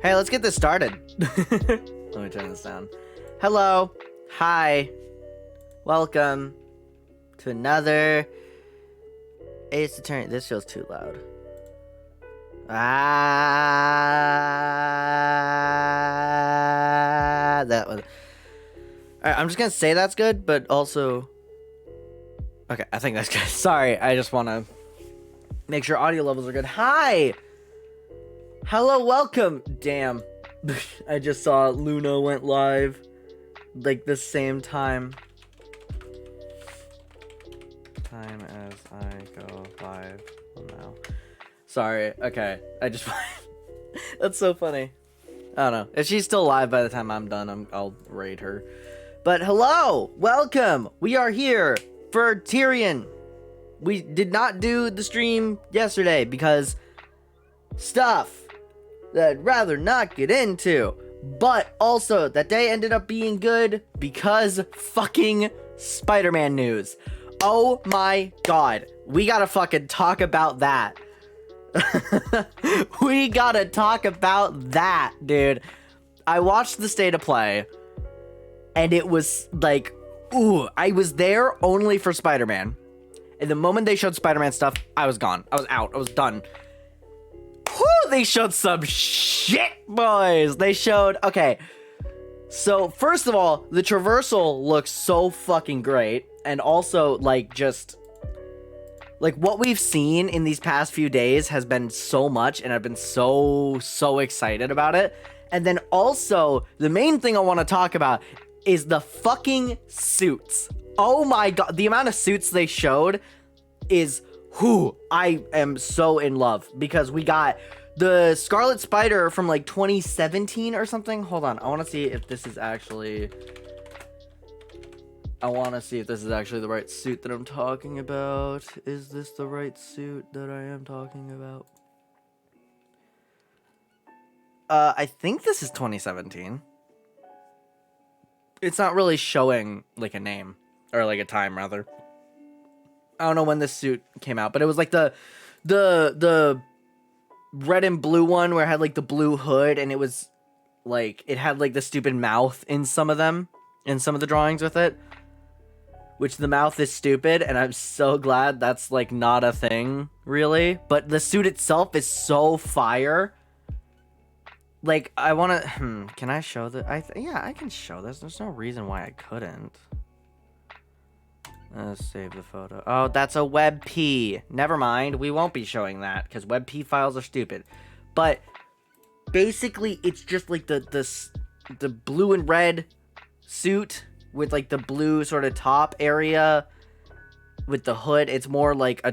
Hey, let's get this started. Let me turn this down. Hello. Hi. Welcome to another Ace Attorney. This feels too loud. That was... Alright, I'm just gonna say that's good, but also... Okay, I think that's good. Sorry, I just want to make sure audio levels are good. Hi! Hello, welcome! Damn. I just saw Luna went live, like, the same time. Time as I go live now. Sorry, okay. I just... That's so funny. I don't know. If she's still live by the time I'm done, I'll raid her. But hello! Welcome! We are here for Tyrion. We did not do the stream yesterday because stuff that I'd rather not get into. But also, that day ended up being good because fucking Spider-Man news. Oh my god. We gotta fucking talk about that. We gotta talk about that, dude. I watched the state of play, and it was like, ooh, I was there only for Spider-Man. And the moment they showed Spider-Man stuff, I was gone. I was out. I was done. Whew, they showed some shit, boys. They showed, okay. So, first of all, the traversal looks so fucking great. And also, like, just... like, what we've seen in these past few days has been so much, and I've been so excited about it. And then also, the main thing I want to talk about is the fucking suits. Oh my god, the amount of suits they showed is, whew, I am so in love. Because we got the Scarlet Spider from, like, 2017 or something. Hold on, I want to see if this is actually... I want to see if this is actually the right suit that I'm talking about. Is this the right suit that I am talking about? I think this is 2017. It's not really showing, like, a name. Or, like, a time, rather. I don't know when this suit came out, but it was, like, the red and blue one where it had, like, the blue hood, and it was, like, it had, like, the stupid mouth in some of them. In some of the drawings with it. Which the mouth is stupid, and I'm so glad that's, like, not a thing, really. But the suit itself is so fire. Like, I want to... can I show that? Yeah, I can show this. There's no reason why I couldn't. Let's save the photo. Oh, that's a WebP. Never mind. We won't be showing that, because WebP files are stupid. But, basically, it's just, like, the blue and red suit... with, like, the blue sort of top area with the hood. It's more like a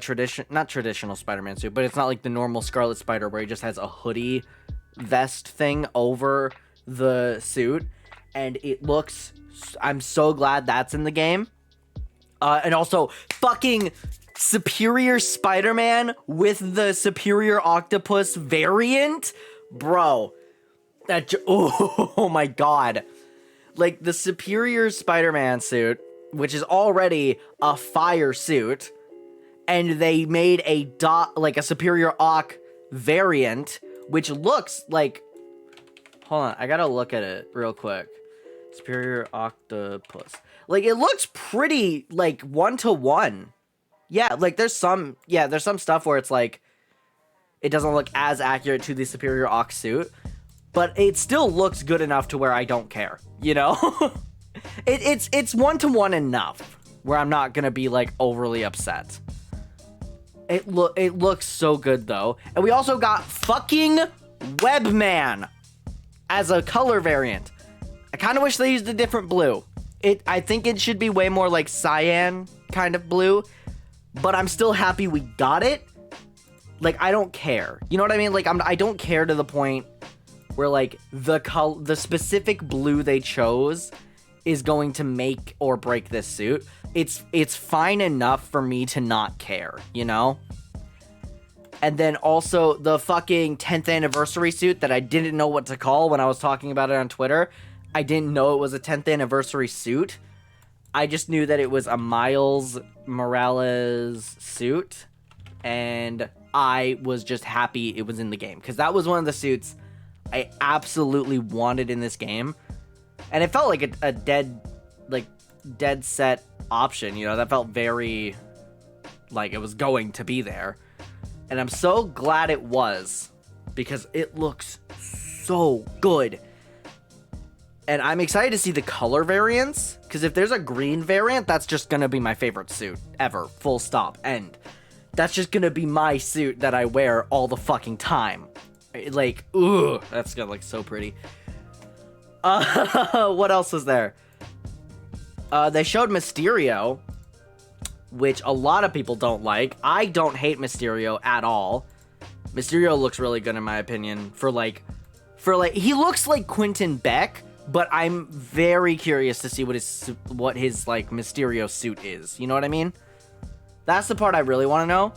not traditional Spider-Man suit, but it's not like the normal Scarlet Spider where he just has a hoodie vest thing over the suit. And it looks... I'm so glad that's in the game. And also, fucking Superior Spider-Man with the Superior Octopus variant? Bro. That... oh my god. Like, the Superior Spider-Man suit, which is already a fire suit, and they made a like a Superior Oc variant, which looks like... Hold on, I gotta look at it real quick. Superior Octopus. Like, it looks pretty, like, 1-to-1. Yeah, like, there's some stuff where it's, like, it doesn't look as accurate to the Superior Oc suit. But it still looks good enough to where I don't care, you know? It's 1-to-1 enough where I'm not gonna be, like, overly upset. It looks so good, though. And we also got fucking Webman as a color variant. I kind of wish they used a different blue. I think it should be way more like cyan kind of blue. But I'm still happy we got it. Like, I don't care. You know what I mean? Like, I don't care to the point... where, like, the specific blue they chose is going to make or break this suit. It's fine enough for me to not care, you know? And then also the fucking 10th anniversary suit that I didn't know what to call when I was talking about it on Twitter. I didn't know it was a 10th anniversary suit. I just knew that it was a Miles Morales suit. And I was just happy it was in the game. Because that was one of the suits I absolutely wanted in this game. And it felt like a dead set option, you know, that felt very like it was going to be there. And I'm so glad it was, because it looks so good. And I'm excited to see the color variants, because if there's a green variant, that's just gonna be my favorite suit ever, full stop, end. That's just gonna be my suit that I wear all the fucking time. Like, ugh, that's gonna look so pretty. What else was there? They showed Mysterio, which a lot of people don't like. I don't hate Mysterio at all. Mysterio looks really good in my opinion for he looks like Quentin Beck, but I'm very curious to see what his like Mysterio suit is. You know what I mean? That's the part I really want to know.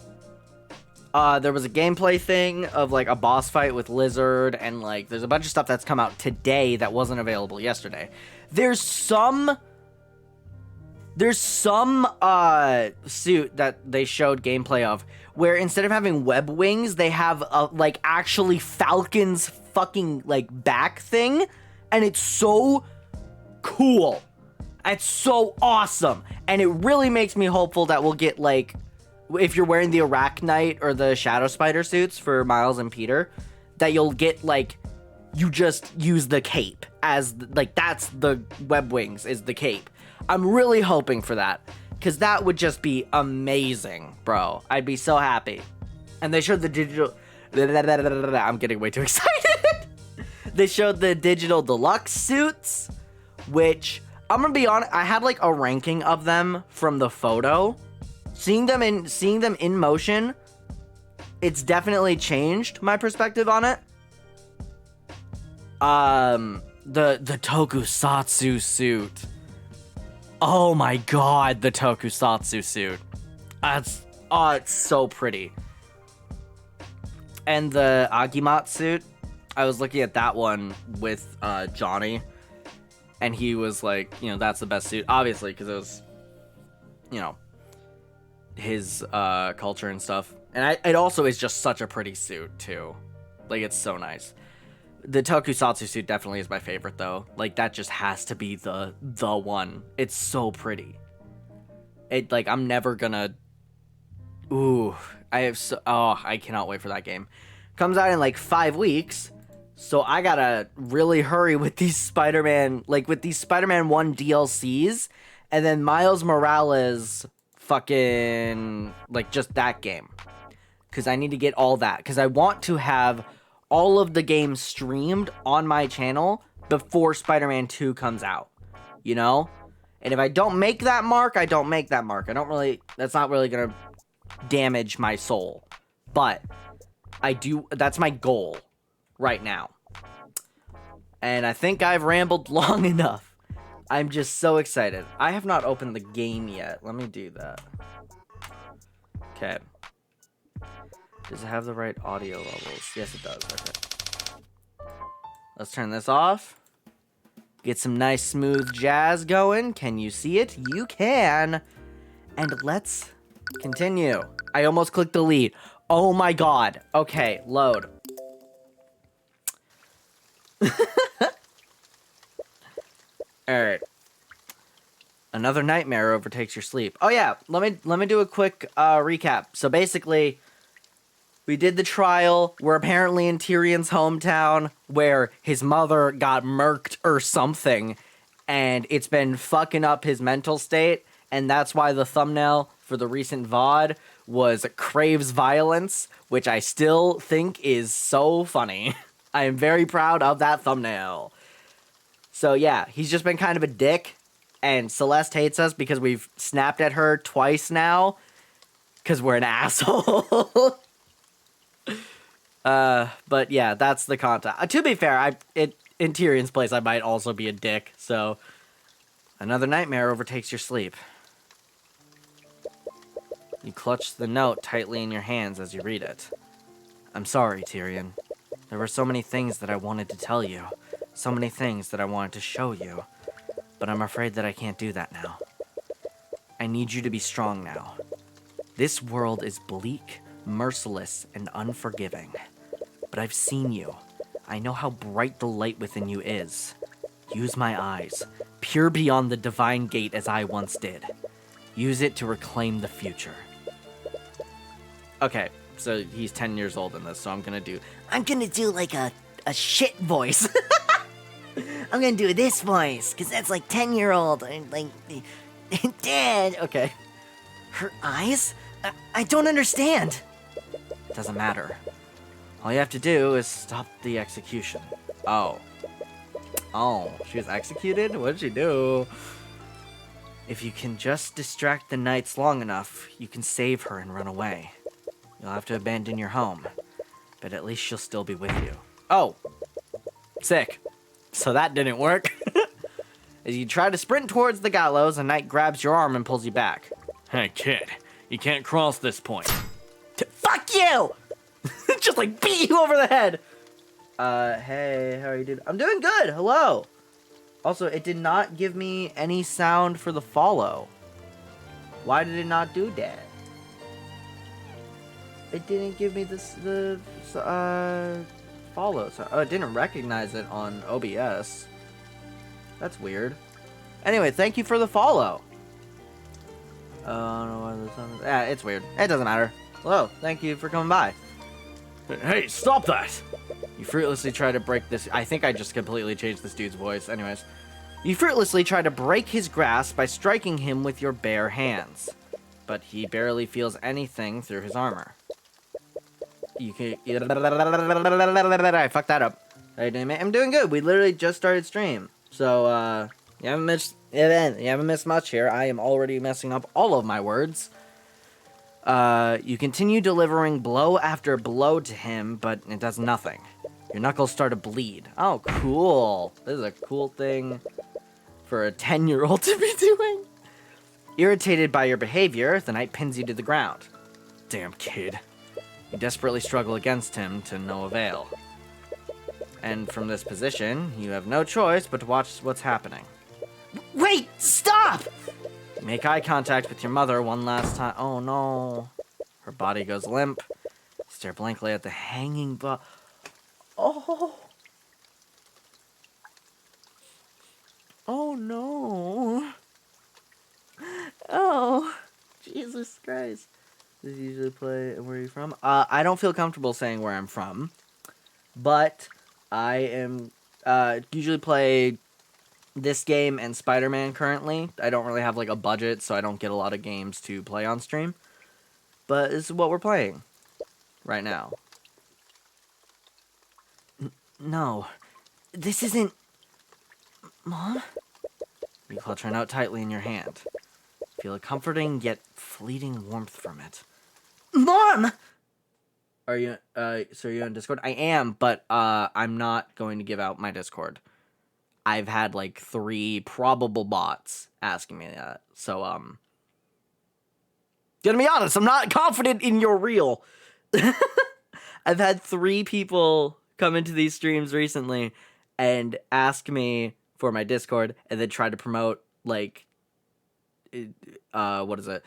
There was a gameplay thing of like a boss fight with Lizard, and like there's a bunch of stuff that's come out today that wasn't available yesterday. There's some suit that they showed gameplay of where instead of having web wings, they have like actually Falcon's fucking like back thing, and it's so cool. It's so awesome, and it really makes me hopeful that we'll get like, if you're wearing the Arachnite or the Shadow Spider suits for Miles and Peter, that you'll get like, you just use the cape as like, that's the web wings is the cape. I'm really hoping for that, because that would just be amazing, bro. I'd be so happy. And they showed the digital... I'm getting way too excited. They showed the digital deluxe suits, which, I'm gonna be honest, I had like a ranking of them from the photo. Seeing them in motion, it's definitely changed my perspective on it. The Tokusatsu suit. Oh my god, the Tokusatsu suit. It's so pretty. And the Agimat suit, I was looking at that one with Johnny, and he was like, you know, that's the best suit, obviously, because it was, you know, his culture and stuff. And it also is just such a pretty suit, too. Like, it's so nice. The Tokusatsu suit definitely is my favorite, though. Like, that just has to be the one. It's so pretty. It, like, I'm never gonna... Ooh. I cannot wait for that game. Comes out in, like, 5 weeks. So I gotta really hurry with these Spider-Man... Like, with these Spider-Man 1 DLCs. And then Miles Morales... Fucking... Like, just that game. Because I need to get all that. Because I want to have... all of the games streamed on my channel before Spider-Man 2 comes out, you know? And if I don't make that mark, I don't make that mark. That's not really gonna damage my soul. But, that's my goal right now. And I think I've rambled long enough. I'm just so excited. I have not opened the game yet. Let me do that. Okay. Does it have the right audio levels? Yes, it does. Okay. Let's turn this off. Get some nice smooth jazz going. Can you see it? You can. And let's continue. I almost clicked delete. Oh my god. Okay, load. Alright. Another nightmare overtakes your sleep. Oh yeah, let me do a quick recap. So basically... we did the trial. We're apparently in Tyrion's hometown where his mother got murked or something, and it's been fucking up his mental state, and that's why the thumbnail for the recent VOD was Craves Violence, which I still think is so funny. I am very proud of that thumbnail. So yeah, he's just been kind of a dick, and Celeste hates us because we've snapped at her twice now, because we're an asshole. But yeah, that's the content. To be fair, in Tyrion's place, I might also be a dick, so... another nightmare overtakes your sleep. You clutch the note tightly in your hands as you read it. I'm sorry, Tyrion. There were so many things that I wanted to tell you. So many things that I wanted to show you. But I'm afraid that I can't do that now. I need you to be strong now. This world is bleak, merciless, and unforgiving. But I've seen you. I know how bright the light within you is. Use my eyes, pure beyond the divine gate as I once did. Use it to reclaim the future. Okay, so he's 10 years old in this, so I'm gonna do like a shit voice. I'm gonna do this voice, because that's like 10-year-old. Like, Dad. Okay. Her eyes? I don't understand. Doesn't matter. All you have to do is stop the execution. Oh. Oh, she was executed? What did she do? If you can just distract the knights long enough, you can save her and run away. You'll have to abandon your home, but at least she'll still be with you. Oh. Sick. So that didn't work. As you try to sprint towards the gallows, a knight grabs your arm and pulls you back. Hey, kid. You can't cross this point. Fuck you! Just like beat you over the head. Hey, how are you doing? I'm doing good. Hello. Also, it did not give me any sound for the follow. Why did it not do that? It didn't give me the follow. So, oh, it didn't recognize it on OBS. That's weird. Anyway, thank you for the follow. I don't know why the sound is. Yeah, it's weird. It doesn't matter. Hello, thank you for coming by. Hey, stop that! You fruitlessly try to break this. I think I just completely changed this dude's voice. Anyways. You fruitlessly try to break his grasp by striking him with your bare hands. But he barely feels anything through his armor. You can. I fucked that up. I'm doing good. We literally just started stream. So, you haven't missed much here. I am already messing up all of my words. You continue delivering blow after blow to him, but it does nothing. Your knuckles start to bleed. Oh, cool. This is a cool thing for a 10-year-old to be doing. Irritated by your behavior, the knight pins you to the ground. Damn kid. You desperately struggle against him to no avail. And from this position, you have no choice but to watch what's happening. Wait! Stop! You make eye contact with your mother one last time. Oh no. Her body goes limp. You stare blankly at the hanging Oh. Oh no. Oh. Jesus Christ. Does he usually play where are you from? I don't feel comfortable saying where I'm from. But I am usually play this game and Spider-Man currently. I don't really have like a budget, so I don't get a lot of games to play on stream. But this is what we're playing right now. No, this isn't... Mom? You clutch her note tightly in your hand. Feel a comforting yet fleeting warmth from it. Mom! Are you, so are you on Discord? I am, but, I'm not going to give out my Discord. I've had, like, 3 probable bots asking me that. So, gonna be honest, I'm not confident in your real. I've had 3 people come into these streams recently and ask me for my Discord and then try to promote, like, what is it?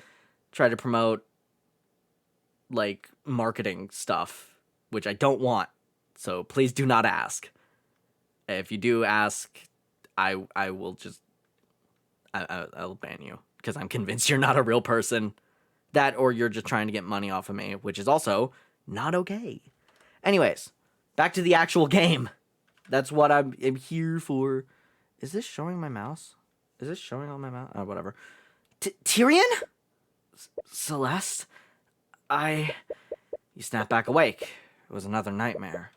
Try to promote, like, marketing stuff, which I don't want. So please do not ask. If you do ask, I will just, I'll ban you because I'm convinced you're not a real person. That or you're just trying to get money off of me, which is also not okay. Anyways, back to the actual game. That's what I'm here for. Is this showing my mouse? Is this showing on my mouse? Oh, whatever. Tyrion? Celeste? You snap back awake. It was another nightmare.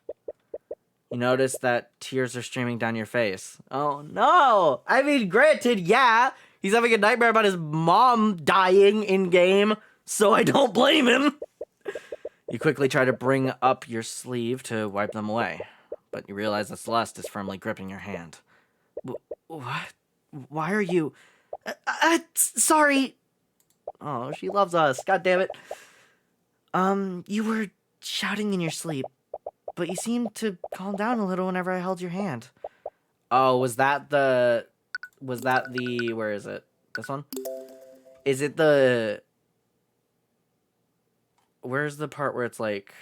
You notice that tears are streaming down your face. Oh no! I mean, granted, yeah, he's having a nightmare about his mom dying in-game, so I don't blame him. You quickly try to bring up your sleeve to wipe them away, but you realize that Celeste is firmly gripping your hand. What? Why are you... sorry. Oh, she loves us. God damn it. You were shouting in your sleep, but you seemed to calm down a little whenever I held your hand. Oh, was that the... Where is it? This one? Is it the... Where's the part where it's like...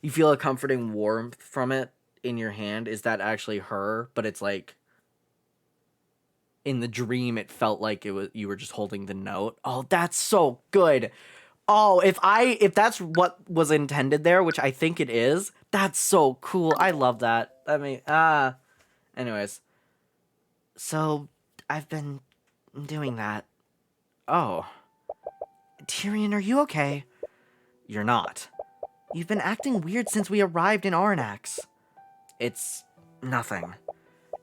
You feel a comforting warmth from it? in your hand, is that actually her? But it's like, in the dream, it felt like you were just holding the note. Oh, that's so good. Oh, if that's what was intended there, which I think it is, that's so cool. I love that. I mean, anyways. So, I've been doing that. Oh. Tyrion, are you okay? You're not. You've been acting weird since we arrived in Arnax. It's nothing.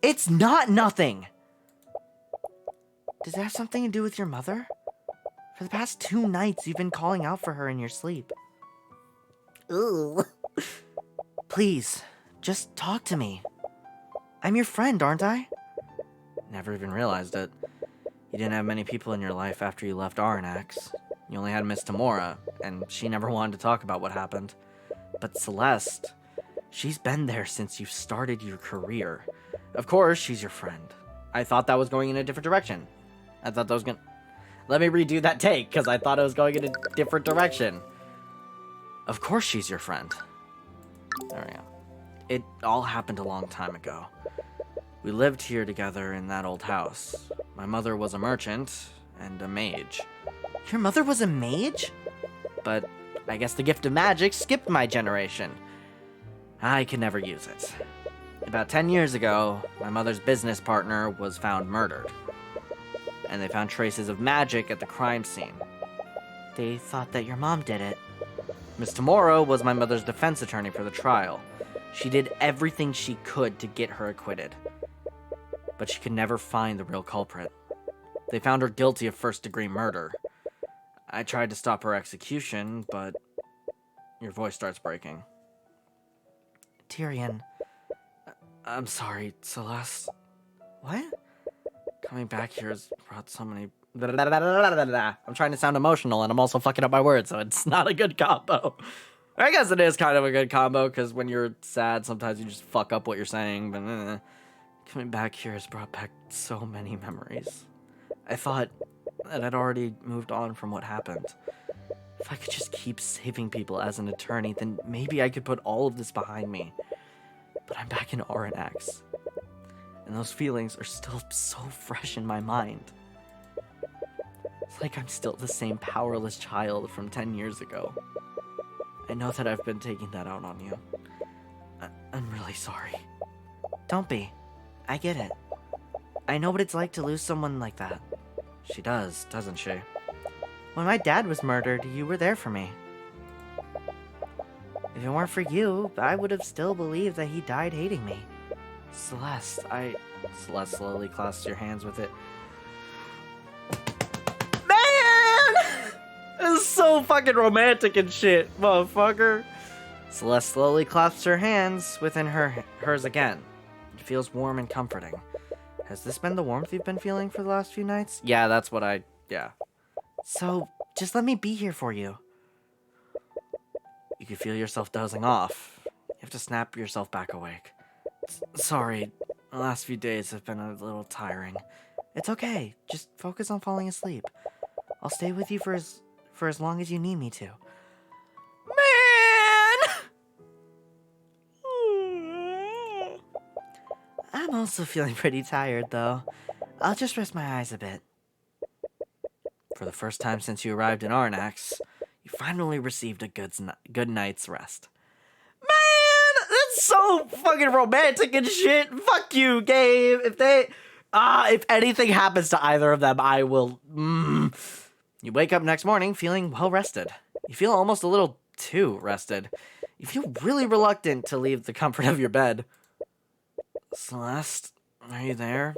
It's not nothing! Does that have something to do with your mother? For the past 2 nights, you've been calling out for her in your sleep. Ooh. Please, just talk to me. I'm your friend, aren't I? Never even realized it. You didn't have many people in your life after you left Arnax. You only had Miss Tamora, and she never wanted to talk about what happened. But Celeste, she's been there since you started your career. Of course, she's your friend. I thought that was going in a different direction. I thought that was gonna... Let me redo that take, because I thought it was going in a different direction. Of course she's your friend. There we go. It all happened a long time ago. We lived here together in that old house. My mother was a merchant and a mage. Your mother was a mage? But I guess the gift of magic skipped my generation. I could never use it. About 10 years ago, my mother's business partner was found murdered. And they found traces of magic at the crime scene. They thought that your mom did it. Miss Tamora was my mother's defense attorney for the trial. She did everything she could to get her acquitted. But she could never find the real culprit. They found her guilty of first-degree murder. I tried to stop her execution, but... Your voice starts breaking. Tyrion. I'm sorry, Celeste. What? Coming back here has brought so many... I'm trying to sound emotional, and I'm also fucking up my words, so it's not a good combo. I guess it is kind of a good combo, because when you're sad, sometimes you just fuck up what you're saying, but... Coming back here has brought back so many memories. I thought that I'd already moved on from what happened. If I could just keep saving people as an attorney, then maybe I could put all of this behind me. But I'm back in Aranax, and those feelings are still so fresh in my mind. It's like I'm still the same powerless child from 10 years ago. I know that I've been taking that out on you. I'm really sorry. Don't be. I get it. I know what it's like to lose someone like that. She does, doesn't she? When my dad was murdered, you were there for me. If it weren't for you, I would have still believed that he died hating me. Celeste, Celeste slowly clasps your hands with it. Man! This is so fucking romantic and shit, motherfucker. Celeste slowly clasps her hands within hers again. It feels warm and comforting. Has this been the warmth you've been feeling for the last few nights? Yeah, that's what yeah. So, just let me be here for you. You can feel yourself dozing off. You have to snap yourself back awake. Sorry, the last few days have been a little tiring. It's okay, just focus on falling asleep. I'll stay with you for as long as you need me to. Man! I'm also feeling pretty tired, though. I'll just rest my eyes a bit. For the first time since you arrived in Arnax, you finally received a good night's rest. Man, that's so fucking romantic and shit. Fuck you, game. If anything happens to either of them, I will. You wake up next morning feeling well rested. You feel almost a little too rested. You feel really reluctant to leave the comfort of your bed. Celeste, are you there?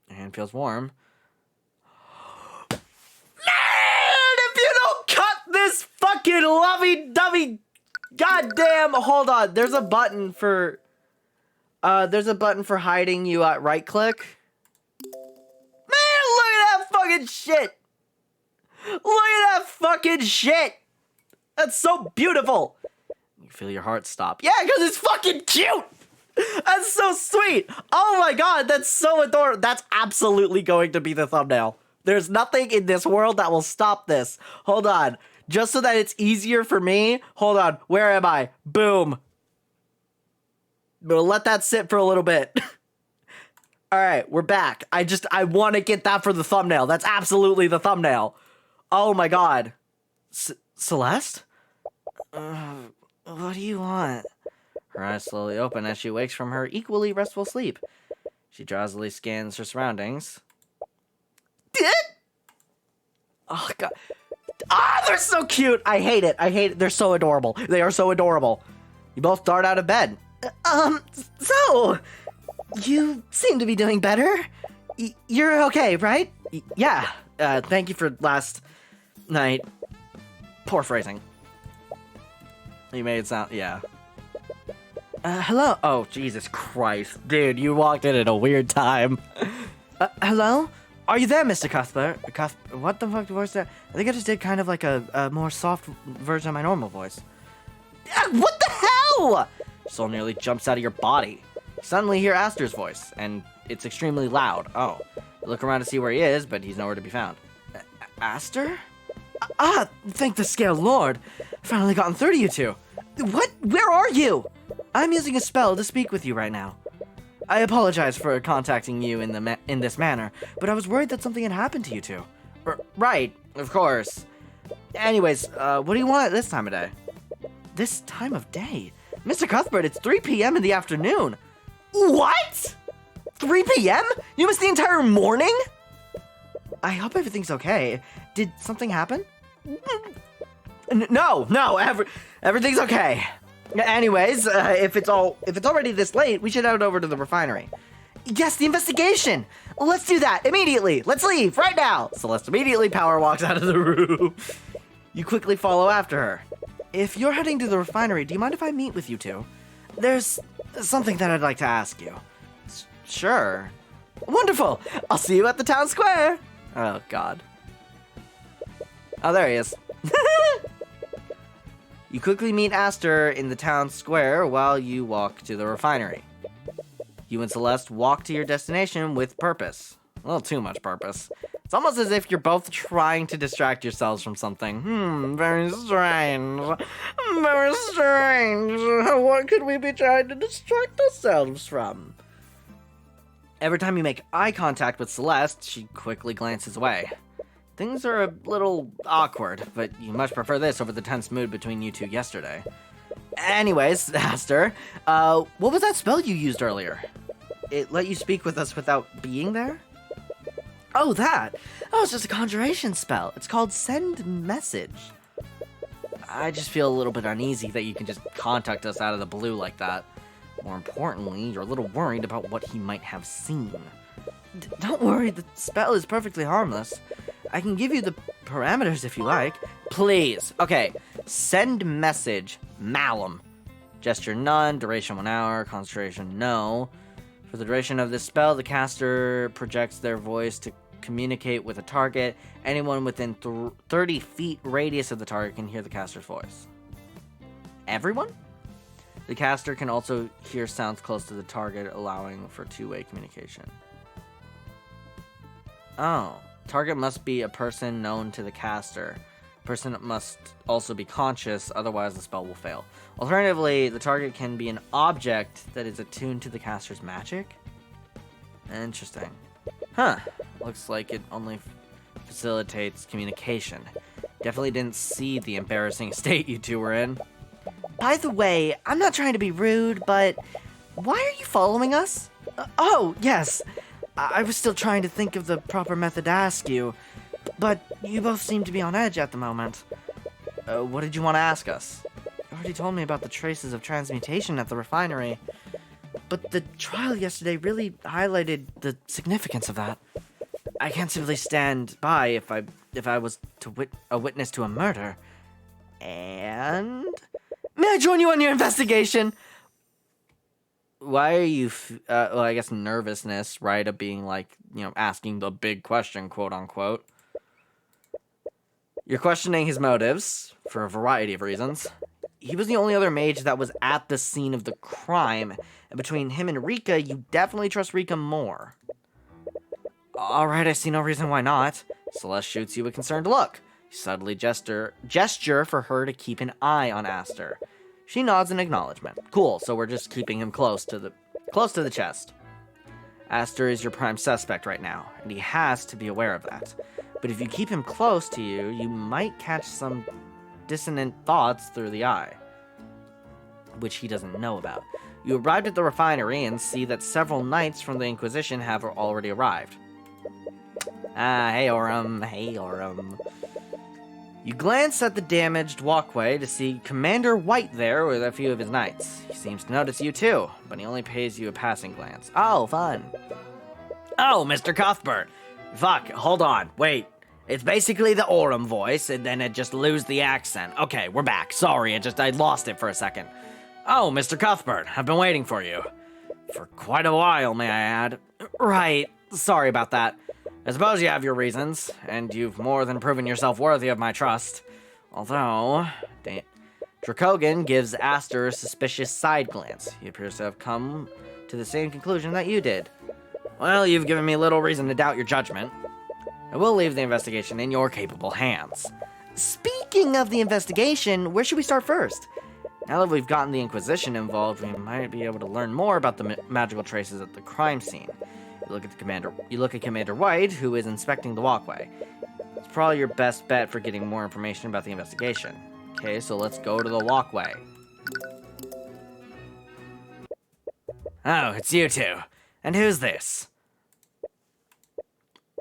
Your hand feels warm. This fucking lovey-dovey goddamn hold on. There's a button for hiding you at right click. Man, look at that fucking shit. Look at that fucking shit. That's so beautiful. You feel your heart stop. Yeah, because it's fucking cute. That's so sweet. Oh my god, that's so adorable. That's absolutely going to be the thumbnail. There's nothing in this world that will stop this. Hold on. Just so that it's easier for me. Hold on. Where am I? Boom. gonna let that sit for a little bit. All right, we're back. I want to get that for the thumbnail. That's absolutely the thumbnail. Oh my god. Celeste? What do you want? Her eyes slowly open as she wakes from her equally restful sleep. She drowsily scans her surroundings. Oh god. Ah, they're so cute. I hate it. They're so adorable. They are so adorable. You both dart out of bed. So, you seem to be doing better. You're okay, right? Yeah. Thank you for last night. Poor phrasing. You made it sound, yeah. Hello? Oh, Jesus Christ. Dude, you walked in at a weird time. Hello? Are you there, Mr. Cuthbert? What the fuck voice that? I think I just did kind of like a more soft version of my normal voice. What the hell? Soul nearly jumps out of your body. You suddenly hear Aster's voice, and it's extremely loud. Oh. You look around to see where he is, but he's nowhere to be found. Aster? Thank the scale lord. Finally gotten through to you two. What? Where are you? I'm using a spell to speak with you right now. I apologize for contacting you in this manner, but I was worried that something had happened to you two. Right, of course. Anyways, what do you want at this time of day? This time of day? Mr. Cuthbert, it's 3 p.m. in the afternoon. What? 3 p.m.? You missed the entire morning? I hope everything's okay. Did something happen? No, everything's okay. Anyways, if it's already this late, we should head over to the refinery. Yes, the investigation! Well, let's do that, immediately! Let's leave, right now! Celeste immediately power walks out of the room. You quickly follow after her. If you're heading to the refinery, do you mind if I meet with you two? There's something that I'd like to ask you. Sure. Wonderful! I'll see you at the town square! Oh, God. Oh, there he is. You quickly meet Aster in the town square while you walk to the refinery. You and Celeste walk to your destination with purpose. A little too much purpose. It's almost as if you're both trying to distract yourselves from something. Very strange. Very strange. What could we be trying to distract ourselves from? Every time you make eye contact with Celeste, she quickly glances away. Things are a little awkward, but you much prefer this over the tense mood between you two yesterday. Anyways, Aster, what was that spell you used earlier? It let you speak with us without being there? Oh, that! Oh, it's just a conjuration spell. It's called Send Message. I just feel a little bit uneasy that you can just contact us out of the blue like that. More importantly, you're a little worried about what he might have seen. Don't worry, the spell is perfectly harmless. I can give you the parameters if you like. Please. Okay. Send message. Malum. Gesture none. Duration 1 hour. Concentration no. For the duration of this spell, the caster projects their voice to communicate with a target. Anyone within 30 feet radius of the target can hear the caster's voice. Everyone? The caster can also hear sounds close to the target, allowing for two-way communication. Oh. Target must be a person known to the caster. Person must also be conscious, otherwise the spell will fail. Alternatively, the target can be an object that is attuned to the caster's magic? Interesting. Huh. Looks like it only facilitates communication. Definitely didn't see the embarrassing state you two were in. By the way, I'm not trying to be rude, but why are you following us? Oh, yes. I was still trying to think of the proper method to ask you, but you both seem to be on edge at the moment. What did you want to ask us? You already told me about the traces of transmutation at the refinery, but the trial yesterday really highlighted the significance of that. I can't simply stand by if I was a witness to a murder. And may I join you on your investigation? Why are you, well, I guess nervousness, right, of being, like, you know, asking the big question, quote-unquote. You're questioning his motives, for a variety of reasons. He was the only other mage that was at the scene of the crime, and between him and Rika, you definitely trust Rika more. Alright, I see no reason why not. Celeste shoots you a concerned look. You subtly gesture for her to keep an eye on Aster. She nods in acknowledgement. Cool, so we're just keeping him close to the chest. Aster is your prime suspect right now, and he has to be aware of that. But if you keep him close to you, you might catch some dissonant thoughts through the eye, which he doesn't know about. You arrived at the refinery and see that several knights from the Inquisition have already arrived. Hey Orem. You glance at the damaged walkway to see Commander White there with a few of his knights. He seems to notice you too, but he only pays you a passing glance. Oh, fun. Oh, Mr. Cuthbert. Fuck, hold on, wait. It's basically the Orem voice, and then it just lose the accent. Okay, we're back. Sorry, I lost it for a second. Oh, Mr. Cuthbert, I've been waiting for you. For quite a while, may I add. Right, sorry about that. I suppose you have your reasons, and you've more than proven yourself worthy of my trust. Although, Dracogan gives Aster a suspicious side glance. He appears to have come to the same conclusion that you did. Well, you've given me little reason to doubt your judgment. I will leave the investigation in your capable hands. Speaking of the investigation, where should we start first? Now that we've gotten the Inquisition involved, we might be able to learn more about the magical traces at the crime scene. You look at Commander White, who is inspecting the walkway. It's probably your best bet for getting more information about the investigation. Okay, so let's go to the walkway. Oh, it's you two. And who's this?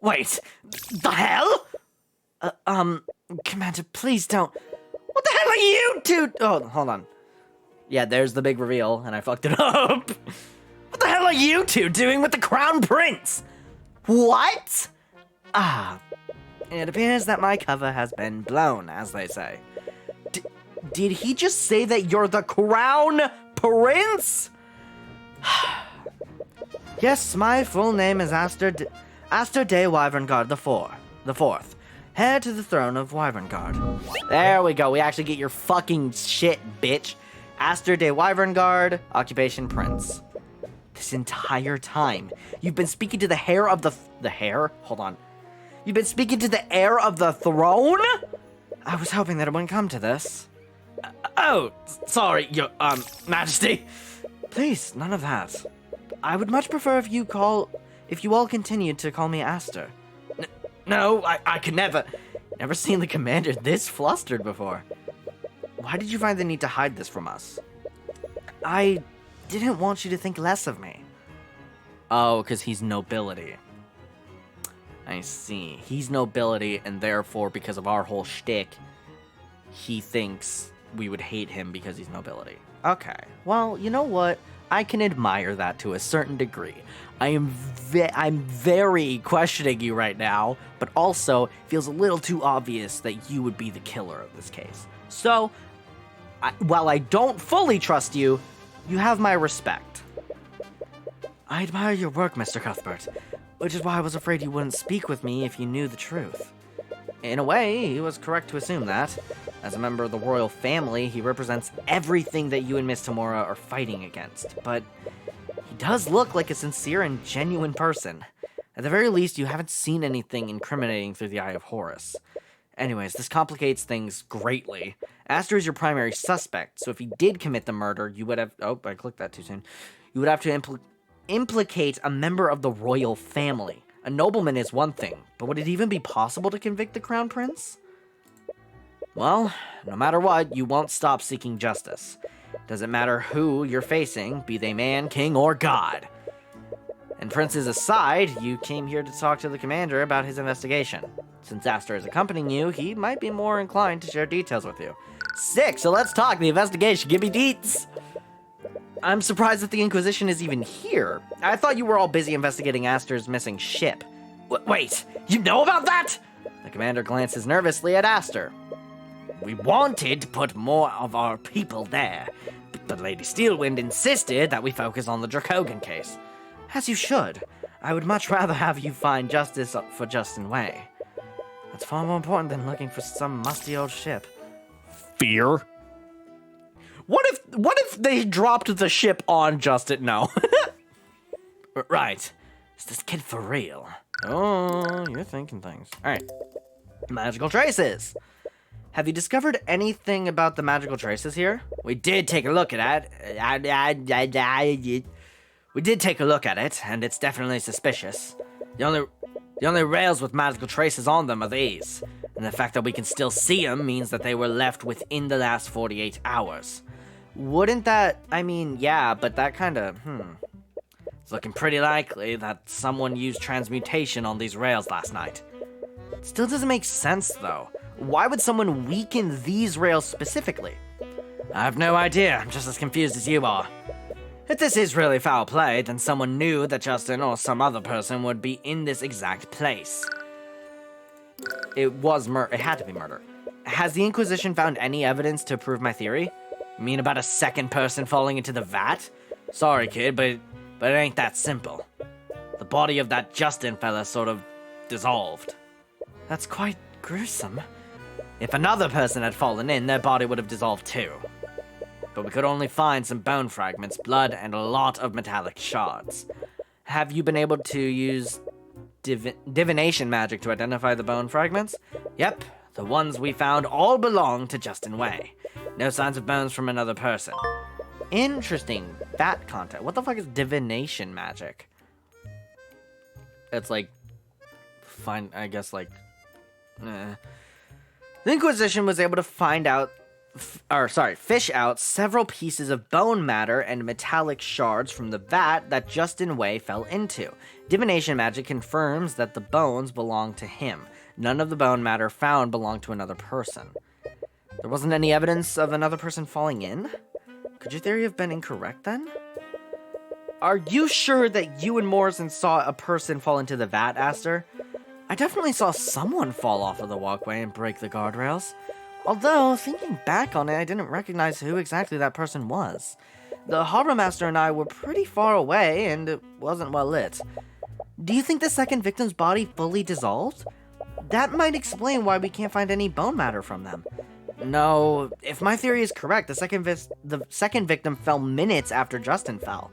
Wait, the hell? Commander, please don't. What the hell are you two? Oh, hold on. Yeah, there's the big reveal, and I fucked it up. What the hell are you two doing with the Crown Prince? What? It appears that my cover has been blown, as they say. Did he just say that you're the Crown Prince? Yes, my full name is Aster de Wyverngard the Fourth, heir to the throne of Wyverngard. There we go. We actually get your fucking shit, bitch. Aster de Wyverngard, occupation Prince. This entire time, you've been speaking to the heir of the heir? Hold on. You've been speaking to the heir of the throne? I was hoping that it wouldn't come to this. Sorry, your Majesty. Please, none of that. I would much prefer if you all continued to call me Aster. No, I could never seen the commander this flustered before. Why did you find the need to hide this from us? I didn't want you to think less of me. Oh, because he's nobility. I see. He's nobility, and therefore, because of our whole shtick, he thinks we would hate him because he's nobility. Okay. Well, you know what? I can admire that to a certain degree. I'm very questioning you right now, but also it feels a little too obvious that you would be the killer of this case. So, while I don't fully trust you, you have my respect. I admire your work, Mr. Cuthbert, which is why I was afraid you wouldn't speak with me if you knew the truth. In a way, he was correct to assume that. As a member of the royal family, he represents everything that you and Miss Tamora are fighting against, but he does look like a sincere and genuine person. At the very least, you haven't seen anything incriminating through the eye of Horus. Anyways, this complicates things greatly. Aster is your primary suspect, so if he did commit the murder, you would have... Oh, I clicked that too soon. You would have to implicate a member of the royal family. A nobleman is one thing, but would it even be possible to convict the Crown Prince? Well, no matter what, you won't stop seeking justice. Doesn't matter who you're facing, be they man, king, or god. And princes aside, you came here to talk to the commander about his investigation. Since Aster is accompanying you, he might be more inclined to share details with you. Sick, so let's talk the investigation. Give me deets. I'm surprised that the Inquisition is even here. I thought you were all busy investigating Aster's missing ship. Wait, you know about that? The commander glances nervously at Aster. We wanted to put more of our people there, but Lady Steelwind insisted that we focus on the Dracogan case. As you should. I would much rather have you find justice for Justin Way. That's far more important than looking for some musty old ship. Fear? What if they dropped the ship on Justin? No. Right. Is this kid for real? Oh, you're thinking things. Alright. Magical traces. Have you discovered anything about the magical traces here? We did take a look at it. We did take a look at it, and it's definitely suspicious. The only rails with magical traces on them are these, and the fact that we can still see them means that they were left within the last 48 hours. Wouldn't that, yeah, but that kinda, It's looking pretty likely that someone used transmutation on these rails last night. Still doesn't make sense, though. Why would someone weaken these rails specifically? I have no idea. I'm just as confused as you are. If this is really foul play, then someone knew that Justin or some other person would be in this exact place. It had to be murder. Has the Inquisition found any evidence to prove my theory? You mean about a second person falling into the vat? Sorry, kid, but it ain't that simple. The body of that Justin fella sort of dissolved. That's quite gruesome. If another person had fallen in, their body would have dissolved too. But we could only find some bone fragments, blood, and a lot of metallic shards. Have you been able to use divination magic to identify the bone fragments? Yep, the ones we found all belong to Justin Way. No signs of bones from another person. Interesting. That content. What the fuck is divination magic? It's like... The Inquisition was able to fish out several pieces of bone matter and metallic shards from the vat that Justin Way fell into. Divination magic confirms that the bones belong to him. None of the bone matter found belonged to another person. There wasn't any evidence of another person falling in? Could your theory have been incorrect then? Are you sure that you and Morrison saw a person fall into the vat, Aster? I definitely saw someone fall off of the walkway and break the guardrails. Although, thinking back on it, I didn't recognize who exactly that person was. The Harbor Master and I were pretty far away, and it wasn't well lit. Do you think the second victim's body fully dissolved? That might explain why we can't find any bone matter from them. No, if my theory is correct, the second victim fell minutes after Justin fell.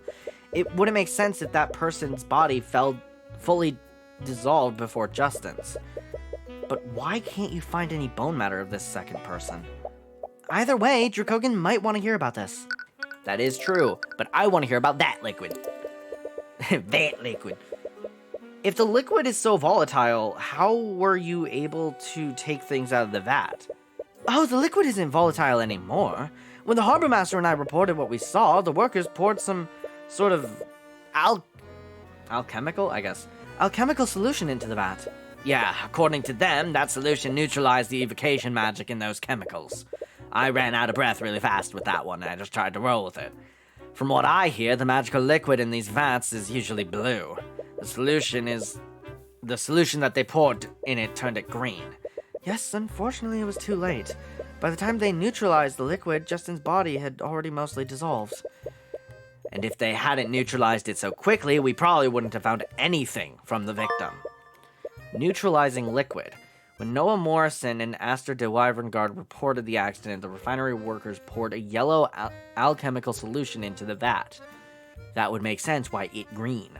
It wouldn't make sense if that person's body fell fully dissolved before Justin's. But why can't you find any bone matter of this second person? Either way, Dracogan might want to hear about this. That is true, but I want to hear about that liquid. That liquid. If the liquid is so volatile, how were you able to take things out of the vat? Oh, the liquid isn't volatile anymore. When the Harbor Master and I reported what we saw, the workers poured some sort of alchemical solution into the vat. Yeah, according to them, that solution neutralized the evocation magic in those chemicals. I ran out of breath really fast with that one, and I just tried to roll with it. From what I hear, the magical liquid in these vats is usually blue. The solution that they poured in it turned it green. Yes, unfortunately it was too late. By the time they neutralized the liquid, Justin's body had already mostly dissolved. And if they hadn't neutralized it so quickly, we probably wouldn't have found anything from the victim. Neutralizing liquid. When Noah Morrison and Aster de Wyverngard reported the accident, the refinery workers poured a yellow alchemical solution into the vat. That would make sense why it green.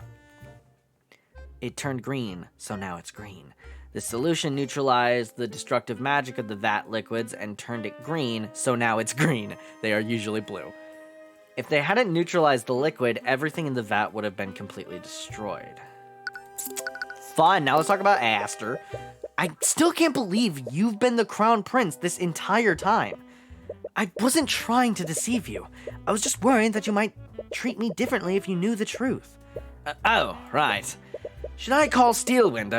It turned green, so now it's green. The solution neutralized the destructive magic of the vat liquids and turned it green, so now it's green. They are usually blue. If they hadn't neutralized the liquid, everything in the vat would have been completely destroyed. Fun, now let's talk about Aster. I still can't believe you've been the crown prince this entire time. I wasn't trying to deceive you. I was just worried that you might treat me differently if you knew the truth. Oh, right. Should I call Steelwind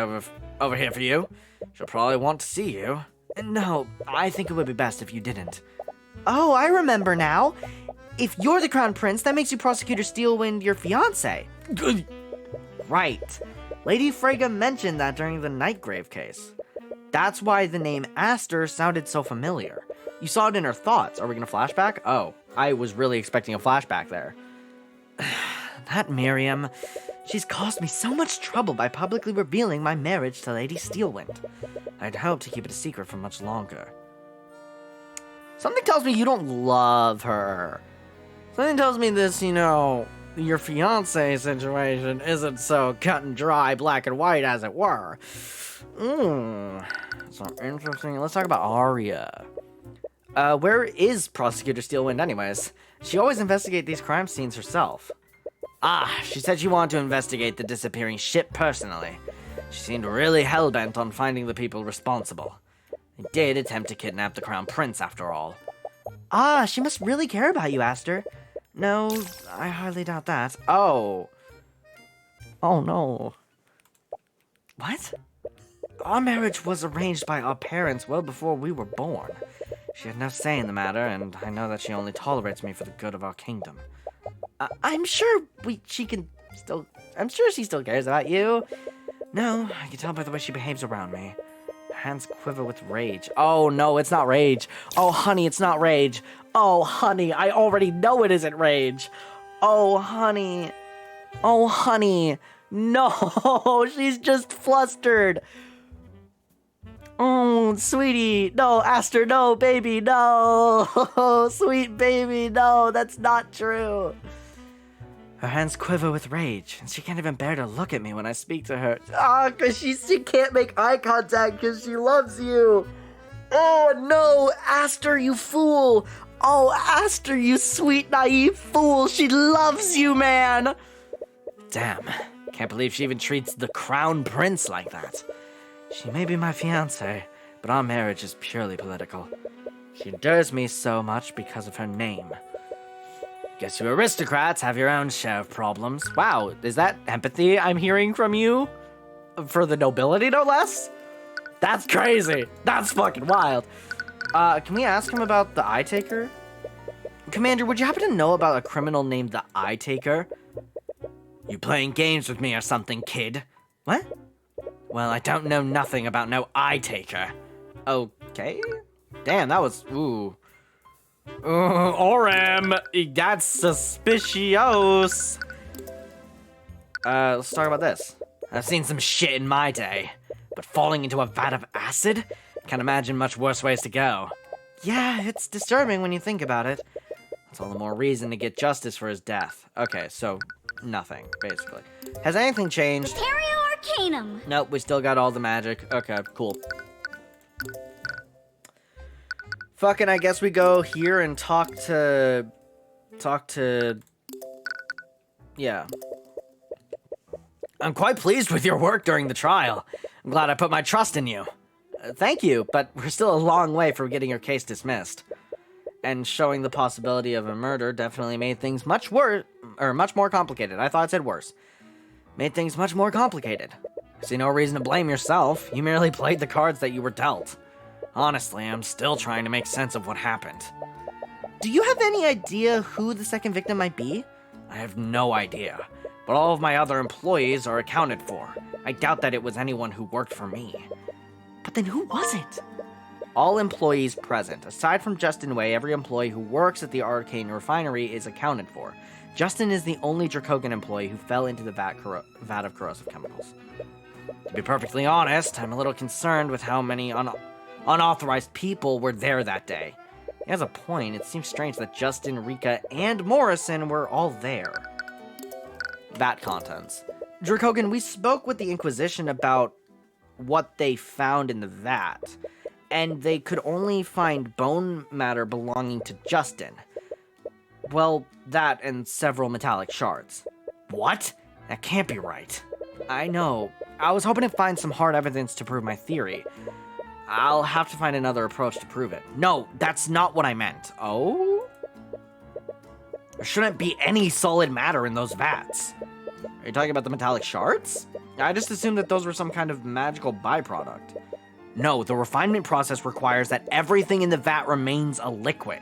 over here for you? She'll probably want to see you. No, I think it would be best if you didn't. Oh, I remember now. If you're the crown prince, that makes you Prosecutor Steelwind your fiancé. Right. Lady Freyga mentioned that during the Nightgrave case. That's why the name Aster sounded so familiar. You saw it in her thoughts. Are we gonna flashback? Oh, I was really expecting a flashback there. That Miriam, she's caused me so much trouble by publicly revealing my marriage to Lady Steelwind. I'd hoped to keep it a secret for much longer. Something tells me you don't love her. Something tells me this, your fiance situation isn't so cut and dry, black and white, as it were. So interesting. Let's talk about Arya. Where is Prosecutor Steelwind anyways? She always investigates these crime scenes herself. She said she wanted to investigate the disappearing ship personally. She seemed really hell-bent on finding the people responsible. They did attempt to kidnap the Crown Prince, after all. She must really care about you, Aster. No, I hardly doubt that. Oh no. What? Our marriage was arranged by our parents well before we were born. She had no say in the matter, and I know that she only tolerates me for the good of our kingdom. I'm sure she still cares about you. No, I can tell by the way she behaves around me. Her hands quiver with rage. Oh no, it's not rage. Oh honey, it's not rage. Oh honey, I already know it isn't rage. Oh honey. Oh honey. No, she's just flustered. Oh, sweetie, no, Aster, no, baby, no. Sweet baby, no, that's not true. Her hands quiver with rage, and she can't even bear to look at me when I speak to her. Because she can't make eye contact because she loves you. Oh, no, Aster, you fool. Oh, Aster, you sweet, naive fool. She loves you, man. Damn, can't believe she even treats the Crown Prince like that. She may be my fiancé, but our marriage is purely political. She endures me so much because of her name. Guess you aristocrats have your own share of problems. Wow, is that empathy I'm hearing from you? For the nobility, no less? That's crazy. That's fucking wild. Can we ask him about the Eye Taker? Commander, would you happen to know about a criminal named the Eye Taker? You playing games with me or something, kid? What? Well, I don't know nothing about no Eye Taker. Okay. Damn, that was... Ooh. Oram, that's suspicious. Let's talk about this. I've seen some shit in my day, but falling into a vat of acid? Can't imagine much worse ways to go. Yeah, it's disturbing when you think about it. That's all the more reason to get justice for his death. Okay, so nothing, basically. Has anything changed? Arcanum. Nope, we still got all the magic. Okay, cool. Fucking, I guess we go here and talk to... Yeah. I'm quite pleased with your work during the trial. I'm glad I put my trust in you. Thank you, but we're still a long way from getting your case dismissed. And showing the possibility of a murder definitely made things much more complicated. I thought it said worse. Made things much more complicated. I see no reason to blame yourself. You merely played the cards that you were dealt. Honestly, I'm still trying to make sense of what happened. Do you have any idea who the second victim might be? I have no idea, but all of my other employees are accounted for. I doubt that it was anyone who worked for me. But then who was it? All employees present. Aside from Justin Way, every employee who works at the Arcane refinery is accounted for. Justin is the only Dracogan employee who fell into the vat of corrosive chemicals. To be perfectly honest, I'm a little concerned with how many unauthorized people were there that day. He has a point. It seems strange that Justin, Rika, and Morrison were all there. Vat contents. Dracogan, we spoke with the Inquisition about what they found in the vat, and they could only find bone matter belonging to Justin. Well, that and several metallic shards. What? That can't be right. I know. I was hoping to find some hard evidence to prove my theory. I'll have to find another approach to prove it. No, that's not what I meant. Oh? There shouldn't be any solid matter in those vats. Are you talking about the metallic shards? I just assumed that those were some kind of magical byproduct. No, the refinement process requires that everything in the vat remains a liquid.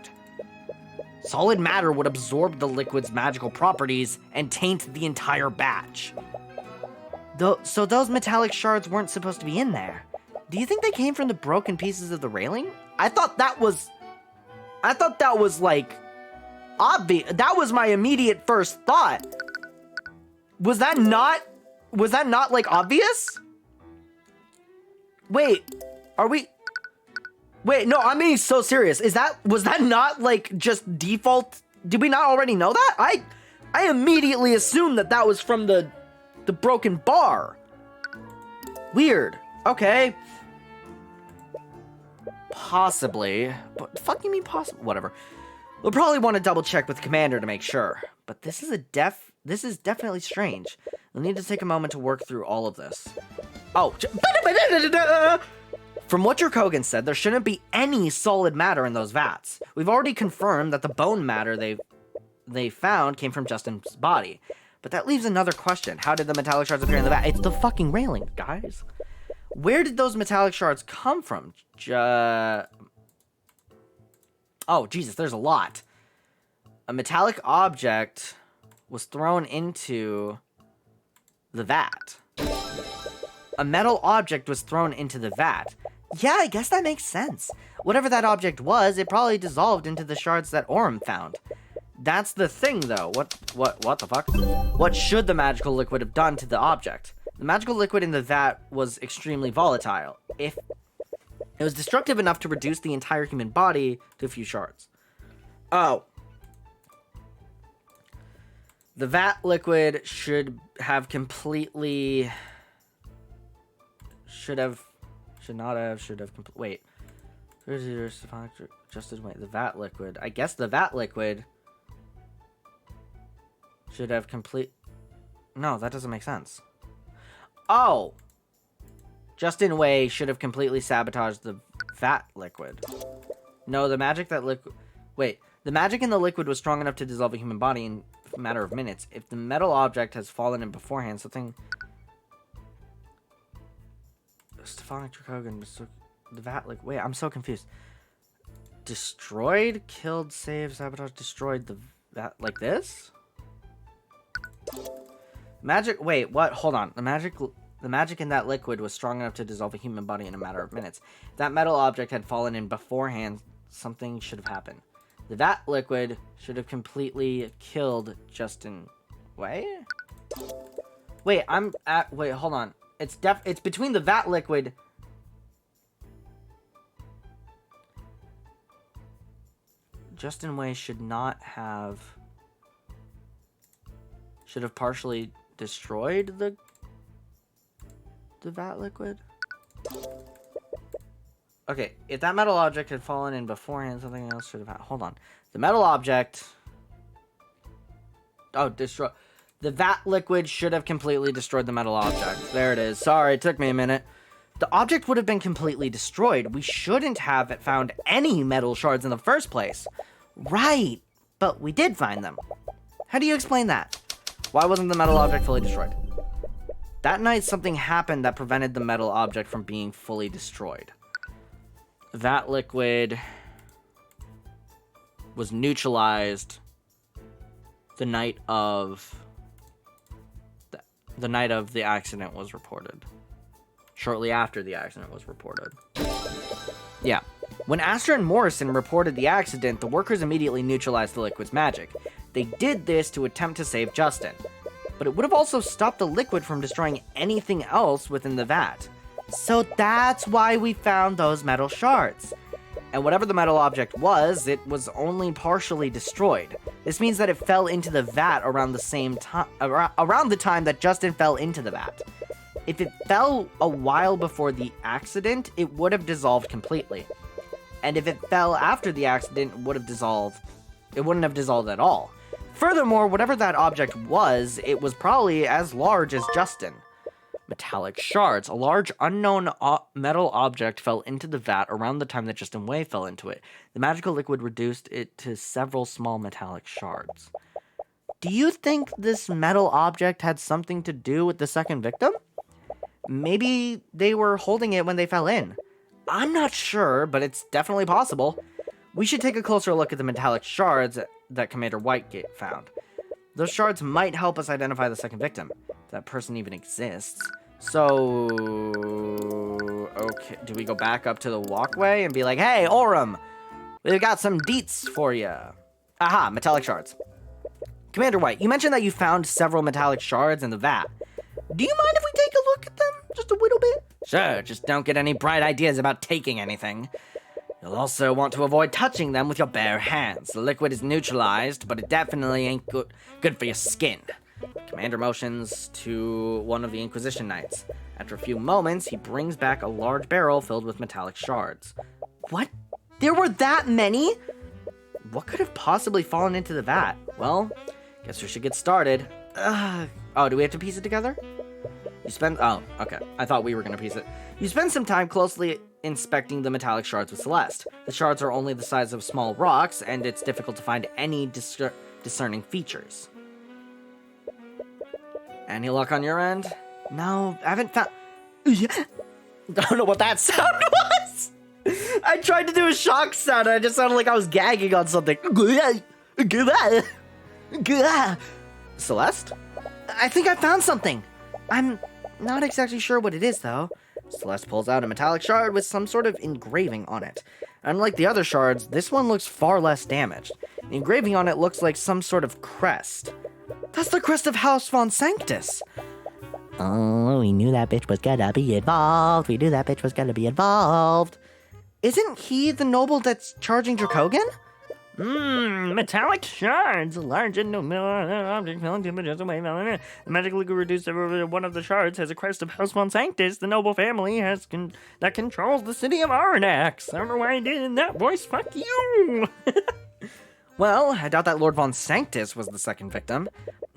Solid matter would absorb the liquid's magical properties and taint the entire batch. So those metallic shards weren't supposed to be in there. Do you think they came from the broken pieces of the railing? I thought that was like obvious. That was my immediate first thought. Was that not like obvious? Wait, wait, no, I'm being so serious. Was that not like just default? Did we not already know that? I immediately assumed that that was from the broken bar. Weird. Okay. Possibly. But fuck you mean possible? Whatever. We'll probably want to double check with Commander to make sure. But this is definitely strange. We'll need to take a moment to work through all of this. Oh. From what your Kogan said, there shouldn't be any solid matter in those vats. We've already confirmed that the bone matter they found came from Justin's body. But that leaves another question. How did the metallic shards appear in the vat? It's the fucking railing, guys. Where did those metallic shards come from? Oh, Jesus, there's a lot. A metallic object was thrown into the vat. A metal object was thrown into the vat. Yeah, I guess that makes sense. Whatever that object was, it probably dissolved into the shards that Orym found. That's the thing, though. What the fuck? What should the magical liquid have done to the object? The magical liquid in the vat was extremely volatile. If it was destructive enough to reduce the entire human body to a few shards. Oh. The vat liquid should completely... Wait. The vat liquid. I guess the vat liquid should have No, that doesn't make sense. Oh! Justin Wei should have completely sabotaged the vat liquid. No, the magic that Wait. The magic in the liquid was strong enough to dissolve a human body in a matter of minutes. If the metal object has fallen in beforehand, something... Stephanic Dracogan, the vat liquid... Wait, I'm so confused. Destroyed, killed, saved, sabotaged, destroyed the vat... Like this? Magic... Wait, what? Hold on. The magic in that liquid was strong enough to dissolve a human body in a matter of minutes. If that metal object had fallen in beforehand, something should have happened. The vat liquid should have completely killed Justin Wei? Wait, wait, hold on. It's between the vat liquid... Justin Wei should have partially destroyed the vat liquid? Okay, if that metal object had fallen in beforehand, something else should have happened. Hold on. The metal object... Oh, destroy... The vat liquid should have completely destroyed the metal object. There it is. Sorry, it took me a minute. The object would have been completely destroyed. We shouldn't have found any metal shards in the first place. Right, but we did find them. How do you explain that? Why wasn't the metal object fully destroyed? That night, something happened that prevented the metal object from being fully destroyed. That liquid was neutralized the night of the accident was reported. Shortly after the accident was reported. Yeah. When Astor and Morrison reported the accident, the workers immediately neutralized the liquid's magic. They did this to attempt to save Justin. But it would have also stopped the liquid from destroying anything else within the vat. So that's why we found those metal shards. And whatever the metal object was, it was only partially destroyed. This means that it fell into the vat around the same time, around the time that Justin fell into the vat. If it fell a while before the accident, it would have dissolved completely. And if it fell after the accident, it wouldn't have dissolved at all. Furthermore, whatever that object was, it was probably as large as Justin. Metallic shards. A large unknown metal object fell into the vat around the time that Justin Wei fell into it. The magical liquid reduced it to several small metallic shards. Do you think this metal object had something to do with the second victim? Maybe they were holding it when they fell in. I'm not sure, but it's definitely possible. We should take a closer look at the metallic shards that Commander Whitegate found. Those shards might help us identify the second victim, if that person even exists. So, okay, do we go back up to the walkway and be like, hey, Orym, we've got some deets for you. Aha, metallic shards. Commander White, you mentioned that you found several metallic shards in the vat. Do you mind if we take a look at them? Just a little bit? Sure, just don't get any bright ideas about taking anything. You'll also want to avoid touching them with your bare hands. The liquid is neutralized, but it definitely ain't good for your skin. Commander motions to one of the Inquisition Knights. After a few moments, he brings back a large barrel filled with metallic shards. What? There were that many? What could have possibly fallen into the vat? Well, guess we should get started. Oh, do we have to piece it together? Oh, okay. I thought we were going to piece it. You spend some time closely inspecting the metallic shards with Celeste. The shards are only the size of small rocks, and it's difficult to find any discerning features. Any luck on your end? No, I haven't found... I don't know what that sound was! I tried to do a shock sound, and I just sounded like I was gagging on something. Celeste? I think I found something. I'm not exactly sure what it is, though. Celeste pulls out a metallic shard with some sort of engraving on it. Unlike the other shards, this one looks far less damaged. The engraving on it looks like some sort of crest. That's the crest of House Von Sanctus. Oh, we knew that bitch was gonna be involved. We knew that bitch was gonna be involved. Isn't he the noble that's charging Dracogan? Metallic shards. Large and object filling temperatures away. The magic liquid reduced over one of the shards has a crest of House Von Sanctus. The noble family that controls the city of Arnax. I don't know why I did in that voice. Fuck you. Well, I doubt that Lord Von Sanctus was the second victim.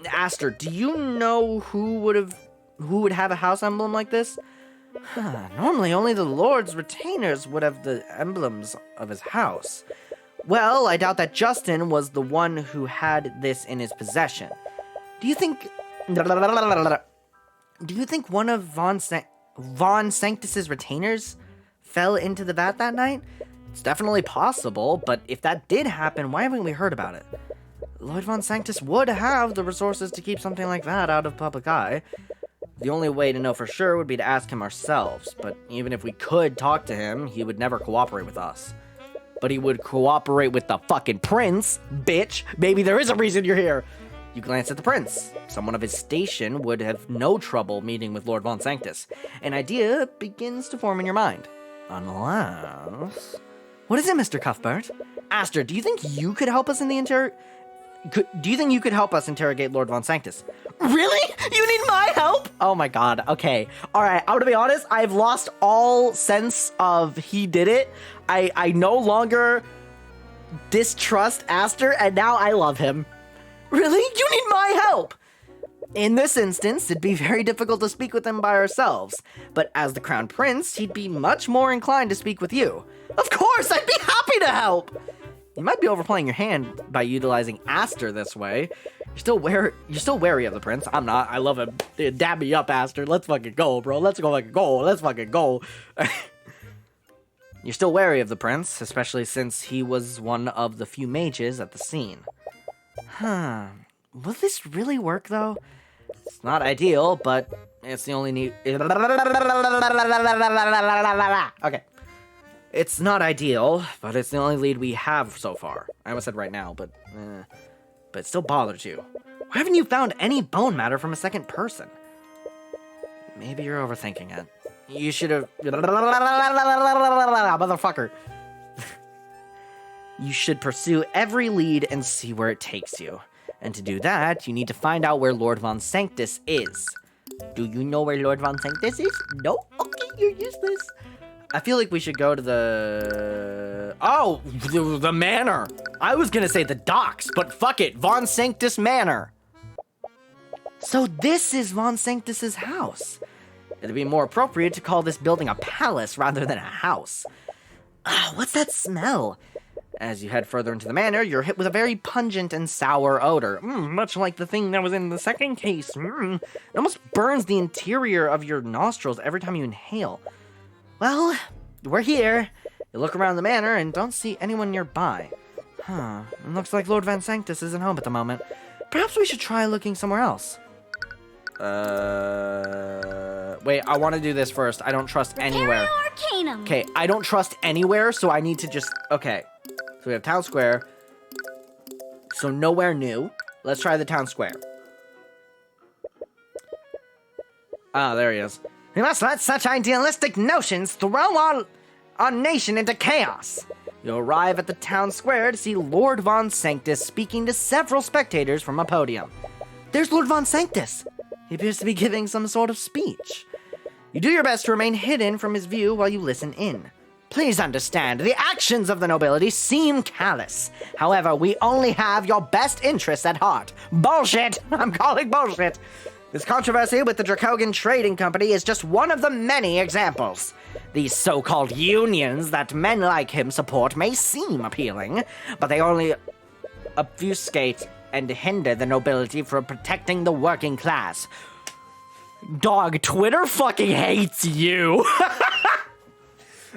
Aster, do you know who would have a house emblem like this? Normally, only the Lord's retainers would have the emblems of his house. Well, I doubt that Justin was the one who had this in his possession. Do you think one of Von Sanctus's retainers fell into the vat that night? It's definitely possible, but if that did happen, why haven't we heard about it? Lord Von Sanctus would have the resources to keep something like that out of public eye. The only way to know for sure would be to ask him ourselves, but even if we could talk to him, he would never cooperate with us. But he would cooperate with the fucking prince, bitch. Maybe there is a reason you're here. You glance at the prince. Someone of his station would have no trouble meeting with Lord Von Sanctus. An idea begins to form in your mind. Unless... What is it, Mr. Cuthbert? Aster, do you think you could help us in the do you think you could help us interrogate Lord Von Sanctus? Really? You need my help? Oh my god, okay. Alright, I'm gonna be honest, I've lost all sense of he did it. I no longer distrust Aster, and now I love him. Really? You need my help! In this instance, it'd be very difficult to speak with him by ourselves, but as the Crown Prince, he'd be much more inclined to speak with you. Of course, I'd be happy to help! You might be overplaying your hand by utilizing Aster this way. You're still wary of the prince. I'm not. I love him. Dab me up, Aster. Let's fucking go, bro. Let's fucking go. You're still wary of the prince, especially since he was one of the few mages at the scene. Will this really work, though? It's not ideal, but it's the only need... Okay. It's not ideal, but it's the only lead we have so far. I almost said right now, but it still bothers you. Why haven't you found any bone matter from a second person? Maybe you're overthinking it. You should have... Motherfucker. You should pursue every lead and see where it takes you. And to do that, you need to find out where Lord Von Sanctus is. Do you know where Lord Von Sanctus is? No? Okay, you're useless. I feel like we should go to the... Oh, the manor. I was gonna say the docks, but fuck it. Von Sanctus Manor. So this is Von Sanctus's house. It'd be more appropriate to call this building a palace rather than a house. What's that smell? As you head further into the manor, you're hit with a very pungent and sour odor. Much like the thing that was in the second case. It almost burns the interior of your nostrils every time you inhale. Well, we're here. You look around the manor and don't see anyone nearby. It looks like Lord Von Sanctus isn't home at the moment. Perhaps we should try looking somewhere else. Wait, I want to do this first. I don't trust anywhere. Arcane. Okay, I don't trust anywhere, so I need to just... Okay, so we have town square. So nowhere new. Let's try the town square. Ah, there he is. We must let such idealistic notions throw our nation into chaos. You arrive at the town square to see Lord Von Sanctus speaking to several spectators from a podium. There's Lord Von Sanctus! He appears to be giving some sort of speech. You do your best to remain hidden from his view while you listen in. Please understand, the actions of the nobility seem callous. However, we only have your best interests at heart. Bullshit! I'm calling bullshit! This controversy with the Dracogan Trading Company is just one of the many examples. These so-called unions that men like him support may seem appealing, but they only obfuscate and hinder the nobility from protecting the working class. Dog, Twitter fucking hates you.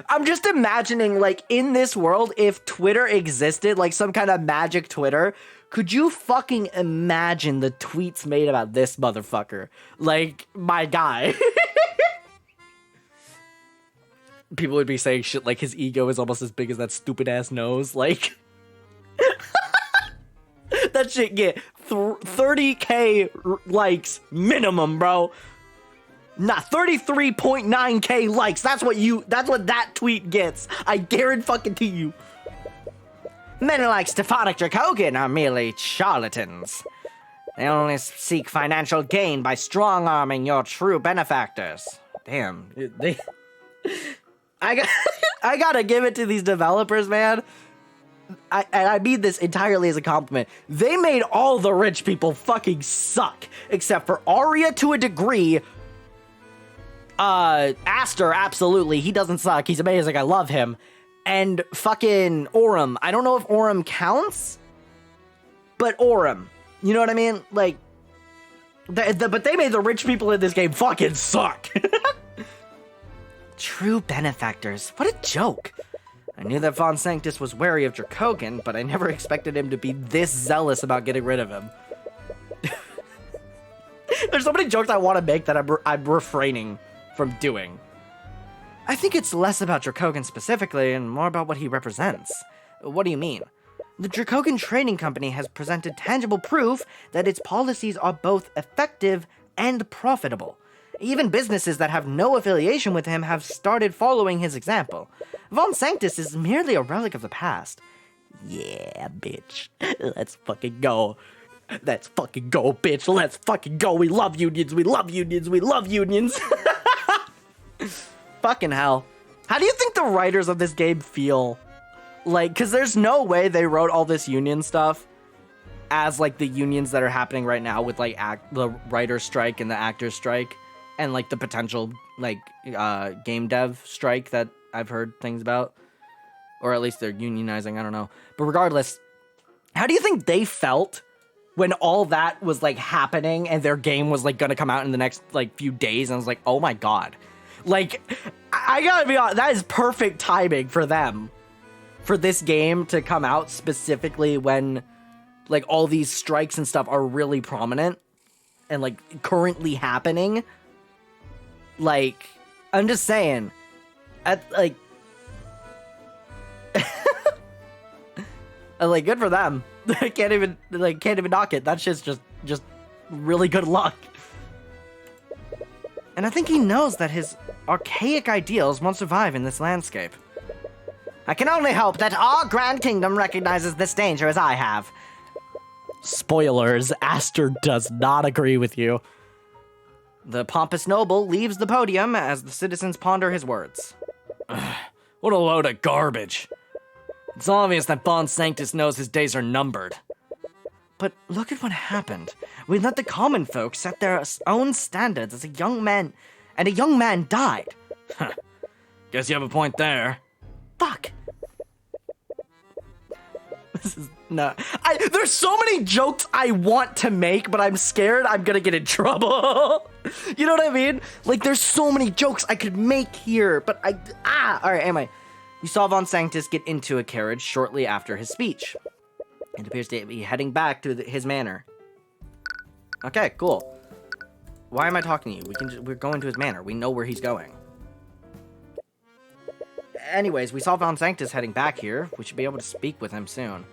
I'm just imagining, like, in this world, if Twitter existed, like some kind of magic Twitter, could you fucking imagine the tweets made about this motherfucker? Like, my guy. People would be saying shit like his ego is almost as big as that stupid ass nose. Like, that shit get 30k likes minimum, bro. Not 33.9k likes. That's what that tweet gets. I guarantee you. Men like Stefanik Dracogan are merely charlatans. They only seek financial gain by strong-arming your true benefactors. Damn, I gotta give it to these developers, man. I mean this entirely as a compliment. They made all the rich people fucking suck, except for Arya to a degree. Aster, absolutely. He doesn't suck. He's amazing. I love him. And fucking Orym. I don't know if Orym counts, but Orym. You know what I mean? Like, but they made the rich people in this game fucking suck. True benefactors. What a joke. I knew that Von Sanctus was wary of Dracogan, but I never expected him to be this zealous about getting rid of him. There's so many jokes I want to make that I'm refraining from doing. I think it's less about Dracogan specifically and more about what he represents. What do you mean? The Dracogan Trading Company has presented tangible proof that its policies are both effective and profitable. Even businesses that have no affiliation with him have started following his example. Von Sanctus is merely a relic of the past. Yeah, bitch. Let's fucking go. Let's fucking go, bitch. Let's fucking go. We love unions. We love unions. We love unions. Fucking hell. How do you think the writers of this game feel? Like, because there's no way they wrote all this union stuff as, like, the unions that are happening right now with, like, the writer's strike and the actor's strike. And, like, the potential, like, game dev strike that I've heard things about. Or at least they're unionizing, I don't know. But regardless, how do you think they felt when all that was, like, happening and their game was, like, gonna come out in the next, like, few days? And I was like, oh my god. Like, I gotta be honest, that is perfect timing for them. For this game to come out specifically when, like, all these strikes and stuff are really prominent. And, like, currently happening. Like, I'm just saying, like, like, good for them. can't even knock it. That's just really good luck. And I think he knows that his archaic ideals won't survive in this landscape. I can only hope that our Grand Kingdom recognizes this danger as I have. Spoilers, Aster does not agree with you. The pompous noble leaves the podium as the citizens ponder his words. What a load of garbage. It's obvious that Von Sanctus knows his days are numbered. But look at what happened. We let the common folk set their own standards as a young man, and a young man died. Guess you have a point there. Fuck. This is not... There's so many jokes I want to make, but I'm scared I'm gonna get in trouble. You know what I mean? Like, there's so many jokes I could make here, but Alright, anyway. We saw Von Sanctus get into a carriage shortly after his speech. It appears to be heading back to his manor. Okay, cool. Why am I talking to you? We're going to his manor. We know where he's going. Anyways, we saw Von Sanctus heading back here. We should be able to speak with him soon.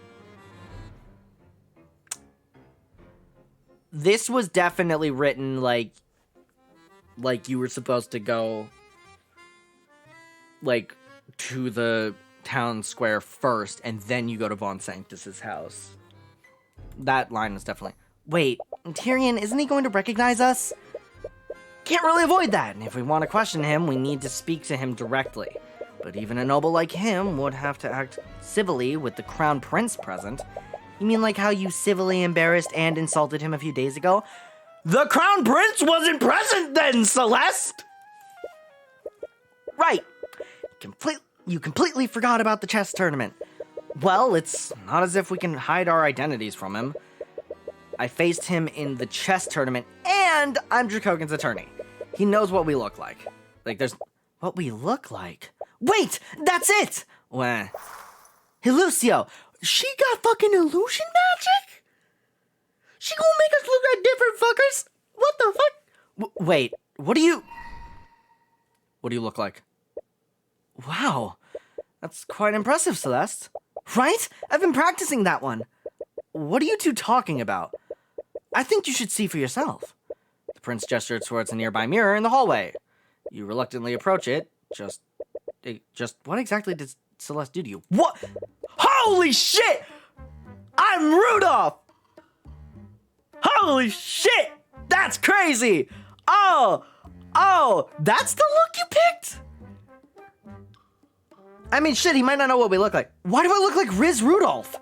This was definitely written like you were supposed to go, like, to the town square first, and then you go to Von Sanctus's house. That line was definitely... Wait, Tyrion, isn't he going to recognize us? Can't really avoid that, and if we want to question him, we need to speak to him directly. But even a noble like him would have to act civilly with the crown prince present. You mean like how you civilly embarrassed and insulted him a few days ago? The crown prince wasn't present then, Celeste! Right. You completely forgot about the chess tournament. Well, it's not as if we can hide our identities from him. I faced him in the chess tournament, and I'm Dracogan's attorney. He knows what we look like. Like, there's... What we look like? Wait! That's it! Well... Hey, Lucio! She got fucking illusion magic? She gonna make us look like different fuckers? What the fuck? Wait, what do you look like? Wow, that's quite impressive, Celeste. Right? I've been practicing that one. What are you two talking about? I think you should see for yourself. The prince gestured towards a nearby mirror in the hallway. You reluctantly approach it. Just what exactly did Celeste do to you? What? Holy shit! I'm Rudolph! Holy shit! That's crazy! Oh, that's the look you picked? I mean, shit, he might not know what we look like. Why do I look like Riz Rudolph?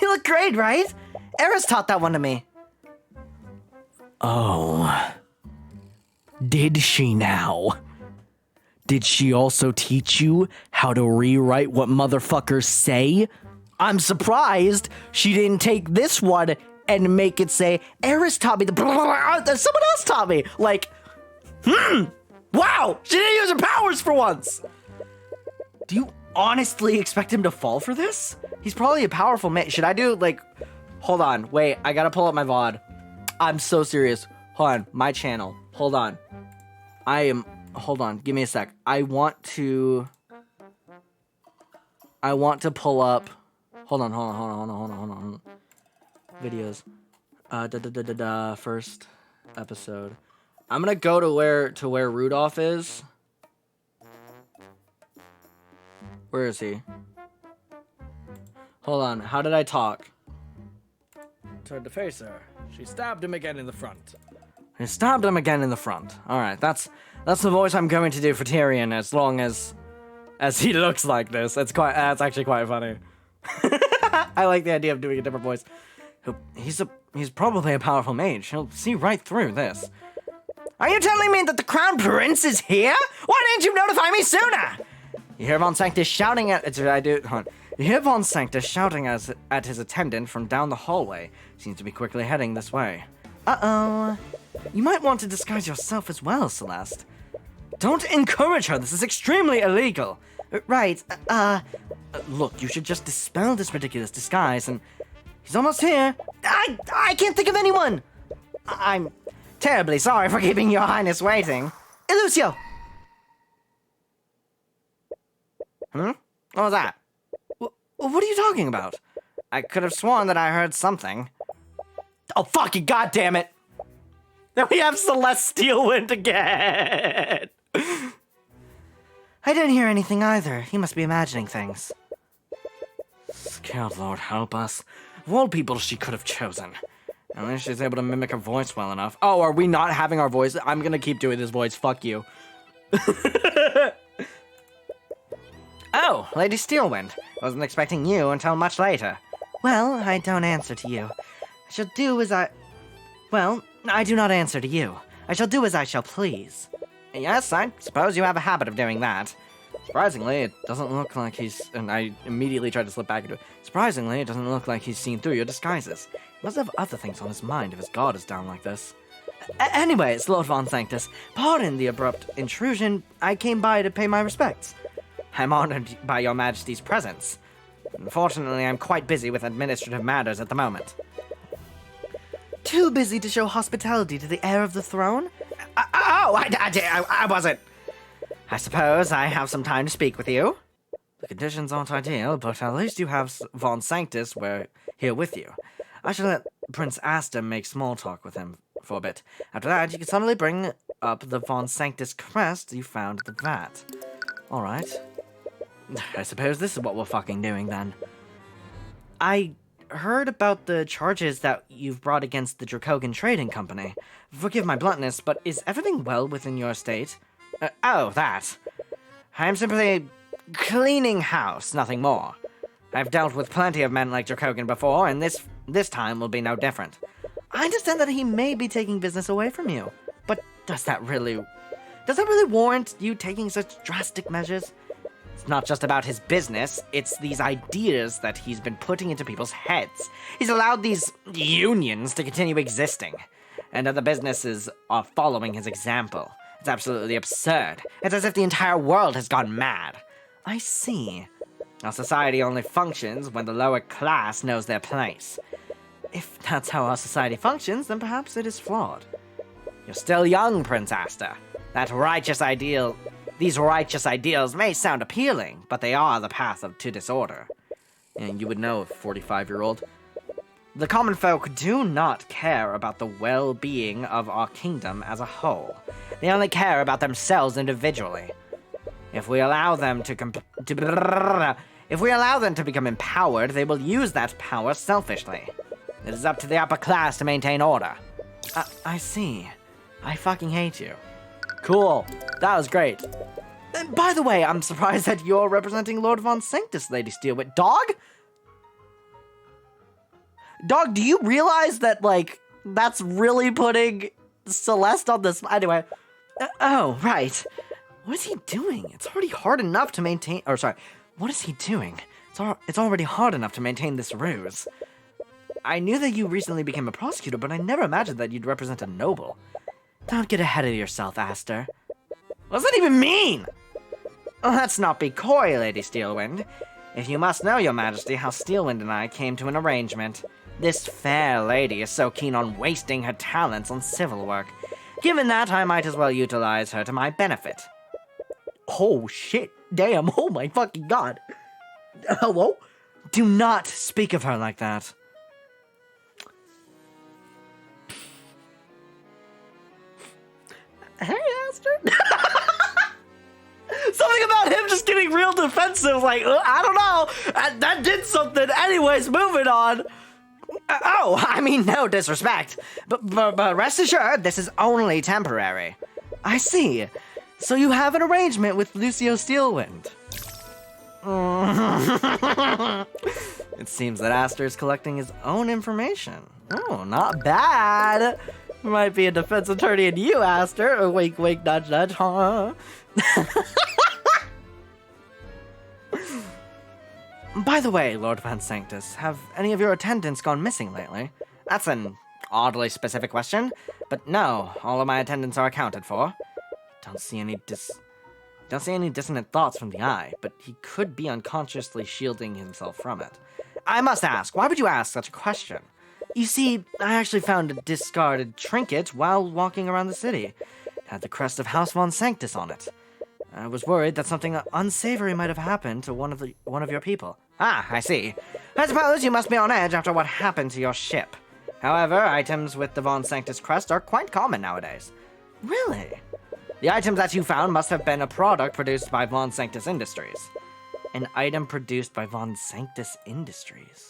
You look great, right? Eris taught that one to me. Oh. Did she now? Did she also teach you how to rewrite what motherfuckers say? I'm surprised she didn't take this one and make it say, Eris taught me the someone else taught me. Like, wow, she didn't use her powers for once. Do you honestly expect him to fall for this? He's probably a powerful man. Should I do, like, hold on, wait, I gotta pull up my VOD. I'm so serious. Hold on, my channel. Hold on. Hold on, give me a sec. I want to pull up, hold on. Videos. First episode. I'm gonna go to where Rudolph is. Where is he? Hold on, how did I talk? Turned to face her. She stabbed him again in the front. Alright, that's the voice I'm going to do for Tyrion as long as he looks like this. That's actually quite funny. I like the idea of doing a different voice. He's probably a powerful mage. He'll see right through this. Are you telling me that the crown prince is here? Why didn't you notify me sooner? You hear Von Sanctus shouting at his attendant from down the hallway. Seems to be quickly heading this way. Uh-oh. You might want to disguise yourself as well, Celeste. Don't encourage her. This is extremely illegal. Right. Look, you should just dispel this ridiculous disguise and... He's almost here. I can't think of anyone. I'm terribly sorry for keeping your highness waiting. Lucio! What was that? What are you talking about? I could have sworn that I heard something. Oh, fucking goddammit! Then we have Celestial Wind again! I didn't hear anything either. He must be imagining things. Scared Lord help us. Of all people she could have chosen. At least she's able to mimic her voice well enough. Oh, are we not having our voice? I'm gonna keep doing this voice. Fuck you. Oh, Lady Steelwind. I wasn't expecting you until much later. Well, I don't answer to you. I shall do as I... Well, I do not answer to you. I shall do as I shall please. Yes, I suppose you have a habit of doing that. Surprisingly, it doesn't look like he's... And I immediately tried to slip back into it. Surprisingly, it doesn't look like he's seen through your disguises. He must have other things on his mind if his guard is down like this. Anyways, Lord Von Sanctus, pardon the abrupt intrusion. I came by to pay my respects. I'm honored by your majesty's presence. Unfortunately, I'm quite busy with administrative matters at the moment. Too busy to show hospitality to the heir of the throne? I wasn't. I suppose I have some time to speak with you. The conditions aren't ideal, but at least you have Von Sanctus here with you. I shall let Prince Asta make small talk with him for a bit. After that, you can suddenly bring up the Von Sanctus crest you found at the vat. Alright. I suppose this is what we're fucking doing then. I heard about the charges that you've brought against the Dracogan Trading Company. Forgive my bluntness, but is everything well within your estate? Oh, that. I'm simply cleaning house, nothing more. I've dealt with plenty of men like Dracogan before, and this time will be no different. I understand that he may be taking business away from you, but does that really warrant you taking such drastic measures? It's not just about his business, it's these ideas that he's been putting into people's heads. He's allowed these unions to continue existing, and other businesses are following his example. It's absolutely absurd. It's as if the entire world has gone mad. I see. Our society only functions when the lower class knows their place. If that's how our society functions, then perhaps it is flawed. You're still young, Prince Aster. These righteous ideals may sound appealing, but they are the path to disorder. And you would know, 45-year-old. The common folk do not care about the well-being of our kingdom as a whole. They only care about themselves individually. If we allow them to become empowered, they will use that power selfishly. It is up to the upper class to maintain order. I see. I fucking hate you. Cool. That was great. By the way, I'm surprised that you're representing Lord Von Sanctus, Lady Steelwit. Dog? Dog, do you realize that, like, that's really putting Celeste on this? Anyway. Oh, right. What is he doing? It's already hard enough to maintain... Or, sorry. What is he doing? It's already hard enough to maintain this ruse. I knew that you recently became a prosecutor, but I never imagined that you'd represent a noble. Don't get ahead of yourself, Aster. What does that even mean? Let's not be coy, Lady Steelwind. If you must know, Your Majesty, how Steelwind and I came to an arrangement. This fair lady is so keen on wasting her talents on civil work. Given that, I might as well utilize her to my benefit. Oh, shit. Damn. Oh, my fucking God. Hello? Do not speak of her like that. Hey, Aster. Something about him just getting real defensive, like, I don't know, that did something. Anyways, moving on. Oh, I mean, no disrespect, but rest assured, this is only temporary. I see. So you have an arrangement with Lucio Steelwind. It seems that Aster is collecting his own information. Oh, not bad. Might be a defense attorney in you, Aster. Wink, wink, nudge, nudge, huh? By the way, Lord Van Sanctus, have any of your attendants gone missing lately? That's an oddly specific question, but no, all of my attendants are accounted for. Don't see any dissonant thoughts from the eye, but he could be unconsciously shielding himself from it. I must ask, why would you ask such a question? You see, I actually found a discarded trinket while walking around the city. It had the crest of House Von Sanctus on it. I was worried that something unsavory might have happened to one of your people. Ah, I see. I suppose you must be on edge after what happened to your ship. However, items with the Von Sanctus crest are quite common nowadays. Really? The items that you found must have been a product produced by Von Sanctus Industries. An item produced by Von Sanctus Industries.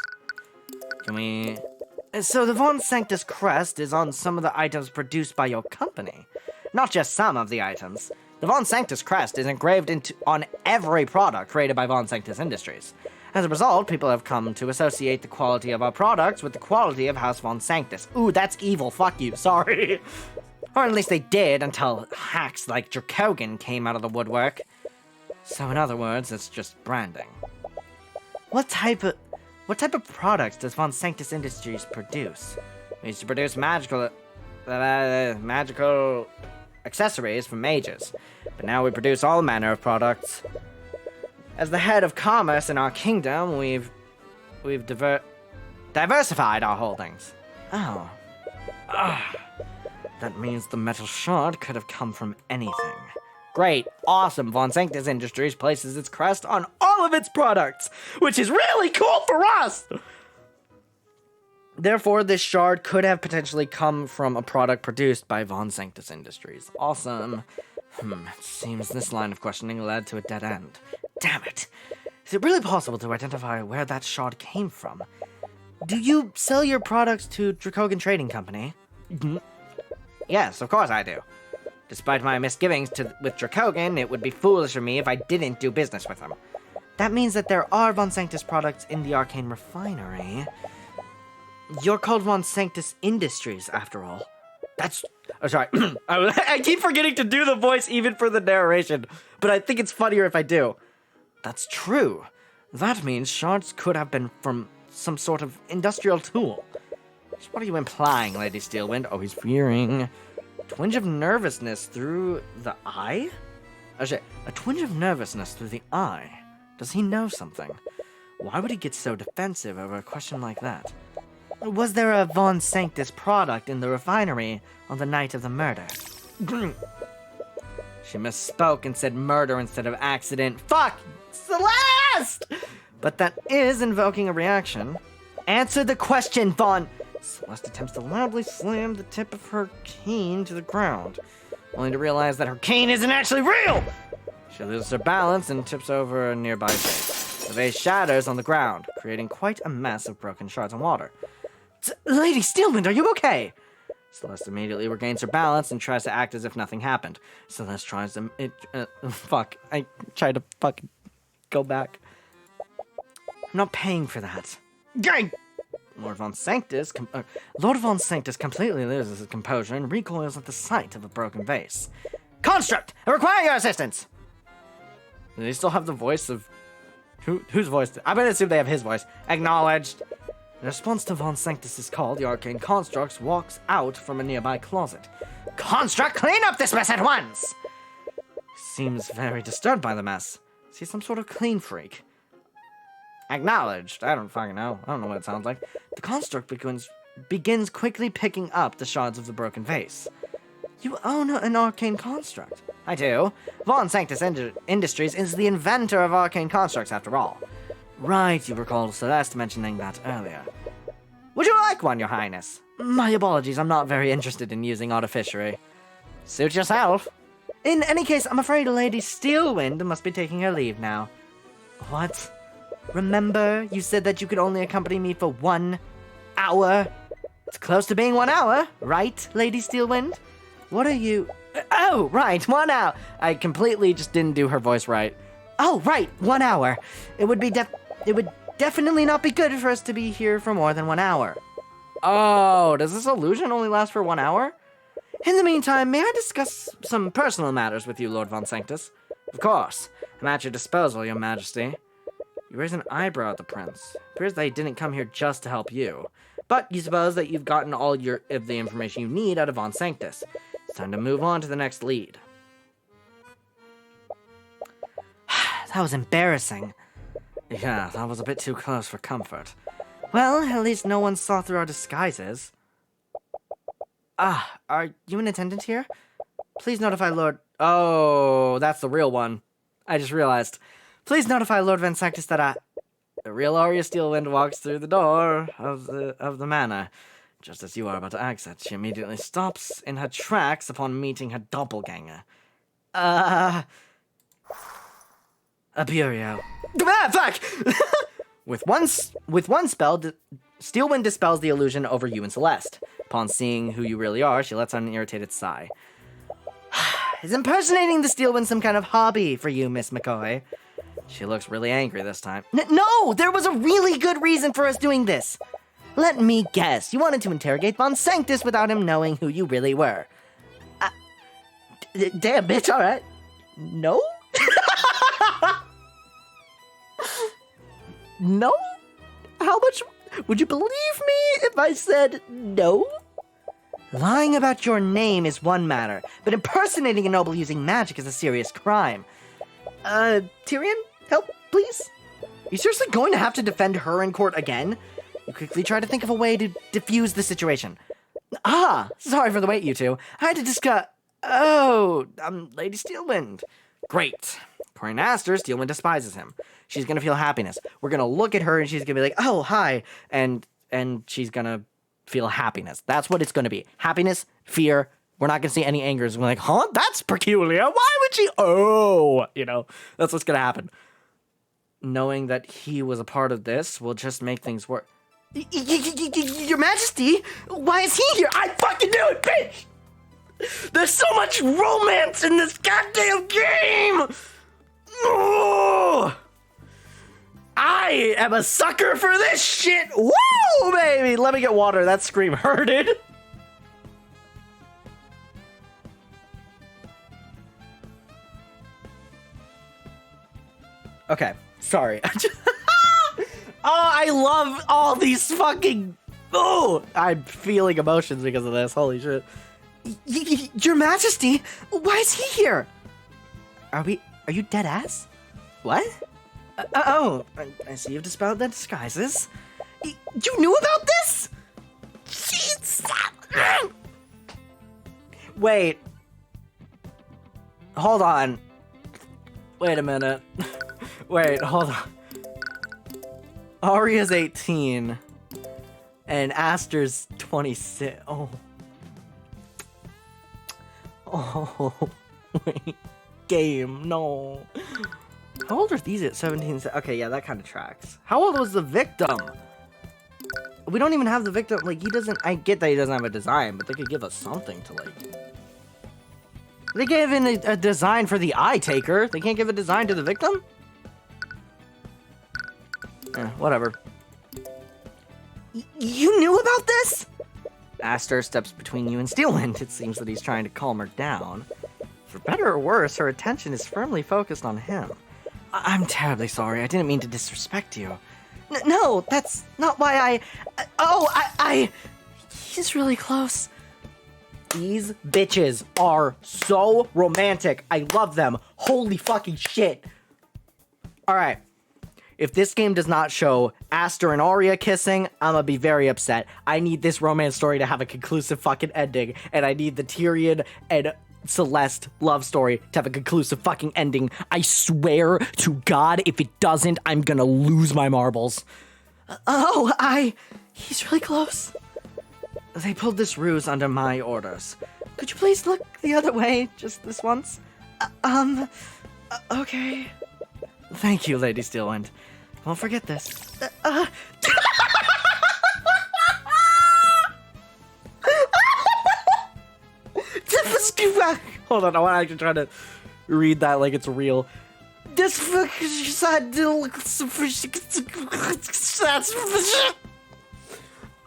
So the Von Sanctus crest is on some of the items produced by your company. Not just some of the items. The Von Sanctus crest is engraved on every product created by Von Sanctus Industries. As a result, people have come to associate the quality of our products with the quality of House Von Sanctus. Ooh, that's evil. Fuck you. Sorry. Or at least they did until hacks like Dracogan came out of the woodwork. So in other words, it's just branding. What type of products does Von Sanctus Industries produce? We used to produce magical accessories for mages, but now we produce all manner of products. As the head of commerce in our kingdom, we've diversified our holdings. Oh. That means the metal shard could have come from anything. Great, awesome. Von Sanctus Industries places its crest on all of its products, which is really cool for us! Therefore, this shard could have potentially come from a product produced by Von Sanctus Industries. Awesome. It seems this line of questioning led to a dead end. Damn it. Is it really possible to identify where that shard came from? Do you sell your products to Dracogan Trading Company? Yes, of course I do. Despite my misgivings with Dracogan, it would be foolish of me if I didn't do business with them. That means that there are Von Sanctus products in the Arcane Refinery. You're called Von Sanctus Industries, after all. That's... Oh, sorry. I keep forgetting to do the voice even for the narration, but I think it's funnier if I do. That's true. That means shards could have been from some sort of industrial tool. So what are you implying, Lady Steelwind? Oh, he's fearing. Twinge of nervousness through the eye? Oh shit, a twinge of nervousness through the eye. Does he know something? Why would he get so defensive over a question like that? Was there a Von Sanctus product in the refinery on the night of the murder? She misspoke and said murder instead of accident. Fuck! Celeste! But that is invoking a reaction. Answer the question, Von... Celeste attempts to loudly slam the tip of her cane to the ground, only to realize that her cane isn't actually real! She loses her balance and tips over a nearby vase. The vase shatters on the ground, creating quite a mess of broken shards and water. Lady Steelwind, are you okay? Celeste immediately regains her balance and tries to act as if nothing happened. Celeste tries to... fuck. I tried to fucking go back. I'm not paying for that. Gang! Lord Von Sanctus completely loses his composure and recoils at the sight of a broken vase. Construct! I require your assistance! Do they still have the voice of... Whose voice? I'm gonna assume they have his voice. Acknowledged. In response to Von Sanctus's call, the Arcane Construct walks out from a nearby closet. Construct, clean up this mess at once! Seems very disturbed by the mess. Is he some sort of clean freak? Acknowledged. I don't fucking know. I don't know what it sounds like. The construct begins quickly picking up the shards of the broken vase. You own an arcane construct. I do. Von Sanctus Industries is the inventor of arcane constructs, after all. Right, you recall Celeste mentioning that earlier. Would you like one, Your Highness? My apologies, I'm not very interested in using artificery. Suit yourself. In any case, I'm afraid Lady Steelwind must be taking her leave now. What? Remember, you said that you could only accompany me for 1 hour? It's close to being 1 hour, right, Lady Steelwind? What are you... Oh, right, 1 hour. I completely just didn't do her voice right. Oh, right, 1 hour. It would definitely not be good for us to be here for more than 1 hour. Oh, does this illusion only last for 1 hour? In the meantime, may I discuss some personal matters with you, Lord Von Sanctus? Of course. I'm at your disposal, Your Majesty. You raise an eyebrow at the prince. Appears that he didn't come here just to help you. But you suppose that you've gotten all of the information you need out of Von Sanctus. It's time to move on to the next lead. That was embarrassing. Yeah, that was a bit too close for comfort. Well, at least no one saw through our disguises. Ah, are you in attendance here? Please notify Lord... Oh, that's the real one. I just realized. Please notify Lord Von Sanctus that the real Arya Steelwind walks through the door of the manor. Just as you are about to exit, she immediately stops in her tracks upon meeting her doppelganger. Aburio. Ah, fuck! With one spell, Steelwind dispels the illusion over you and Celeste. Upon seeing who you really are, she lets out an irritated sigh. Is impersonating the Steelwind some kind of hobby for you, Miss McCoy? She looks really angry this time. No! There was a really good reason for us doing this! Let me guess. You wanted to interrogate Von Sanctus without him knowing who you really were. Damn, bitch, alright. No? No? How much... Would you believe me if I said no? Lying about your name is one matter, but impersonating a noble using magic is a serious crime. Tyrion? Help, please? You seriously going to have to defend her in court again? You quickly try to think of a way to diffuse the situation. Ah, sorry for the wait, you two. I had to discuss... Oh, Lady Steelwind. Great. According to Aster, Steelwind despises him. She's gonna feel happiness. We're gonna look at her and she's gonna be like, oh, hi. And she's gonna feel happiness. That's what it's gonna be. Happiness, fear. We're not gonna see any anger. We're like, huh? That's peculiar. Why would she? Oh, you know, that's what's gonna happen. knowing that he was a part of this will just make things worse. Your Majesty, why is he here? I fucking knew it, bitch! There's so much romance in this goddamn game! Oh, I am a sucker for this shit! Woo, baby! Let me get water. That scream hurted. Okay, sorry. Oh, I love all these fucking... Oh, I'm feeling emotions because of this. Holy shit. Your Majesty, why is he here? Are you dead ass? What? I see you've dispelled the disguises. You knew about this? Jeez. Wait. Hold on. Wait a minute. Wait, hold on. Arya's 18 and Aster's 26. Oh, wait. Game, no. How old are these at 17? Okay, yeah, that kind of tracks. How old was the victim? We don't even have the victim. Like, he doesn't. I get that he doesn't have a design, but they could give us something to, like. They gave in a design for the eye taker. They can't give a design to the victim? Whatever. You knew about this? Aster steps between you and Steelwind. It seems that he's trying to calm her down. For better or worse, her attention is firmly focused on him. I'm terribly sorry. I didn't mean to disrespect you. No, that's not why He's really close. These bitches are so romantic. I love them. Holy fucking shit. Alright. If this game does not show Aster and Arya kissing, I'm gonna be very upset. I need this romance story to have a conclusive fucking ending, and I need the Tyrion and Celeste love story to have a conclusive fucking ending. I swear to God, if it doesn't, I'm gonna lose my marbles. He's really close. They pulled this ruse under my orders. Could you please look the other way, just this once? Okay. Thank you, Lady Steelwind. Won't forget this. Hold on, I want to actually try to read that like it's real. This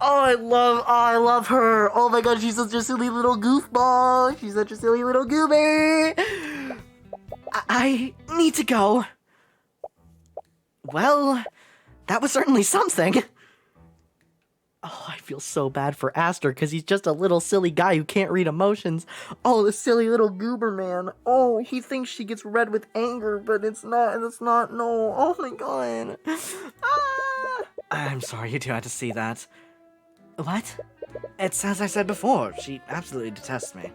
I love her. Oh my god, she's such a silly little goofball. She's such a silly little goober. I need to go. Well, that was certainly something. Oh, I feel so bad for Aster because he's just a little silly guy who can't read emotions. Oh, the silly little goober man. Oh, he thinks she gets red with anger, but it's not, no. Oh my god. I'm sorry you two had to see that. What? It's as I said before, she absolutely detests me.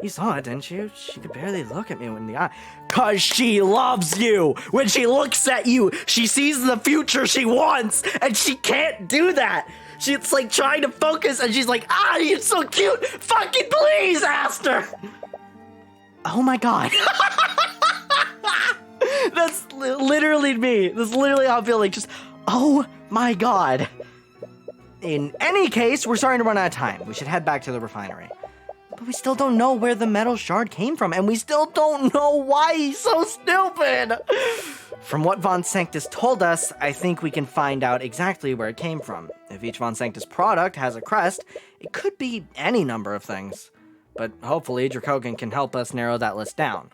You saw it, didn't you? She could barely look at me in the eye. 'Cause she loves you! When she looks at you, she sees the future she wants, and she can't do that! She's like trying to focus, and she's like, you're so cute! Fucking please, Aster! Oh my god. That's literally me. That's literally how I feel, like, just, oh my god. In any case, we're starting to run out of time. We should head back to the refinery. But we still don't know where the metal shard came from, and we still don't know why he's so stupid! From what Von Sanctus told us, I think we can find out exactly where it came from. If each Von Sanctus product has a crest, it could be any number of things. But hopefully Dracogan can help us narrow that list down.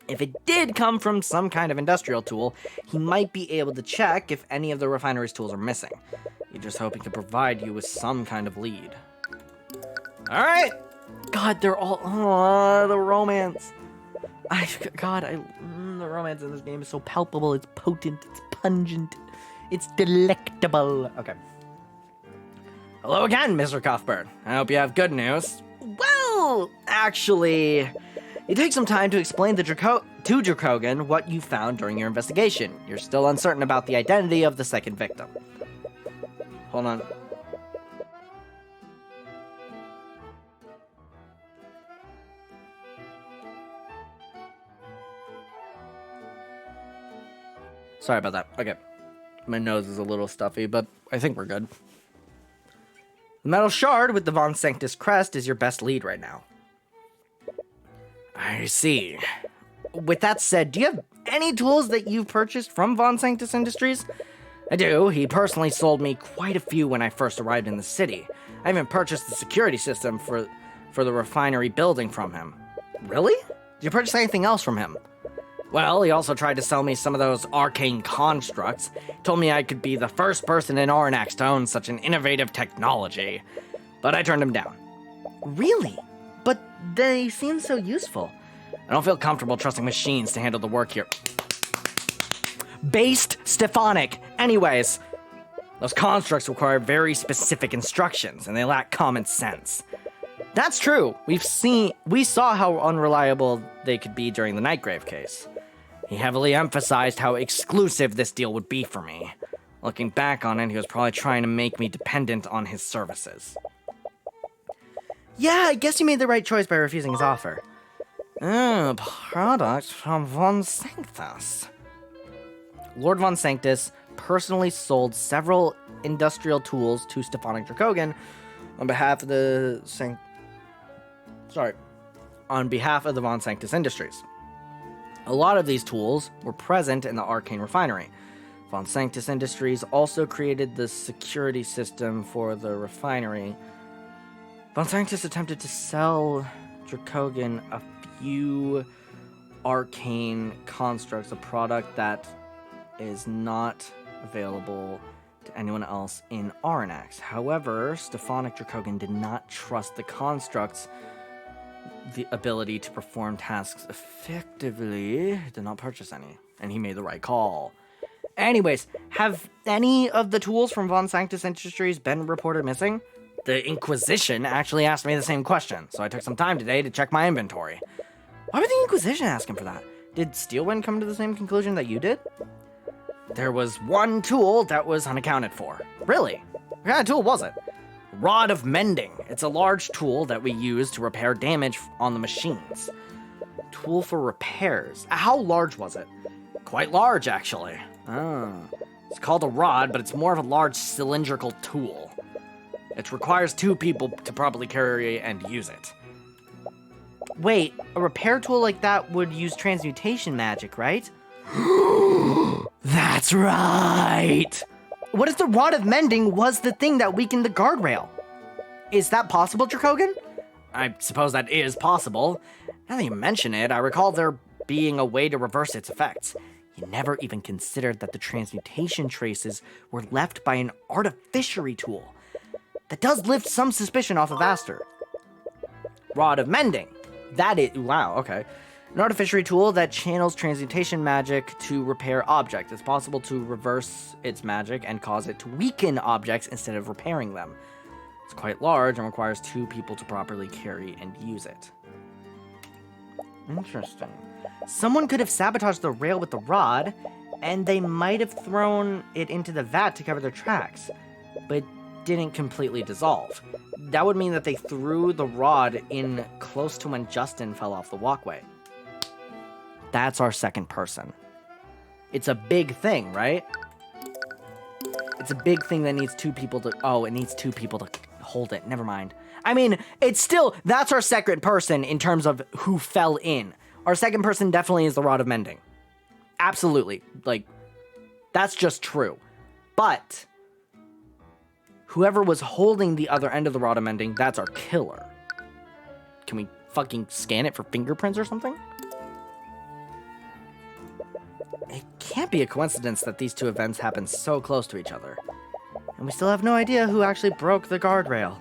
If it did come from some kind of industrial tool, he might be able to check if any of the refinery's tools are missing. You just hope he can provide you with some kind of lead. Alright! God, they're all... Oh, the romance. The romance in this game is so palpable, it's potent, it's pungent, it's delectable. Okay. Hello again, Mr. Cuthbert. I hope you have good news. Well, actually, it takes some time to explain to Dracogan what you found during your investigation. You're still uncertain about the identity of the second victim. Hold on. Sorry about that. Okay. My nose is a little stuffy, but I think we're good. The metal shard with the Von Sanctus crest is your best lead right now. I see. With that said, do you have any tools that you've purchased from Von Sanctus Industries? I do. He personally sold me quite a few when I first arrived in the city. I even purchased the security system for the refinery building from him. Really? Did you purchase anything else from him? Well, he also tried to sell me some of those arcane constructs. Told me I could be the first person in Ornax to own such an innovative technology. But I turned him down. Really? But they seem so useful. I don't feel comfortable trusting machines to handle the work here. Based Stefanik. Anyways, those constructs require very specific instructions, and they lack common sense. That's true. We saw how unreliable they could be during the Nightgrave case. He heavily emphasized how exclusive this deal would be for me. Looking back on it, he was probably trying to make me dependent on his services. Yeah, I guess you made the right choice by refusing his offer. Products from Von Sanctus. Lord Von Sanctus personally sold several industrial tools to Stefanik Dracogan on behalf of the Von Sanctus Industries. A lot of these tools were present in the Arcane refinery. Von Sanctus Industries also created the security system for the refinery. Von Sanctus attempted to sell Dracogan a few arcane constructs, a product that is not available to anyone else in Aranax. However, Stefanik Dracogan did not trust the constructs' the ability to perform tasks effectively. Did not purchase any, and he made the right call. Anyways, have any of the tools from Von Sanctus Industries been reported missing? The Inquisition actually asked me the same question, so I took some time today to check my inventory. Why would the Inquisition ask him for that? Did Steelwind come to the same conclusion that you did? There was one tool that was unaccounted for. Really? What kind of tool was it? Rod of Mending. It's a large tool that we use to repair damage on the machines. Tool for repairs. How large was it? Quite large, actually. It's called a rod, but it's more of a large cylindrical tool. It requires 2 people to properly carry and use it. Wait, a repair tool like that would use transmutation magic, right? That's right! What if the Rod of Mending was the thing that weakened the guardrail? Is that possible, Dracogan? I suppose that is possible. Now that you mention it, I recall there being a way to reverse its effects. You never even considered that the transmutation traces were left by an artificery tool. That does lift some suspicion off of Aster. Rod of Mending. That is... Wow, okay. An artificery tool that channels transmutation magic to repair objects. It's possible to reverse its magic and cause it to weaken objects instead of repairing them. It's quite large and requires 2 people to properly carry and use it. Interesting. Someone could have sabotaged the rail with the rod, and they might have thrown it into the vat to cover their tracks, but it didn't completely dissolve. That would mean that they threw the rod in close to when Justin fell off the walkway. That's our second person. It's a big thing, right? It's a big thing that needs 2 people to... Oh, it needs 2 people to hold it. Never mind. I mean, it's still... That's our second person in terms of who fell in. Our second person definitely is the Rod of Mending. Absolutely. Like, that's just true. But whoever was holding the other end of the Rod of Mending, that's our killer. Can we fucking scan it for fingerprints or something? It can't be a coincidence that these 2 events happened so close to each other. And we still have no idea who actually broke the guardrail.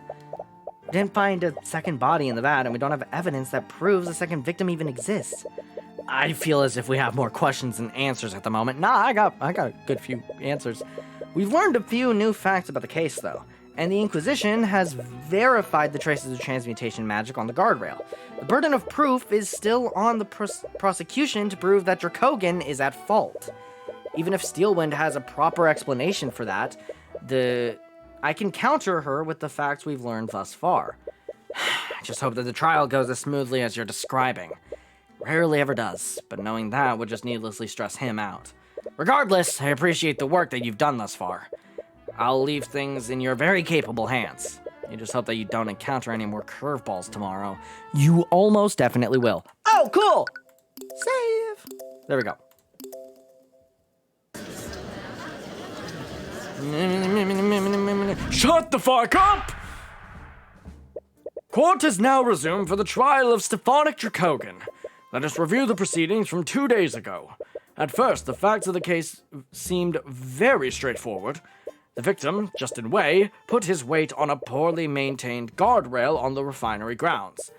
We didn't find a second body in the vat, and we don't have evidence that proves a second victim even exists. I feel as if we have more questions than answers at the moment. Nah, I got a good few answers. We've learned a few new facts about the case, though, and the Inquisition has verified the traces of transmutation magic on the guardrail. The burden of proof is still on the prosecution to prove that Dracogan is at fault. Even if Steelwind has a proper explanation for that, I can counter her with the facts we've learned thus far. I just hope that the trial goes as smoothly as you're describing. Rarely ever does, but knowing that would just needlessly stress him out. Regardless, I appreciate the work that you've done thus far. I'll leave things in your very capable hands. You just hope that you don't encounter any more curveballs tomorrow. You almost definitely will. Oh, cool! Save! There we go. Shut the fuck up! Court is now resumed for the trial of Stefanik Dracogan. Let us review the proceedings from 2 days ago. At first, the facts of the case seemed very straightforward. The victim, Justin Way, put his weight on a poorly maintained guardrail on the refinery grounds.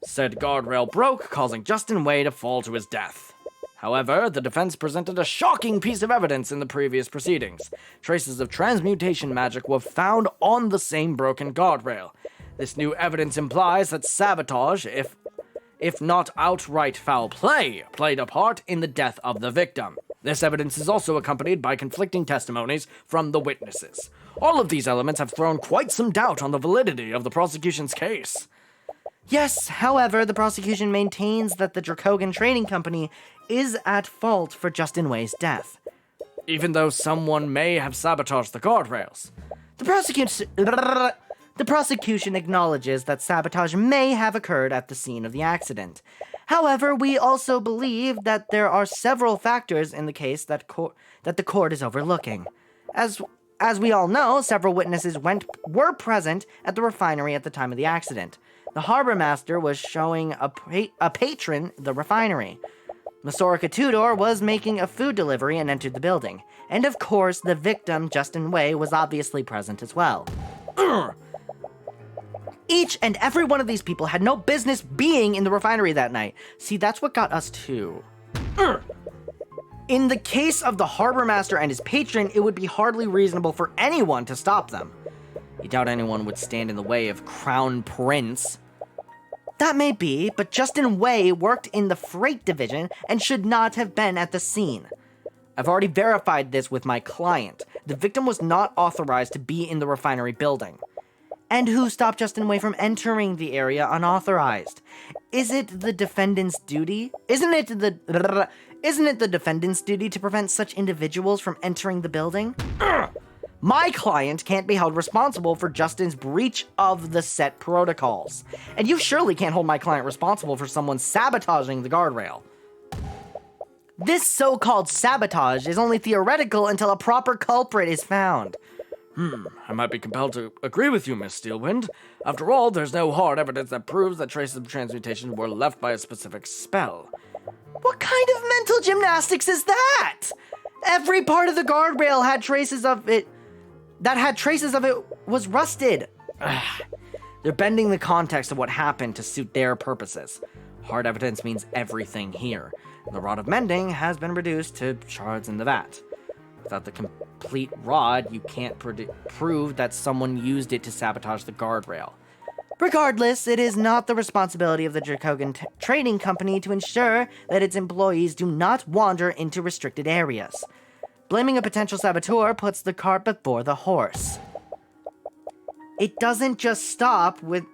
Said guardrail broke, causing Justin Way to fall to his death. However, the defense presented a shocking piece of evidence in the previous proceedings. Traces of transmutation magic were found on the same broken guardrail. This new evidence implies that sabotage, if not outright foul play, played a part in the death of the victim. This evidence is also accompanied by conflicting testimonies from the witnesses. All of these elements have thrown quite some doubt on the validity of the prosecution's case. Yes, however, the prosecution maintains that the Dracogan Trading Company is at fault for Justin Way's death. Even though someone may have sabotaged the guardrails. The prosecution acknowledges that sabotage may have occurred at the scene of the accident. However, we also believe that there are several factors in the case that the court is overlooking. As we all know, several witnesses were present at the refinery at the time of the accident. The harbor master was showing a patron the refinery. Masorica Tudor was making a food delivery and entered the building. And of course, the victim, Justin Way, was obviously present as well. Each and every one of these people had no business being in the refinery that night. See, that's what got us too. In the case of the harbor master and his patron, it would be hardly reasonable for anyone to stop them. You doubt anyone would stand in the way of Crown Prince. That may be, but Justin Way worked in the freight division and should not have been at the scene. I've already verified this with my client. The victim was not authorized to be in the refinery building. And who stopped Justin Way from entering the area unauthorized? Isn't it the defendant's duty to prevent such individuals from entering the building? My client can't be held responsible for Justin's breach of the set protocols. And you surely can't hold my client responsible for someone sabotaging the guardrail. This so-called sabotage is only theoretical until a proper culprit is found. I might be compelled to agree with you, Miss Steelwind. After all, there's no hard evidence that proves that traces of transmutation were left by a specific spell. What kind of mental gymnastics is that? Every part of the guardrail had traces of it. Was rusted. They're bending the context of what happened to suit their purposes. Hard evidence means everything here. The rod of mending has been reduced to shards in the vat. Without the complete rod, you can't prove that someone used it to sabotage the guardrail. Regardless, it is not the responsibility of the Dracogan Trading Company to ensure that its employees do not wander into restricted areas. Blaming a potential saboteur puts the cart before the horse. It doesn't just stop with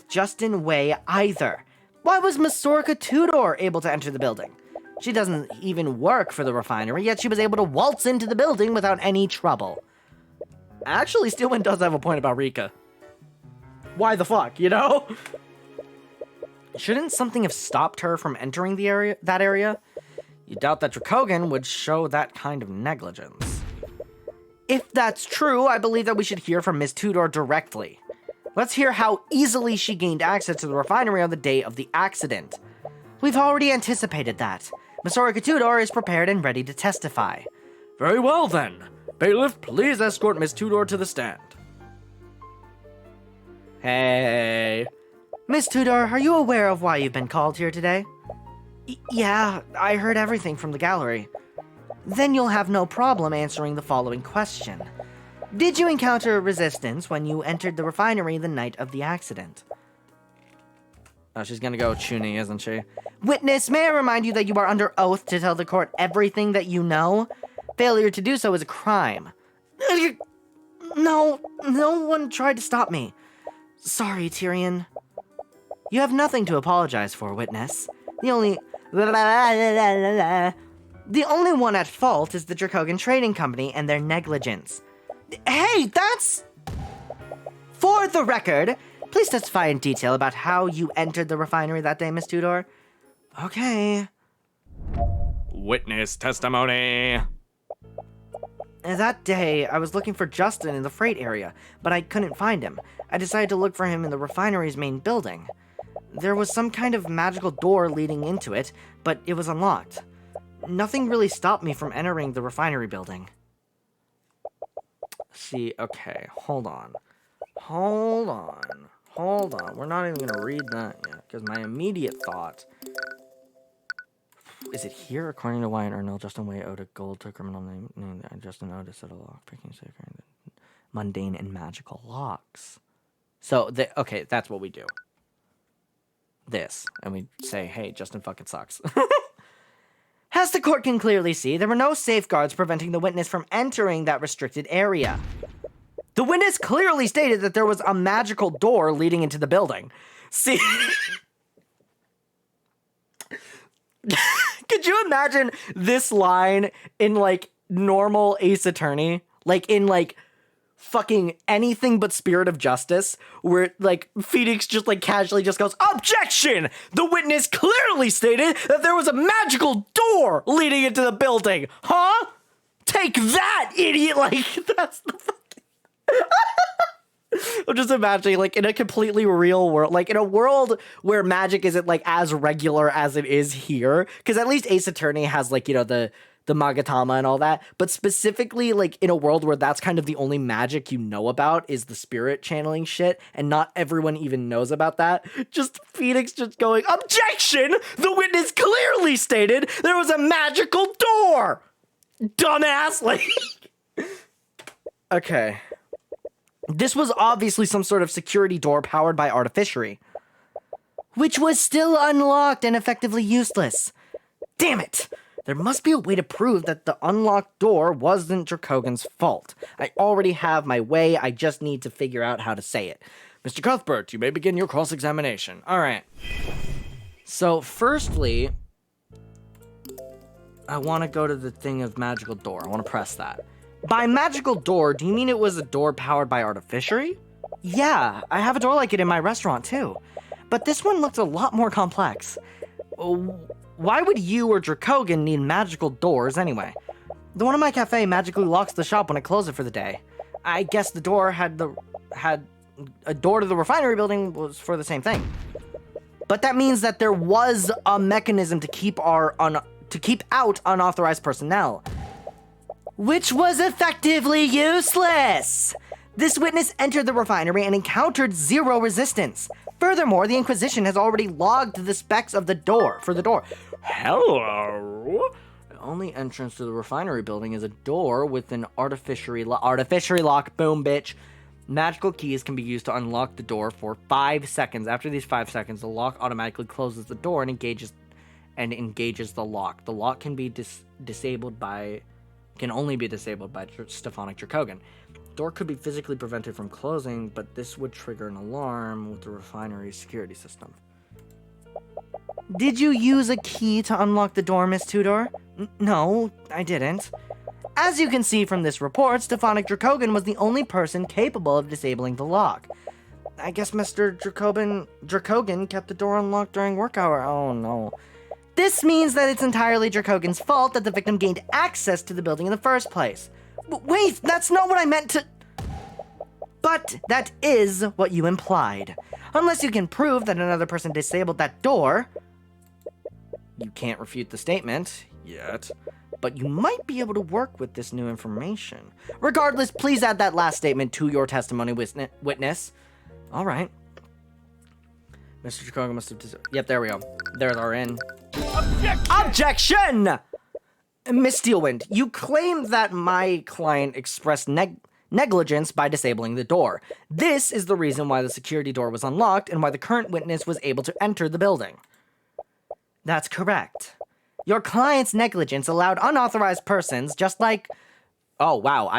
Justin Way either. Why was Masorica Tudor able to enter the building? She doesn't even work for the refinery, yet she was able to waltz into the building without any trouble. Actually, Steelwind does have a point about Rika. Why the fuck, you know? Shouldn't something have stopped her from entering that area? You doubt that Dracogan would show that kind of negligence. If that's true, I believe that we should hear from Ms. Tudor directly. Let's hear how easily she gained access to the refinery on the day of the accident. We've already anticipated that. Masorica Tudor is prepared and ready to testify. Very well then. Bailiff, please escort Miss Tudor to the stand. Hey. Miss Tudor, are you aware of why you've been called here today? Yeah, I heard everything from the gallery. Then you'll have no problem answering the following question. Did you encounter resistance when you entered the refinery the night of the accident? Oh, she's gonna go Chuni, isn't she? Witness, may I remind you that you are under oath to tell the court everything that you know? Failure to do so is a crime. No one tried to stop me. Sorry, Tyrion. You have nothing to apologize for, witness. The only... The only one at fault is the Dracogan Trading Company and their negligence. Hey, that's... For the record, please testify in detail about how you entered the refinery that day, Miss Tudor. Okay. Witness testimony. That day, I was looking for Justin in the freight area, but I couldn't find him. I decided to look for him in the refinery's main building. There was some kind of magical door leading into it, but it was unlocked. Nothing really stopped me from entering the refinery building. See, okay, hold on. We're not even gonna read that yet, because my immediate thought... Is it here? According to Wyatt Earnell, Justin Way owed a gold to a criminal named Justin Otis at a lock-picking sticker. Mundane and magical locks. So, okay, that's what we do. This. And we say, hey, Justin fucking sucks. As the court can clearly see, there were no safeguards preventing the witness from entering that restricted area. The witness clearly stated that there was a magical door leading into the building. See... Could you imagine this line in, like, normal Ace Attorney? Like, in, like, fucking anything but Spirit of Justice, where, like, Phoenix just, like, casually just goes, "Objection! The witness clearly stated that there was a magical door leading into the building! Huh? Take that, idiot!" Like, that's the fucking... I'm just imagining, like, in a completely real world, like, in a world where magic isn't, like, as regular as it is here, because at least Ace Attorney has, like, you know, the Magatama and all that, but specifically, like, in a world where that's kind of the only magic you know about is the spirit channeling shit, and not everyone even knows about that, just Phoenix just going, "Objection! The witness clearly stated there was a magical door! Dumbass!" Like, okay. This was obviously some sort of security door powered by artificery, which was still unlocked and effectively useless. Damn it! There must be a way to prove that the unlocked door wasn't Dracogan's fault. I already have my way, I just need to figure out how to say it. Mr. Cuthbert, you may begin your cross-examination. Alright. So, firstly, I want to go to the thing of magical door. I want to press that. By magical door, do you mean it was a door powered by artificery? Yeah, I have a door like it in my restaurant too. But this one looks a lot more complex. Why would you or Dracogan need magical doors anyway? The one in my cafe magically locks the shop when I close it for the day. I guess the door had a door to the refinery building was for the same thing. But that means that there was a mechanism to keep out unauthorized personnel, which was effectively useless. This witness entered the refinery and encountered zero resistance. Furthermore, the Inquisition has already logged the specs of the door for the door. Hello? The only entrance to the refinery building is a door with an artificery lock. Boom, bitch. Magical keys can be used to unlock the door for 5 seconds. After these 5 seconds, the lock automatically closes the door and engages the lock. The lock can be can only be disabled by Stephanic Dracogan. The door could be physically prevented from closing, but this would trigger an alarm with the refinery's security system. Did you use a key to unlock the door, Miss Tudor? No, I didn't. As you can see from this report, Stephanic Dracogan was the only person capable of disabling the lock. I guess Mr. Dracogan kept the door unlocked during work hour. Oh no. This means that it's entirely Dracogan's fault that the victim gained access to the building in the first place. Wait, that's not what I meant to... But that is what you implied. Unless you can prove that another person disabled that door, you can't refute the statement yet, but you might be able to work with this new information. Regardless, please add that last statement to your testimony, witness. All right. Mr. Dracogan must have... Yep, there we go. There's our in. Objection! Miss Steelwind, you claim that my client expressed negligence by disabling the door. This is the reason why the security door was unlocked and why the current witness was able to enter the building. That's correct. Your client's negligence allowed unauthorized persons just like... Oh, wow,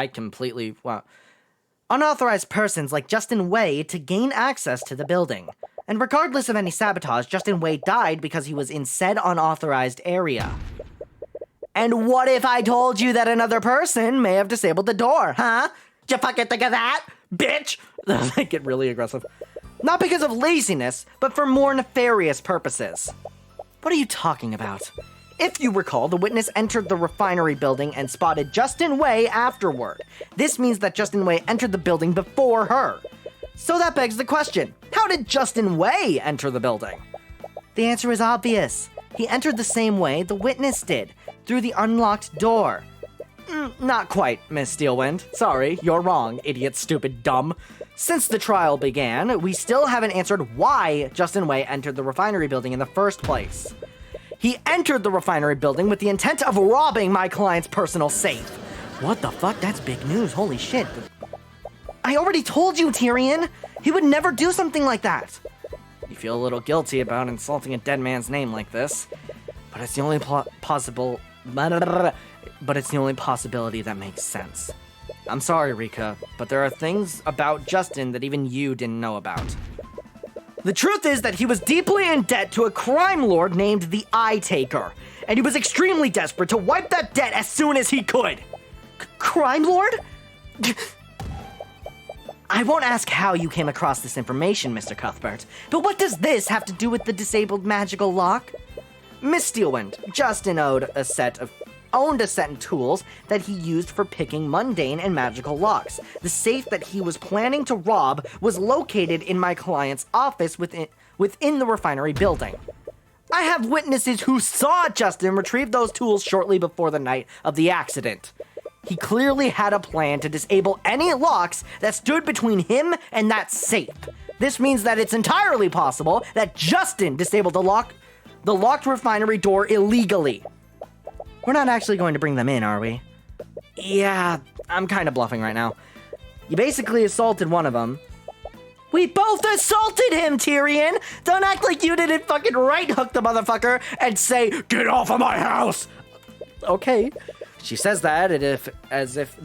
wow. Unauthorized persons like Justin Way to gain access to the building. And regardless of any sabotage, Justin Way died because he was in said unauthorized area. And what if I told you that another person may have disabled the door, huh? Did you fucking think of that, bitch? They get really aggressive. Not because of laziness, but for more nefarious purposes. What are you talking about? If you recall, the witness entered the refinery building and spotted Justin Way afterward. This means that Justin Way entered the building before her. So that begs the question, how did Justin Way enter the building? The answer is obvious. He entered the same way the witness did, through the unlocked door. Not quite, Miss Steelwind. Sorry, you're wrong, idiot, stupid, dumb. Since the trial began, we still haven't answered why Justin Way entered the refinery building in the first place. He entered the refinery building with the intent of robbing my client's personal safe. What the fuck? That's big news. Holy shit. I already told you, Tyrion. He would never do something like that. You feel a little guilty about insulting a dead man's name like this, but it's the only but it's the only possibility that makes sense. I'm sorry, Rika, but there are things about Justin that even you didn't know about. The truth is that he was deeply in debt to a crime lord named the Eye Taker, and he was extremely desperate to wipe that debt as soon as he could. Crime lord? I won't ask how you came across this information, Mr. Cuthbert, but what does this have to do with the disabled magical lock? Miss Steelwind, Justin owned a set of tools that he used for picking mundane and magical locks. The safe that he was planning to rob was located in my client's office within the refinery building. I have witnesses who saw Justin retrieve those tools shortly before the night of the accident. He clearly had a plan to disable any locks that stood between him and that safe. This means that it's entirely possible that Justin disabled the locked refinery door illegally. We're not actually going to bring them in, are we? Yeah, I'm kind of bluffing right now. You basically assaulted one of them. We both assaulted him, Tyrion! Don't act like you didn't fucking right-hook the motherfucker and say, "Get off of my house!" Okay. She says that as if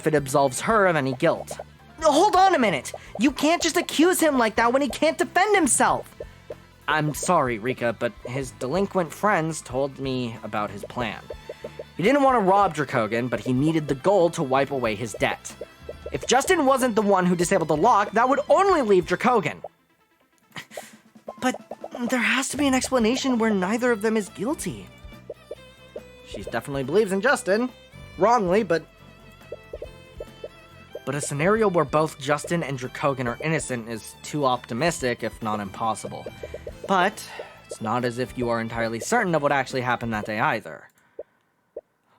it absolves her of any guilt. Hold on a minute! You can't just accuse him like that when he can't defend himself! I'm sorry, Rika, but his delinquent friends told me about his plan. He didn't want to rob Dracogan, but he needed the gold to wipe away his debt. If Justin wasn't the one who disabled the lock, that would only leave Dracogan. But there has to be an explanation where neither of them is guilty. She definitely believes in Justin. Wrongly, but a scenario where both Justin and Dracogan are innocent is too optimistic, if not impossible. But it's not as if you are entirely certain of what actually happened that day either.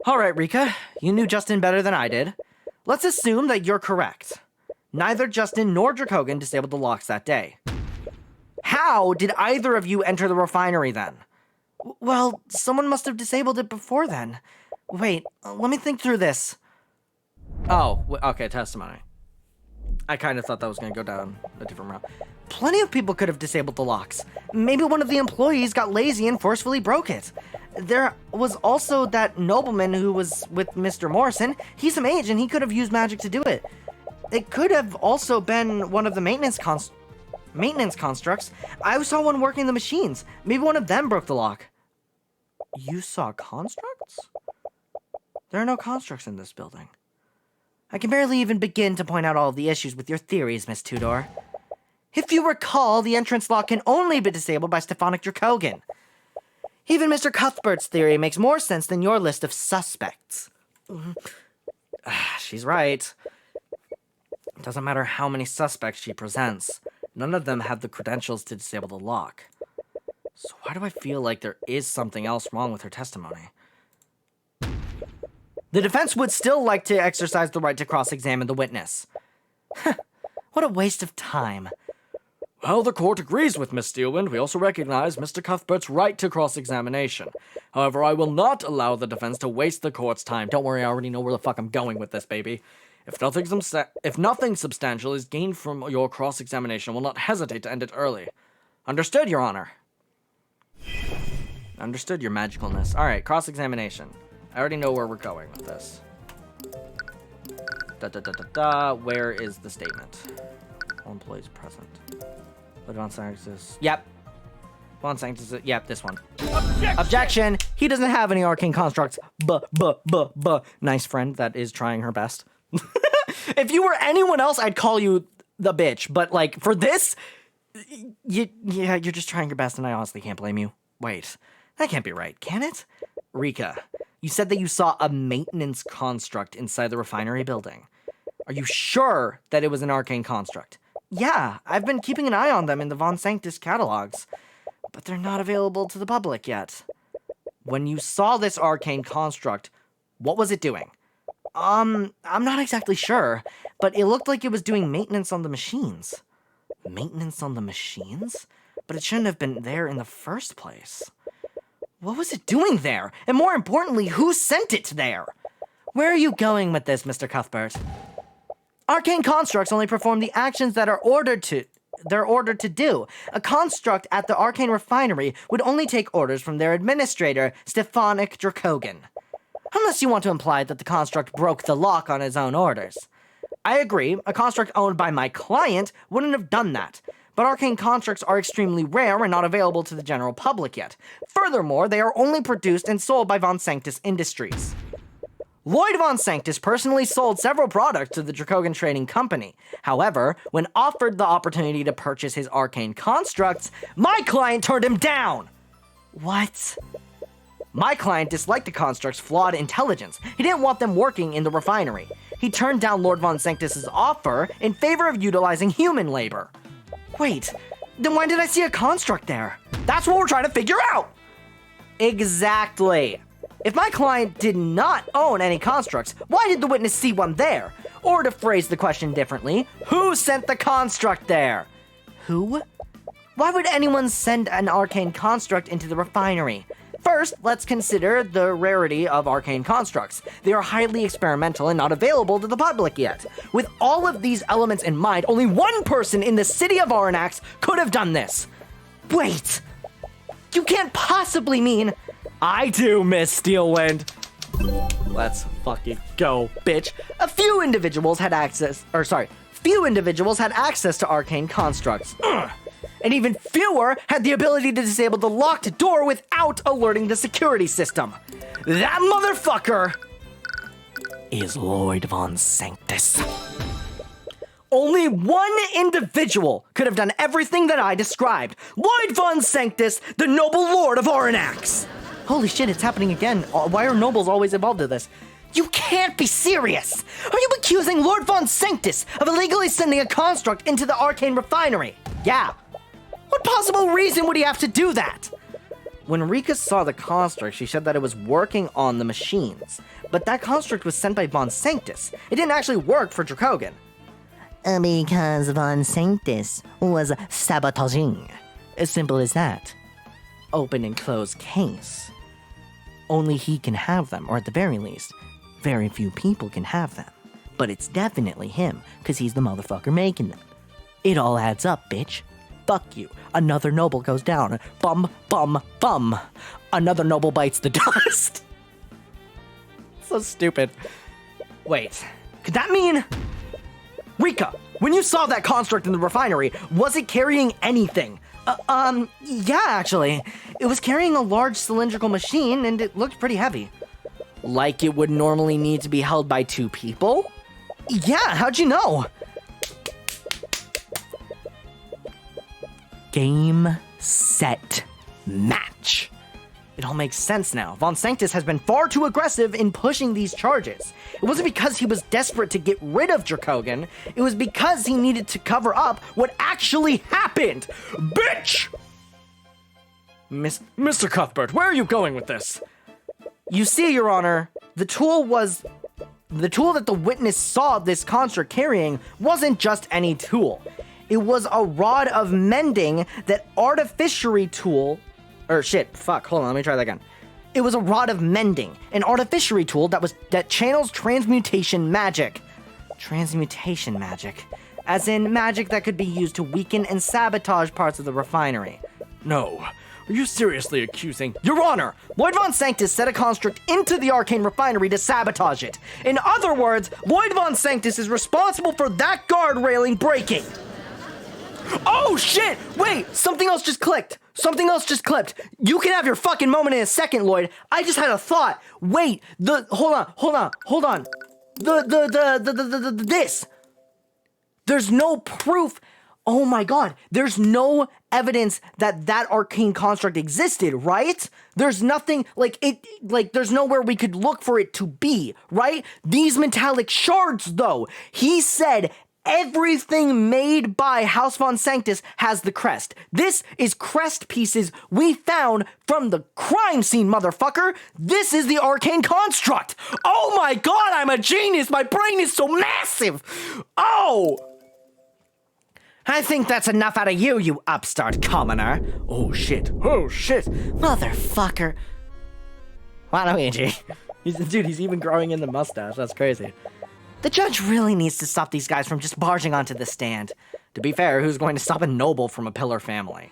Alright, Rika, you knew Justin better than I did. Let's assume that you're correct. Neither Justin nor Dracogan disabled the locks that day. How did either of you enter the refinery then? Well, someone must have disabled it before then. Wait, let me think through this. Oh, okay, testimony. I kind of thought that was going to go down a different route. Plenty of people could have disabled the locks. Maybe one of the employees got lazy and forcefully broke it. There was also that nobleman who was with Mr. Morrison. He's some age and he could have used magic to do it. It could have also been one of the maintenance constructs. I saw one working the machines. Maybe one of them broke the lock. You saw constructs? There are no constructs in this building. I can barely even begin to point out all of the issues with your theories, Miss Tudor. If you recall, the entrance lock can only be disabled by Stephanic Dracogan. Even Mr. Cuthbert's theory makes more sense than your list of suspects. She's right. It doesn't matter how many suspects she presents. None of them have the credentials to disable the lock. So why do I feel like there is something else wrong with her testimony? The defense would still like to exercise the right to cross-examine the witness. What a waste of time. Well, the court agrees with Miss Steelwind. We also recognize Mr. Cuthbert's right to cross-examination. However, I will not allow the defense to waste the court's time. Don't worry, I already know where the fuck I'm going with this, baby. If nothing substantial is gained from your cross-examination, will not hesitate to end it early. Understood, Your Honor. Understood your magicalness. Alright, cross-examination. I already know where we're going with this. Where is the statement? All employees present. But on sciences. Yep. On sciences. Yep, this one. Objection! He doesn't have any arcane constructs. Nice friend that is trying her best. If you were anyone else, I'd call you the bitch. But, like, for this, you're just trying your best, and I honestly can't blame you. Wait, that can't be right, can it? Rika, you said that you saw a maintenance construct inside the refinery building. Are you sure that it was an arcane construct? Yeah, I've been keeping an eye on them in the Von Sanctus catalogs, but they're not available to the public yet. When you saw this arcane construct, what was it doing? I'm not exactly sure, but it looked like it was doing maintenance on the machines. Maintenance on the machines? But it shouldn't have been there in the first place. What was it doing there? And more importantly, who sent it there? Where are you going with this, Mr. Cuthbert? Arcane constructs only perform the actions that they're ordered to do. A construct at the Arcane refinery would only take orders from their administrator, Stefanik Dracogan. Unless you want to imply that the construct broke the lock on his own orders. I agree, a construct owned by my client wouldn't have done that. But arcane constructs are extremely rare and not available to the general public yet. Furthermore, they are only produced and sold by Von Sanctus Industries. Lloyd Von Sanctus personally sold several products to the Dracogan Trading Company. However, when offered the opportunity to purchase his arcane constructs, my client turned him down! What? My client disliked the construct's flawed intelligence. He didn't want them working in the refinery. He turned down Lord Von Sanctus's offer in favor of utilizing human labor. Wait, then why did I see a construct there? That's what we're trying to figure out! Exactly. If my client did not own any constructs, why did the witness see one there? Or to phrase the question differently, who sent the construct there? Who? Why would anyone send an arcane construct into the refinery? First, let's consider the rarity of arcane constructs. They are highly experimental and not available to the public yet. With all of these elements in mind, only one person in the city of Aranax could have done this. Wait! You can't possibly mean... I do, Miss Steelwind. Let's fucking go, bitch. Few individuals had access to arcane constructs. And even fewer had the ability to disable the locked door without alerting the security system. That motherfucker is Lloyd Von Sanctus. Only one individual could have done everything that I described. Lloyd Von Sanctus, the noble lord of Aranax. Holy shit, it's happening again. Why are nobles always involved in this? You can't be serious! Are you accusing Lord Von Sanctus of illegally sending a construct into the Arcane refinery? Yeah. What possible reason would he have to do that? When Rika saw the construct, she said that it was working on the machines. But that construct was sent by Von Sanctus. It didn't actually work for Dracogan. Because Von Sanctus was sabotaging. As simple as that. Open and closed case. Only he can have them, or at the very least, very few people can have them. But it's definitely him, because he's the motherfucker making them. It all adds up, bitch. Fuck you. Another noble goes down. Bum, bum, bum. Another noble bites the dust. So stupid. Wait, could that mean... Rika, when you saw that construct in the refinery, was it carrying anything? Yeah, actually. It was carrying a large cylindrical machine, and it looked pretty heavy. Like it would normally need to be held by two people? Yeah, how'd you know? Game, set, match. It all makes sense now. Von Sanctus has been far too aggressive in pushing these charges. It wasn't because he was desperate to get rid of Dracogan. It was because he needed to cover up what actually happened. Bitch! Mr. Cuthbert, where are you going with this? You see, Your Honor, the tool that the witness saw this construct carrying wasn't just any tool. It was a rod of mending that artificery tool... hold on, let me try that again. It was a rod of mending, an artificery tool that channels transmutation magic. Transmutation magic. As in magic that could be used to weaken and sabotage parts of the refinery. No. Are you seriously accusing... Your Honor! Lloyd Von Sanctus set a construct into the Arcane refinery to sabotage it. In other words, Lloyd Von Sanctus is responsible for that guard railing breaking. Oh shit! Wait, something else just clicked. Something else just clicked. You can have your fucking moment in a second, Lloyd. I just had a thought. Wait, hold on. This. There's no proof. Oh my god, there's no evidence that arcane construct existed, right? There's nothing, there's nowhere we could look for it to be, right? These metallic shards, though, he said everything made by House Von Sanctus has the crest. This is crest pieces we found from the crime scene, motherfucker. This is the arcane construct. Oh my god, I'm a genius. My brain is so massive. Oh! I think that's enough out of you, you upstart commoner. Oh shit. Motherfucker. Waluigi. He's even growing in the mustache. That's crazy. The judge really needs to stop these guys from just barging onto the stand. To be fair, who's going to stop a noble from a pillar family?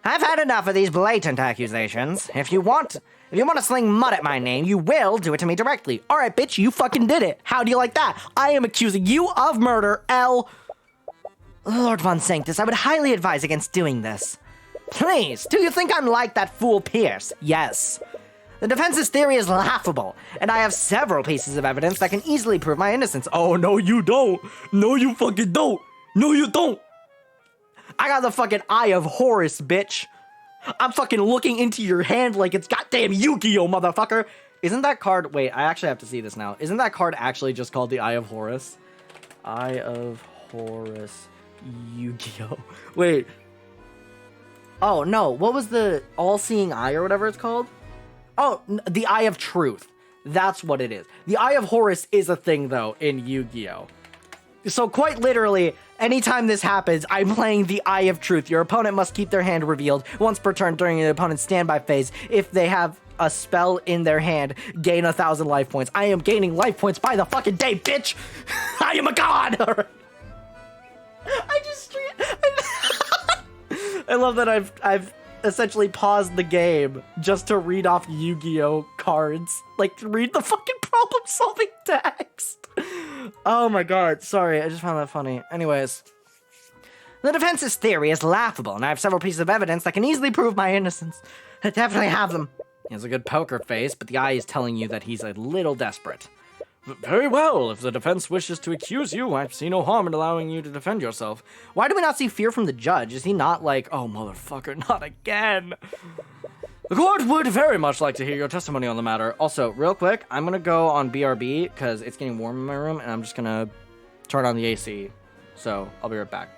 I've had enough of these blatant accusations. If you want to sling mud at my name, you will do it to me directly. All right, bitch, you fucking did it. How do you like that? I am accusing you of murder, Lord Von Sanctus, I would highly advise against doing this. Please, do you think I'm like that fool Pierce? Yes. The defense's theory is laughable, and I have several pieces of evidence that can easily prove my innocence. Oh, no, you don't. No, you fucking don't. No, you don't. I got the fucking Eye of Horus, bitch. I'm fucking looking into your hand like it's goddamn Yu-Gi-Oh, motherfucker. Isn't that card... Wait, I actually have to see this now. Isn't that card actually just called the Eye of Horus? Eye of Horus... Yu-Gi-Oh! Wait. Oh, no. What was the all-seeing eye or whatever it's called? Oh, the Eye of Truth. That's what it is. The Eye of Horus is a thing, though, in Yu-Gi-Oh! So quite literally, anytime this happens, I'm playing the Eye of Truth. Your opponent must keep their hand revealed once per turn during the opponent's standby phase. If they have a spell in their hand, gain 1,000 life points. I am gaining life points by the fucking day, bitch! I am a god! I love that I've essentially paused the game just to read off Yu-Gi-Oh cards. Like, to read the fucking problem-solving text. Oh my god, sorry, I just found that funny. Anyways. The defense's theory is laughable, and I have several pieces of evidence that can easily prove my innocence. I definitely have them. He has a good poker face, but the eye is telling you that he's a little desperate. Very well, if the defense wishes to accuse you, I see no harm in allowing you to defend yourself. Why do we not see fear from the judge? Is he not like, oh motherfucker, not again? The court would very much like to hear your testimony on the matter. Also, real quick, I'm gonna go on BRB, because it's getting warm in my room, and I'm just gonna turn on the AC. So, I'll be right back.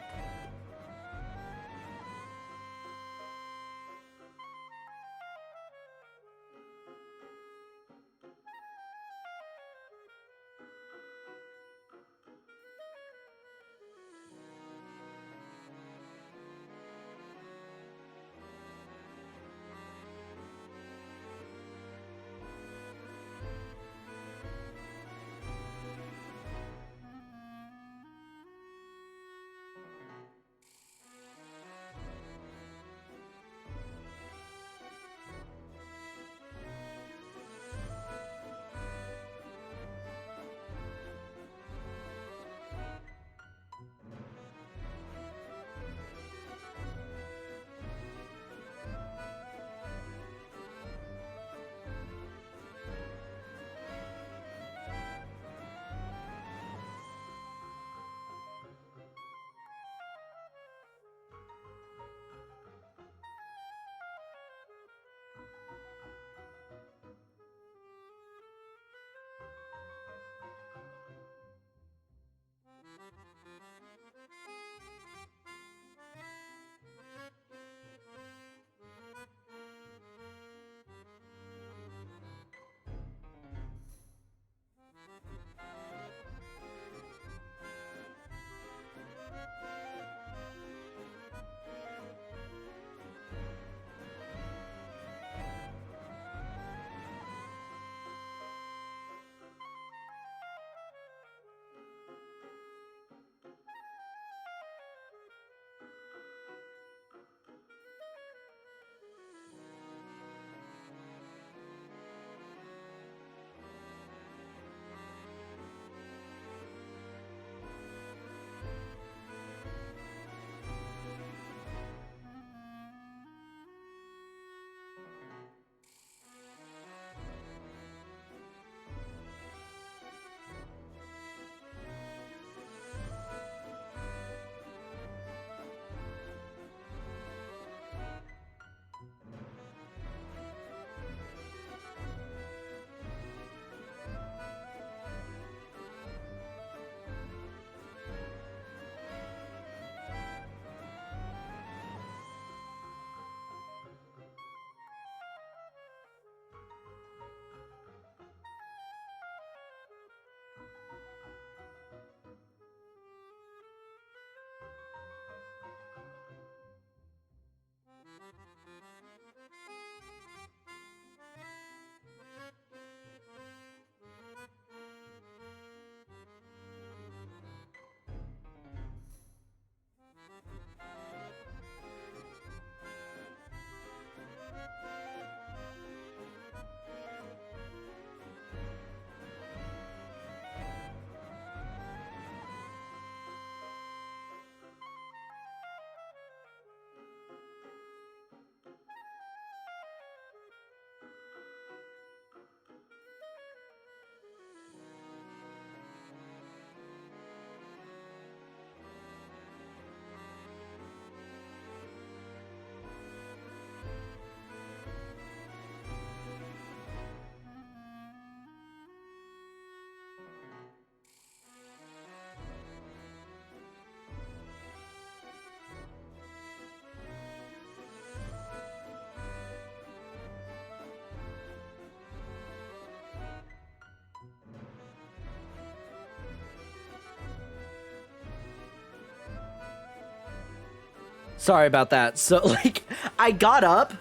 Sorry about that. So, like, I got up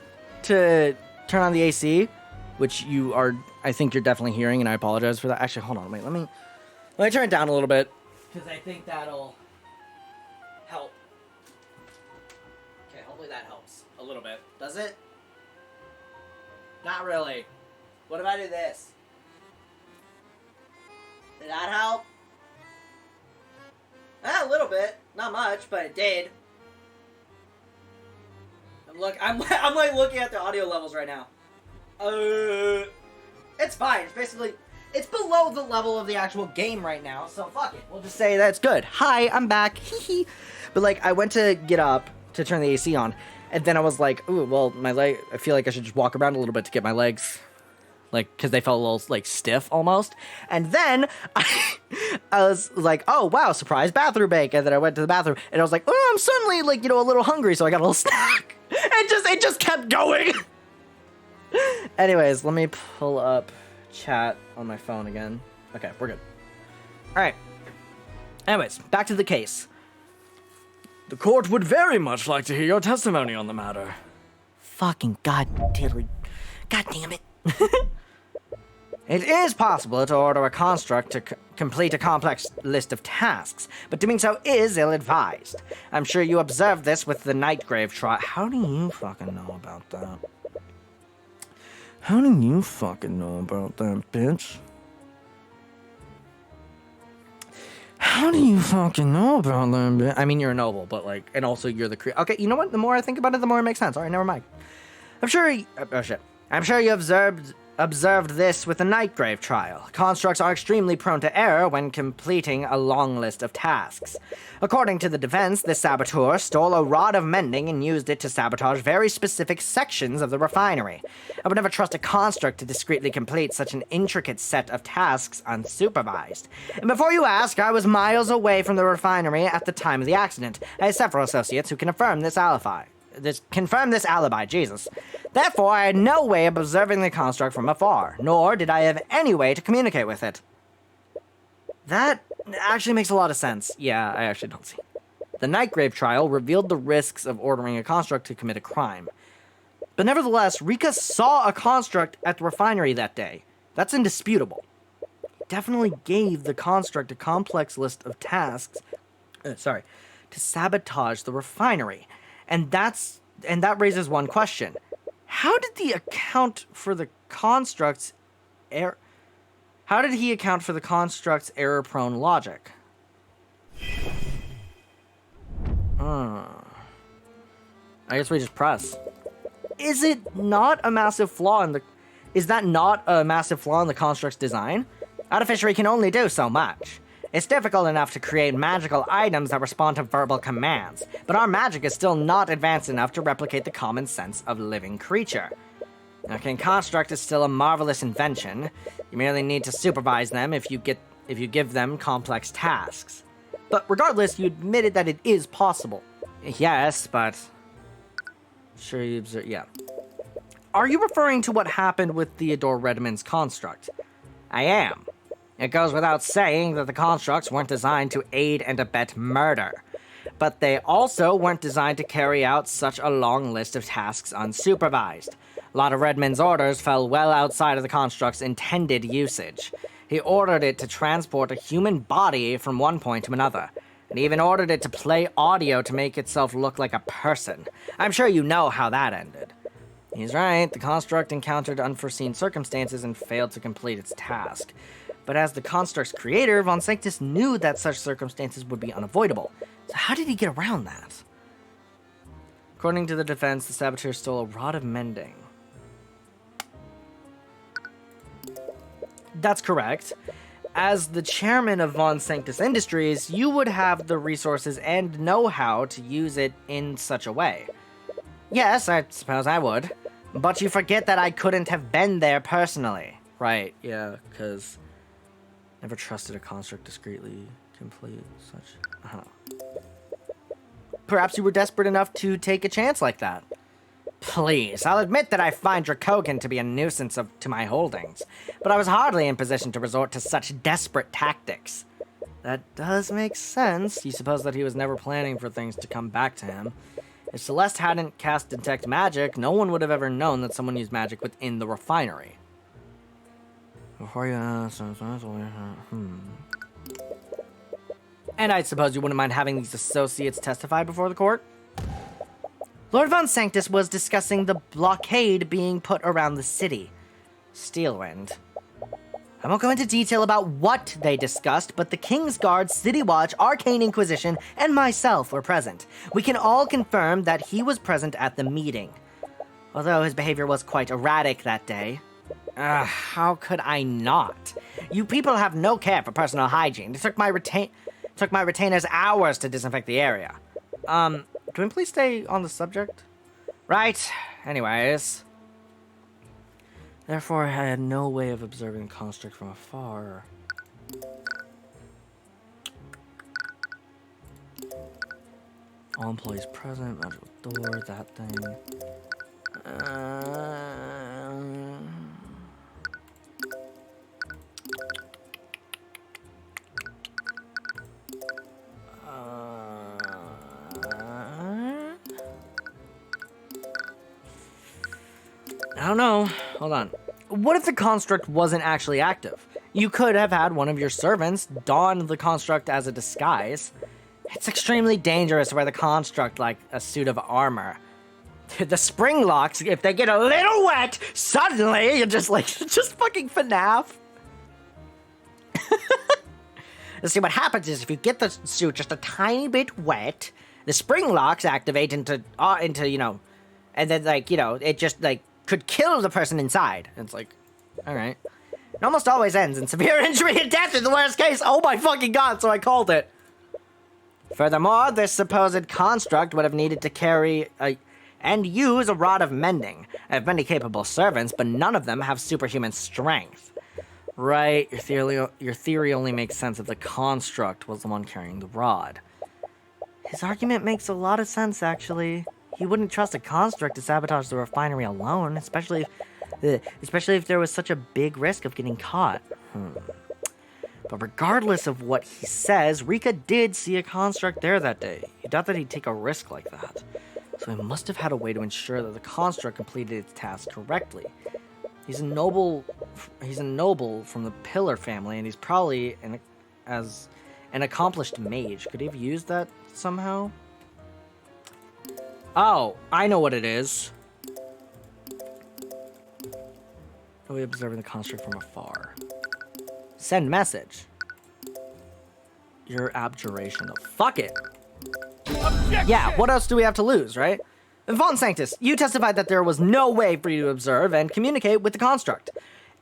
to turn on the AC, which I think you're definitely hearing, and I apologize for that. Actually, hold on, wait, let me turn it down a little bit, because I think that'll help. Okay, hopefully that helps a little bit. Does it? Not really. What if I do this? Did that help? A little bit. Not much, but it did. I'm like looking at the audio levels right now. It's fine. It's basically, it's below the level of the actual game right now, so fuck it. We'll just say that's good. Hi, I'm back. Hee. But like, I went to get up to turn the AC on, and then I was like, ooh, well, my leg, I feel like I should just walk around a little bit to get my legs, like, because they felt a little, like, stiff almost. And then I was like, oh, wow, surprise bathroom break. And then I went to the bathroom, and I was like, oh, I'm suddenly, like, a little hungry, so I got a little snack. It just kept going. Anyways, let me pull up chat on my phone again. Okay, we're good. All right. Anyways, back to the case. The court would very much like to hear your testimony on the matter. Fucking God damn it. It is possible to order a construct to complete a complex list of tasks, but doing so is ill-advised. I'm sure you observed this with the Nightgrave trial. How do you fucking know about that? How do you fucking know about that, bitch? How do you fucking know about that, bitch? I mean, you're a noble, but like, and also you're the creator. Okay, you know what? The more I think about it, the more it makes sense. All right, never mind. I'm sure you observed this with the Nightgrave trial. Constructs are extremely prone to error when completing a long list of tasks. According to the defense, the saboteur stole a rod of mending and used it to sabotage very specific sections of the refinery. I would never trust a construct to discreetly complete such an intricate set of tasks unsupervised. And before you ask, I was miles away from the refinery at the time of the accident. I have several associates who can affirm this alibi. Jesus. Therefore, I had no way of observing the construct from afar, nor did I have any way to communicate with it. That actually makes a lot of sense. Yeah, I actually don't see. The Nightgrave trial revealed the risks of ordering a construct to commit a crime. But nevertheless, Rika saw a construct at the refinery that day. That's indisputable. He definitely gave the construct a complex list of tasks, to sabotage the refinery. And that raises one question. How did he account for the construct's error-prone logic? I guess we just press. Is that not a massive flaw in the construct's design? Artificery can only do so much. It's difficult enough to create magical items that respond to verbal commands, but our magic is still not advanced enough to replicate the common sense of a living creature. Arcane construct is still a marvelous invention. You merely need to supervise them if you give them complex tasks. But regardless, you admitted that it is possible. Yes, but sure you observe. Yeah. Are you referring to what happened with Theodore Redmond's construct? I am. It goes without saying that the constructs weren't designed to aid and abet murder, but they also weren't designed to carry out such a long list of tasks unsupervised. A lot of Redmond's orders fell well outside of the construct's intended usage. He ordered it to transport a human body from one point to another, and even ordered it to play audio to make itself look like a person. I'm sure you know how that ended. He's right, the construct encountered unforeseen circumstances and failed to complete its task. But as the construct's creator, Von Sanctus knew that such circumstances would be unavoidable. So how did he get around that? According to the defense, the saboteur stole a rod of mending. That's correct. As the chairman of Von Sanctus Industries, you would have the resources and know-how to use it in such a way. Yes, I suppose I would. But you forget that I couldn't have been there personally. Right, yeah, because never trusted a construct discreetly complete such. Perhaps you were desperate enough to take a chance like that. Please, I'll admit that I find Dracogan to be a nuisance to my holdings, but I was hardly in position to resort to such desperate tactics. That does make sense. You suppose that he was never planning for things to come back to him. If Celeste hadn't cast Detect Magic, no one would have ever known that someone used magic within the refinery. Before you ask, And I suppose you wouldn't mind having these associates testify before the court? Lord Von Sanctus was discussing the blockade being put around the city. Steelwind. I won't go into detail about what they discussed, but the King's Guard, City Watch, Arcane Inquisition, and myself were present. We can all confirm that he was present at the meeting. Although his behavior was quite erratic that day. How could I not? You people have no care for personal hygiene. It took my retainers hours to disinfect the area. Can we please stay on the subject? Right. Anyways. Therefore, I had no way of observing the construct from afar. All employees present, magical door, that thing. I don't know. Hold on. What if the construct wasn't actually active? You could have had one of your servants don the construct as a disguise. It's extremely dangerous to wear the construct like a suit of armor. The spring locks, if they get a little wet, suddenly you're just like, just fucking FNAF. See, what happens is if you get the suit just a tiny bit wet, the spring locks activate into you know, and then like, you know, it just like could kill the person inside. And it's like, all right. It almost always ends in severe injury and death in the worst case. Oh my fucking god, so I called it. Furthermore, this supposed construct would have needed to carry and use a rod of mending. I have many capable servants, but none of them have superhuman strength. Right, your theory only makes sense if the construct was the one carrying the rod. His argument makes a lot of sense, actually. He wouldn't trust a construct to sabotage the refinery alone, especially if there was such a big risk of getting caught. But regardless of what he says, Rika did see a construct there that day. He doubt that he'd take a risk like that. So he must have had a way to ensure that the construct completed its task correctly. He's a noble from the Pillar family, and he's probably an accomplished mage. Could he have used that somehow? Oh, I know what it is. Really observing the construct from afar. Send message. Your abjuration. Fuck it. Objection! Yeah, what else do we have to lose, right? Von Sanctus, you testified that there was no way for you to observe and communicate with the construct.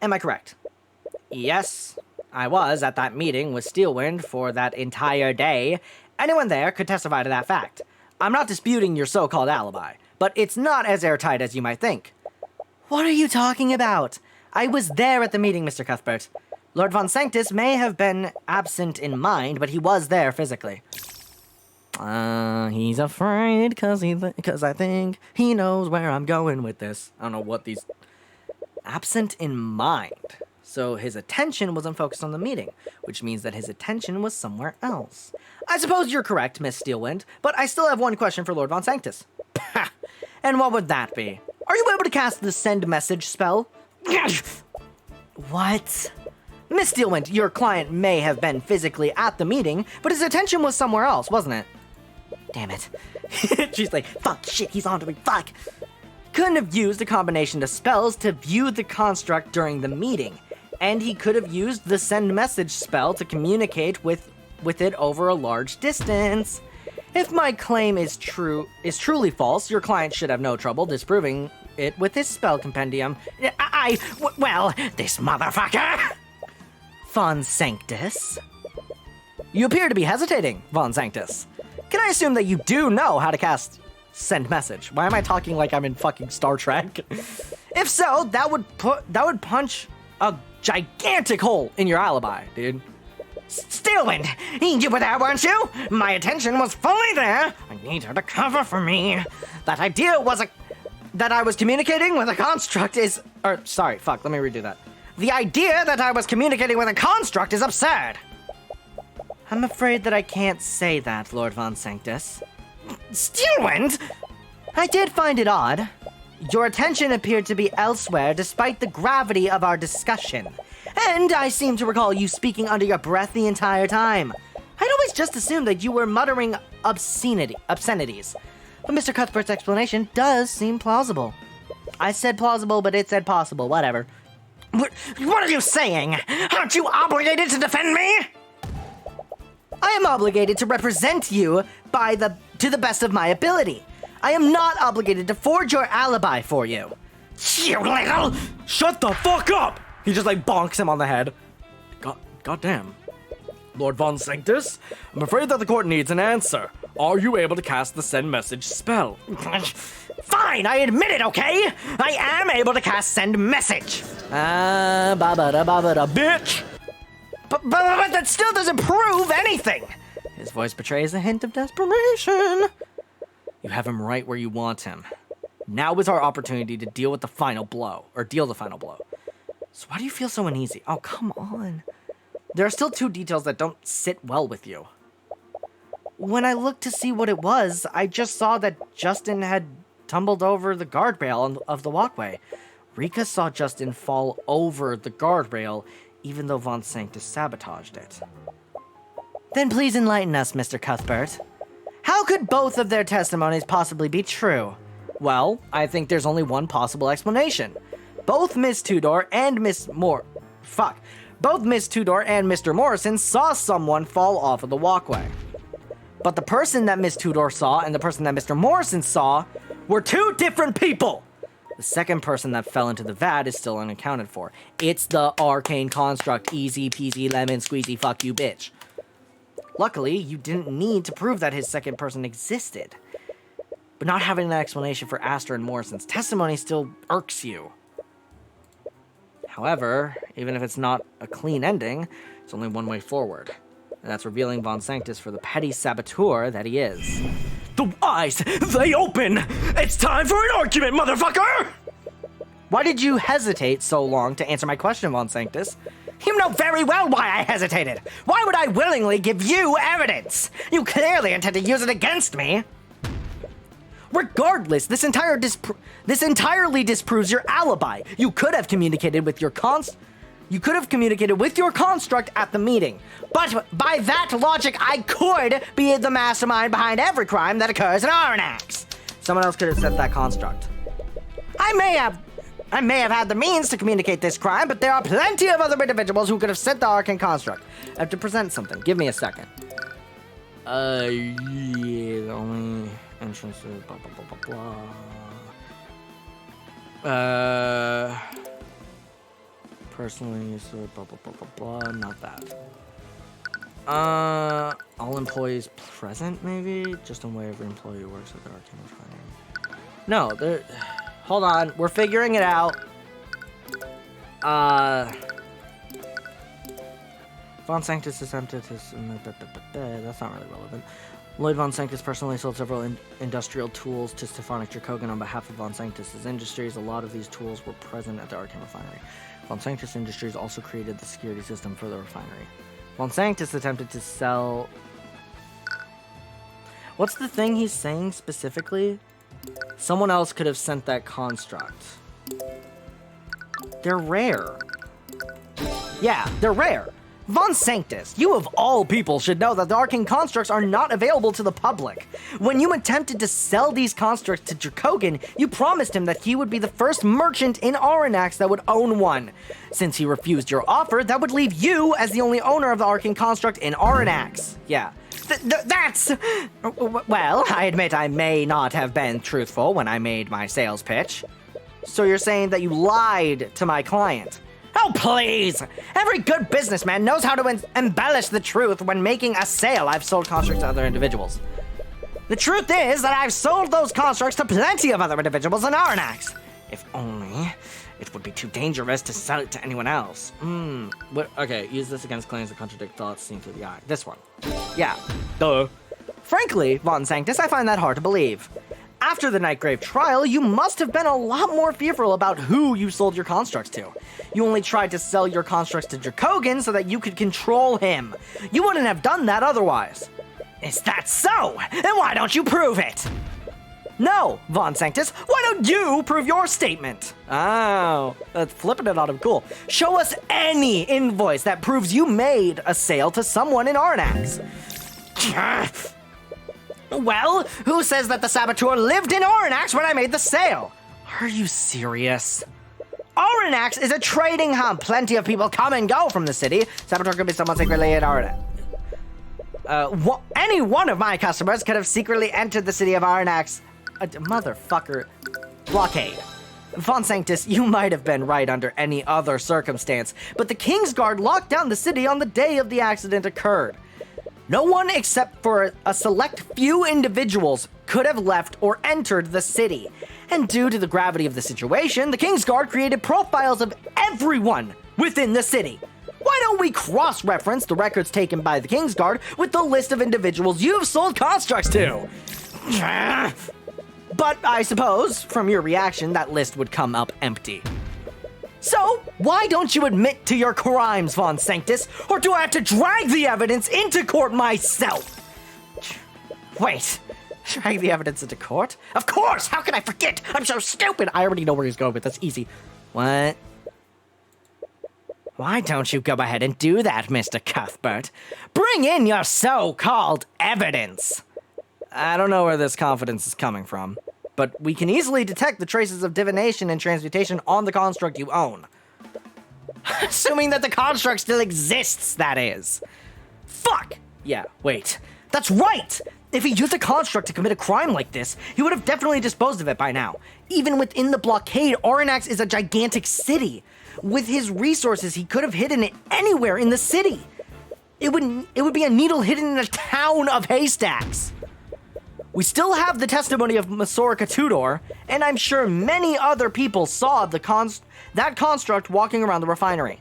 Am I correct? Yes, I was at that meeting with Steelwind for that entire day. Anyone there could testify to that fact. I'm not disputing your so-called alibi, but it's not as airtight as you might think. What are you talking about? I was there at the meeting, Mr. Cuthbert. Lord Von Sanctus may have been absent in mind, but he was there physically. He's afraid because I think he knows where I'm going with this. I don't know what these... Absent in mind. So his attention wasn't focused on the meeting, which means that his attention was somewhere else. I suppose you're correct, Miss Steelwind, but I still have one question for Lord Von Sanctus. And what would that be? Are you able to cast the send message spell? What? Miss Steelwind, your client may have been physically at the meeting, but his attention was somewhere else, wasn't it? Damn it. She's like, fuck, shit, he's onto me, fuck. Couldn't have used a combination of spells to view the construct during the meeting, and he could have used the send message spell to communicate with it over a large distance. If my claim is truly false, your client should have no trouble disproving it with his spell compendium. Well, this motherfucker! Von Sanctus? You appear to be hesitating, Von Sanctus. Can I assume that you do know how to cast send message? Why am I talking like I'm in fucking Star Trek? If so, that would punch a gigantic hole in your alibi, dude. Steelwind, you were there, weren't you? My attention was fully there. I need her to cover for me. That idea was that I was communicating with a construct is... sorry, fuck, let me redo that. The idea that I was communicating with a construct is absurd. I'm afraid that I can't say that, Lord Von Sanctus. Steelwind? I did find it odd. Your attention appeared to be elsewhere despite the gravity of our discussion. And I seem to recall you speaking under your breath the entire time. I'd always just assumed that you were muttering obscenities. But Mr. Cuthbert's explanation does seem plausible. I said plausible, but it said possible. Whatever. What are you saying? Aren't you obligated to defend me? I am obligated to represent you to the best of my ability. I am not obligated to forge your alibi for you. You little... Shut the fuck up! He just bonks him on the head. Goddamn. Lord Von Sanctus, I'm afraid that the court needs an answer. Are you able to cast the send message spell? Fine, I admit it, okay? I am able to cast send message. Bitch! But that still doesn't prove anything. His voice betrays a hint of desperation. You have him right where you want him. Now is our opportunity to deal the final blow. So why do you feel so uneasy? Oh, come on. There are still 2 details that don't sit well with you. When I looked to see what it was, I just saw that Justin had tumbled over the guardrail of the walkway. Rika saw Justin fall over the guardrail, even though Von Sanctus sabotaged it. Then please enlighten us, Mr. Cuthbert. How could both of their testimonies possibly be true? Well, I think there's only one possible explanation. Both Miss Tudor and Mr. Morrison saw someone fall off of the walkway. But the person that Miss Tudor saw and the person that Mr. Morrison saw were 2 different people. The second person that fell into the vat is still unaccounted for. It's the arcane construct. Easy peasy lemon squeezy fuck you bitch. Luckily, you didn't need to prove that his second person existed. But not having an explanation for Astor and Morrison's testimony still irks you. However, even if it's not a clean ending, it's only one way forward. And that's revealing Von Sanctus for the petty saboteur that he is. The eyes, they open! It's time for an argument, motherfucker! Why did you hesitate so long to answer my question, Von Sanctus? You know very well why I hesitated. Why would I willingly give you evidence? You clearly intend to use it against me. Regardless, this entirely disproves your alibi. You could have communicated with your construct at the meeting. But by that logic, I could be the mastermind behind every crime that occurs in Aranax. Someone else could have set that construct. I may have had the means to communicate this crime, but there are plenty of other individuals who could have set the Arcane construct. I have to present something. Give me a second. Yeah, the only entrance to blah, blah, blah, blah, blah. Personally, so blah, blah, blah, blah, blah. Not that. All employees present, maybe? Just in way every employee who works at the Arcane refinery. No, there... Hold on, we're figuring it out. Von Sanctus attempted to... That's not really relevant. Lloyd Von Sanctus personally sold several industrial tools to Stefanik Dracogan on behalf of Von Sanctus' Industries. A lot of these tools were present at the Arcane refinery. Von Sanctus Industries also created the security system for the refinery. Von Sanctus attempted to sell... What's the thing he's saying specifically? Someone else could have sent that construct. They're rare. Yeah, they're rare. Von Sanctus, you of all people should know that the arcane constructs are not available to the public. When you attempted to sell these constructs to Dracogan, you promised him that he would be the first merchant in Aranax that would own one. Since he refused your offer, that would leave you as the only owner of the arcane construct in Aranax. Yeah. That's... Well, I admit I may not have been truthful when I made my sales pitch. So you're saying that you lied to my client? Oh, please! Every good businessman knows how to embellish the truth when making a sale. I've sold constructs to other individuals. The truth is that I've sold those constructs to plenty of other individuals in Aranax. If only it would be too dangerous to sell it to anyone else. Okay, use this against claims that contradict thoughts seen through the eye. This one. Yeah. Duh. Frankly, Von Sanctus, I find that hard to believe. After the Nightgrave trial, you must have been a lot more fearful about who you sold your constructs to. You only tried to sell your constructs to Dracogan so that you could control him. You wouldn't have done that otherwise. Is that so? Then why don't you prove it? No, Von Sanctus, why don't you prove your statement? Oh, that's flipping it on him. Cool. Show us any invoice that proves you made a sale to someone in Arnax. Well, who says that the saboteur lived in Arnax when I made the sale? Are you serious? Arnax is a trading hub. Plenty of people come and go from the city. Saboteur could be someone secretly in Arnax. Any one of my customers could have secretly entered the city of Arnax. Motherfucker. Blockade. Von Sanctus, you might have been right under any other circumstance, but the Kingsguard locked down the city on the day of the accident occurred. No one except for a select few individuals could have left or entered the city. And due to the gravity of the situation, the Kingsguard created profiles of everyone within the city. Why don't we cross-reference the records taken by the Kingsguard with the list of individuals you've sold constructs to? But I suppose, from your reaction, that list would come up empty. So, why don't you admit to your crimes, Von Sanctus? Or do I have to drag the evidence into court myself? Wait, drag the evidence into court? Of course! How could I forget? I'm so stupid! I already know where he's going with this. Easy. What? Why don't you go ahead and do that, Mr. Cuthbert? Bring in your so-called evidence! I don't know where this confidence is coming from, but we can easily detect the traces of divination and transmutation on the construct you own. Assuming that the construct still exists, that is. Fuck! Yeah, wait. That's right! If he used a construct to commit a crime like this, he would have definitely disposed of it by now. Even within the blockade, Aranax is a gigantic city. With his resources, he could have hidden it anywhere in the city. It would be a needle hidden in a town of haystacks. We still have the testimony of Masorica Tudor, and I'm sure many other people saw that construct walking around the refinery.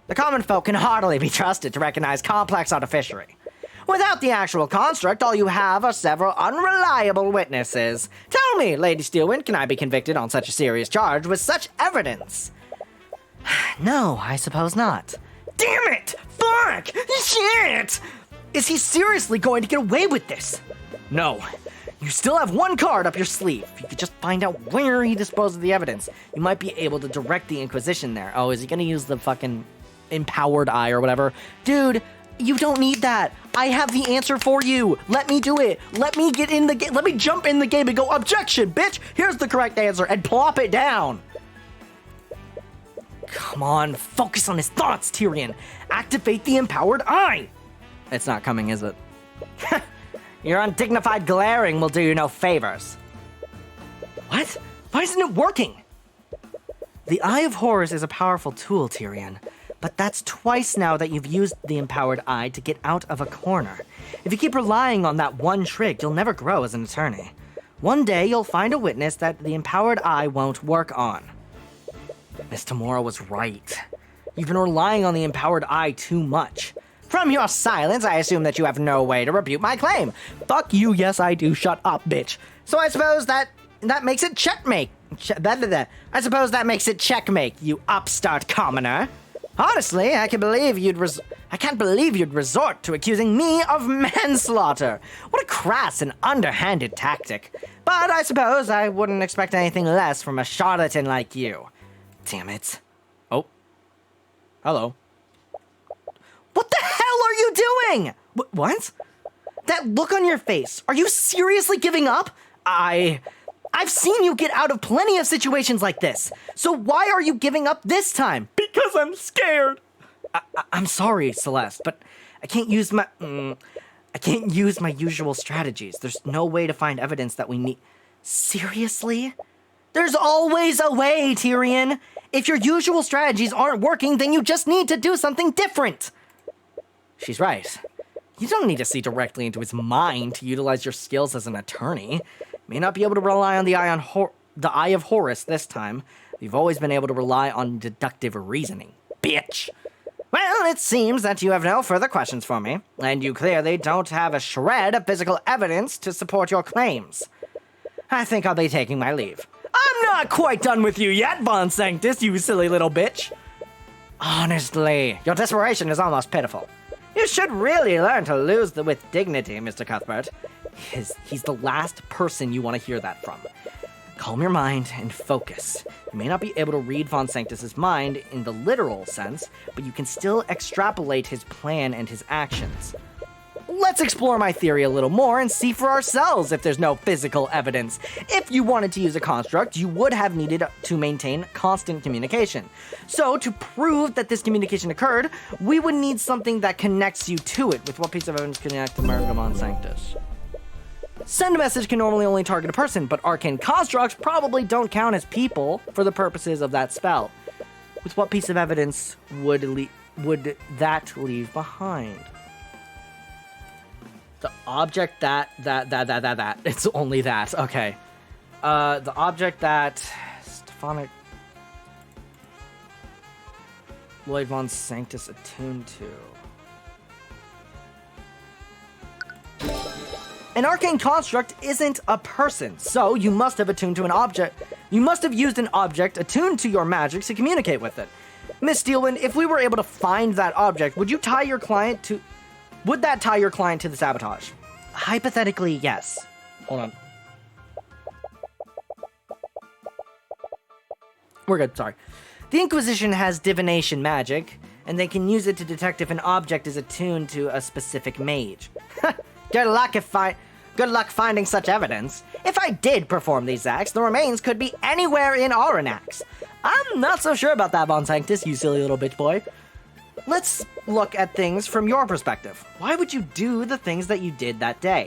The common folk can hardly be trusted to recognize complex artificery. Without the actual construct, all you have are several unreliable witnesses. Tell me, Lady Steelwind, can I be convicted on such a serious charge with such evidence? No, I suppose not. Damn it! Fuck! Shit! Is he seriously going to get away with this? No. You still have one card up your sleeve. If you could just find out where he disposed of the evidence, you might be able to direct the Inquisition there. Oh, is he gonna use the fucking empowered eye or whatever? Dude, you don't need that. I have the answer for you. Let me do it. Let me get in the game. Let me jump in the game and go, objection, bitch! Here's the correct answer, and plop it down. Come on, focus on his thoughts, Tyrion. Activate the empowered eye. It's not coming, is it? Your undignified glaring will do you no favors. What? Why isn't it working? The Eye of Horus is a powerful tool, Tyrion, but that's twice now that you've used the empowered eye to get out of a corner. If you keep relying on that one trick, you'll never grow as an attorney. One day, you'll find a witness that the empowered eye won't work on. Miss Tamora was right. You've been relying on the empowered eye too much. From your silence, I assume that you have no way to refute my claim. Fuck you, yes I do, shut up, bitch. So I suppose that makes it checkmate. I suppose that makes it checkmate, you upstart commoner. Honestly, I can't believe you'd resort to accusing me of manslaughter. What a crass and underhanded tactic. But I suppose I wouldn't expect anything less from a charlatan like you. Damn it. Oh. Hello. What the hell are you doing? What? That look on your face. Are you seriously giving up? I've seen you get out of plenty of situations like this. So why are you giving up this time? Because I'm scared. I'm sorry, Celeste, but I can't use my usual strategies. There's no way to find evidence that we need. Seriously? There's always a way, Tyrion. If your usual strategies aren't working, then you just need to do something different. She's right. You don't need to see directly into his mind to utilize your skills as an attorney. You may not be able to rely on the Eye of Horus this time. You've always been able to rely on deductive reasoning, bitch. Well, it seems that you have no further questions for me, and you clearly don't have a shred of physical evidence to support your claims. I think I'll be taking my leave. I'm not quite done with you yet, Von Sanctus, you silly little bitch. Honestly, your desperation is almost pitiful. You should really learn to lose with dignity, Mr. Cuthbert. He's the last person you want to hear that from. Calm your mind and focus. You may not be able to read Von Sanctus's mind in the literal sense, but you can still extrapolate his plan and his actions. Let's explore my theory a little more and see for ourselves if there's no physical evidence. If you wanted to use a construct, you would have needed to maintain constant communication. So, to prove that this communication occurred, we would need something that connects you to it. With what piece of evidence connects to Von Sanctus? Send a message can normally only target a person, but arcane constructs probably don't count as people for the purposes of that spell. With what piece of evidence would that leave behind? The object that. It's only that. Okay. The object that Stephanic Lloyd Von Sanctus attuned to. An arcane construct isn't a person, so you must have attuned to an object. You must have used an object attuned to your magic to communicate with it. Miss Steelwind, if we were able to find that object, would that tie your client to the sabotage? Hypothetically, yes. Hold on. We're good, sorry. The Inquisition has divination magic, and they can use it to detect if an object is attuned to a specific mage. Good luck finding such evidence. If I did perform these acts, the remains could be anywhere in Auranax. I'm not so sure about that, Von Sanctus, you silly little bitch boy. Let's look at things from your perspective. Why would you do the things that you did that day?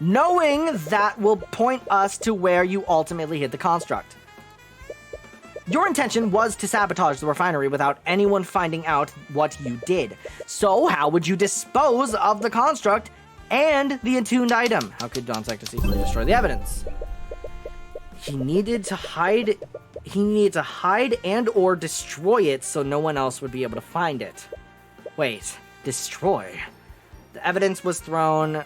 Knowing that will point us to where you ultimately hid the construct. Your intention was to sabotage the refinery without anyone finding out what you did. So how would you dispose of the construct and the attuned item? How could Von Sanctus easily destroy the evidence? He needed to hide and or destroy it so no one else would be able to find it. Wait, destroy? The evidence was thrown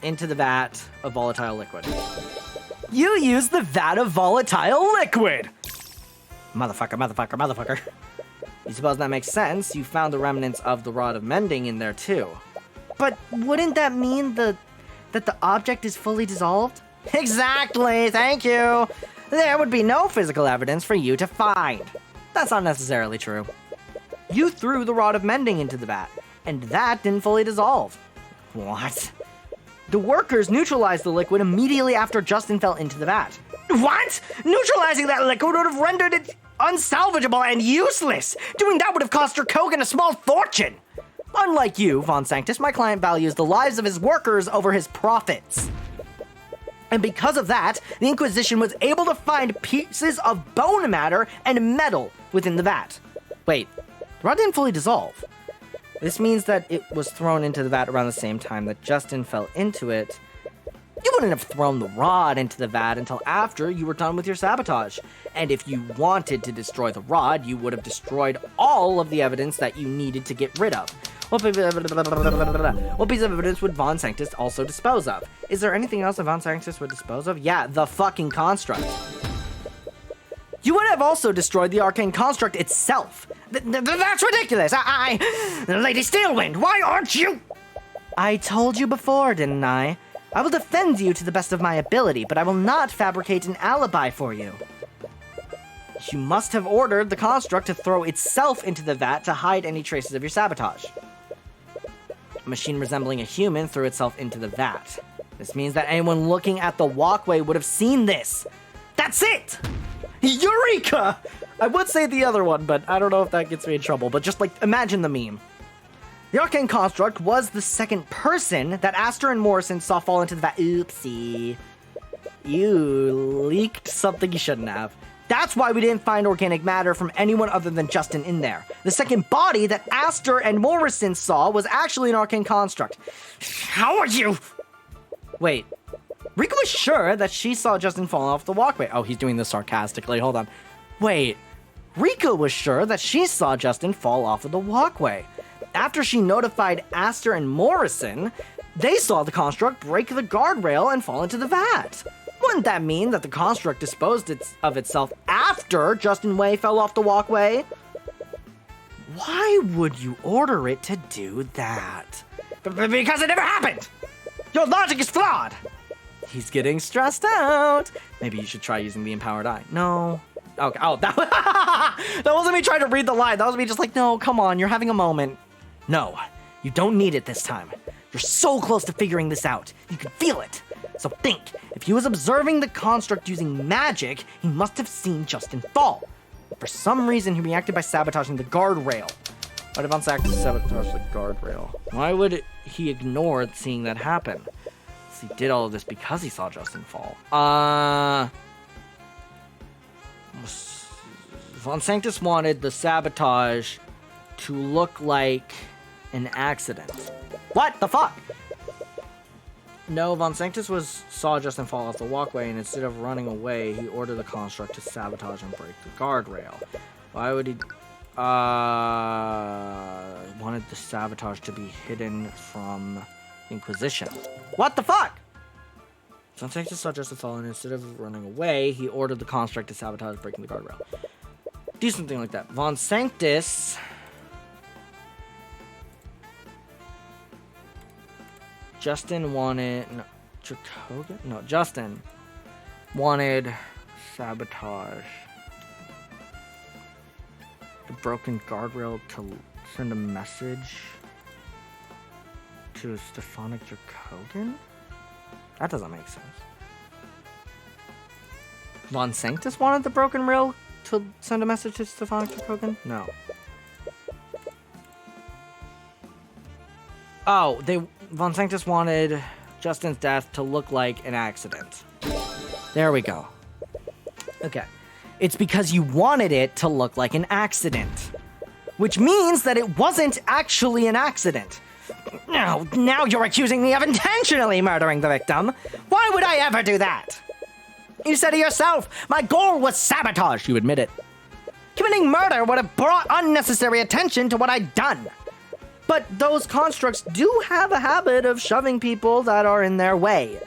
into the vat of volatile liquid. You used the vat of volatile liquid! Motherfucker. You suppose that makes sense? You found the remnants of the Rod of Mending in there too. But wouldn't that mean that the object is fully dissolved? Exactly, thank you! There would be no physical evidence for you to find. That's not necessarily true. You threw the Rod of Mending into the vat, and that didn't fully dissolve. What? The workers neutralized the liquid immediately after Justin fell into the vat. What? Neutralizing that liquid would have rendered it unsalvageable and useless. Doing that would have cost Kogan a small fortune. Unlike you, Von Sanctus, my client values the lives of his workers over his profits. And because of that, the Inquisition was able to find pieces of bone matter and metal within the vat. Wait, the rod didn't fully dissolve. This means that it was thrown into the vat around the same time that Justin fell into it. You wouldn't have thrown the rod into the vat until after you were done with your sabotage. And if you wanted to destroy the rod, you would have destroyed all of the evidence that you needed to get rid of. What piece of evidence would Von Sanctus also dispose of? Is there anything else that Von Sanctus would dispose of? Yeah, the fucking construct. You would have also destroyed the arcane construct itself. That's ridiculous! Lady Steelwind, why aren't you? I told you before, didn't I? I will defend you to the best of my ability, but I will not fabricate an alibi for you. You must have ordered the construct to throw itself into the vat to hide any traces of your sabotage. A machine resembling a human threw itself into the vat. This means that anyone looking at the walkway would have seen this. That's it! Eureka! I would say the other one, but I don't know if that gets me in trouble, but just, imagine the meme. The arcane construct was the second person that Aster and Morrison saw fall into the vat. Oopsie. You leaked something you shouldn't have. That's why we didn't find organic matter from anyone other than Justin in there. The second body that Aster and Morrison saw was actually an arcane construct. How are you? Wait. Rika was sure that she saw Justin fall off the walkway. Oh, he's doing this sarcastically. Hold on. Wait. Rika was sure that she saw Justin fall off of the walkway. After she notified Aster and Morrison, they saw the construct break the guardrail and fall into the vat. Wouldn't that mean that the construct disposed of itself after Justin Way fell off the walkway? Why would you order it to do that? Because it never happened! Your logic is flawed! He's getting stressed out. Maybe you should try using the empowered eye. No. Okay. Oh, that wasn't me trying to read the line. That was me just like, no, come on, you're having a moment. No, you don't need it this time. You're so close to figuring this out. You can feel it. So think, if he was observing the construct using magic, he must have seen Justin fall. For some reason, he reacted by sabotaging the guardrail. Why did Von Sanctus sabotage the guardrail? Why would he ignore seeing that happen? He did all of this because he saw Justin fall. Von Sanctus wanted the sabotage to look like an accident. What the fuck? No, Von Sanctus saw Justin fall off the walkway, and instead of running away, he ordered the construct to sabotage and break the guardrail. Why would he... wanted the sabotage to be hidden from Inquisition. What the fuck? Von Sanctus saw Justin fall, and instead of running away, he ordered the construct to sabotage breaking the guardrail. Do something like that. Von Sanctus... Justin wanted... No, Dracogan? No, Justin wanted sabotage. The broken guardrail to send a message to Stephanic Dracogan? That doesn't make sense. Von Sanctus wanted the broken rail to send a message to Stephanic Dracogan? No. Oh, Von Sanctus wanted Justin's death to look like an accident. There we go. Okay. It's because you wanted it to look like an accident. Which means that it wasn't actually an accident. Now you're accusing me of intentionally murdering the victim. Why would I ever do that? You said it yourself. My goal was sabotage. You admit it. Committing murder would have brought unnecessary attention to what I'd done. But those constructs do have a habit of shoving people that are in their way.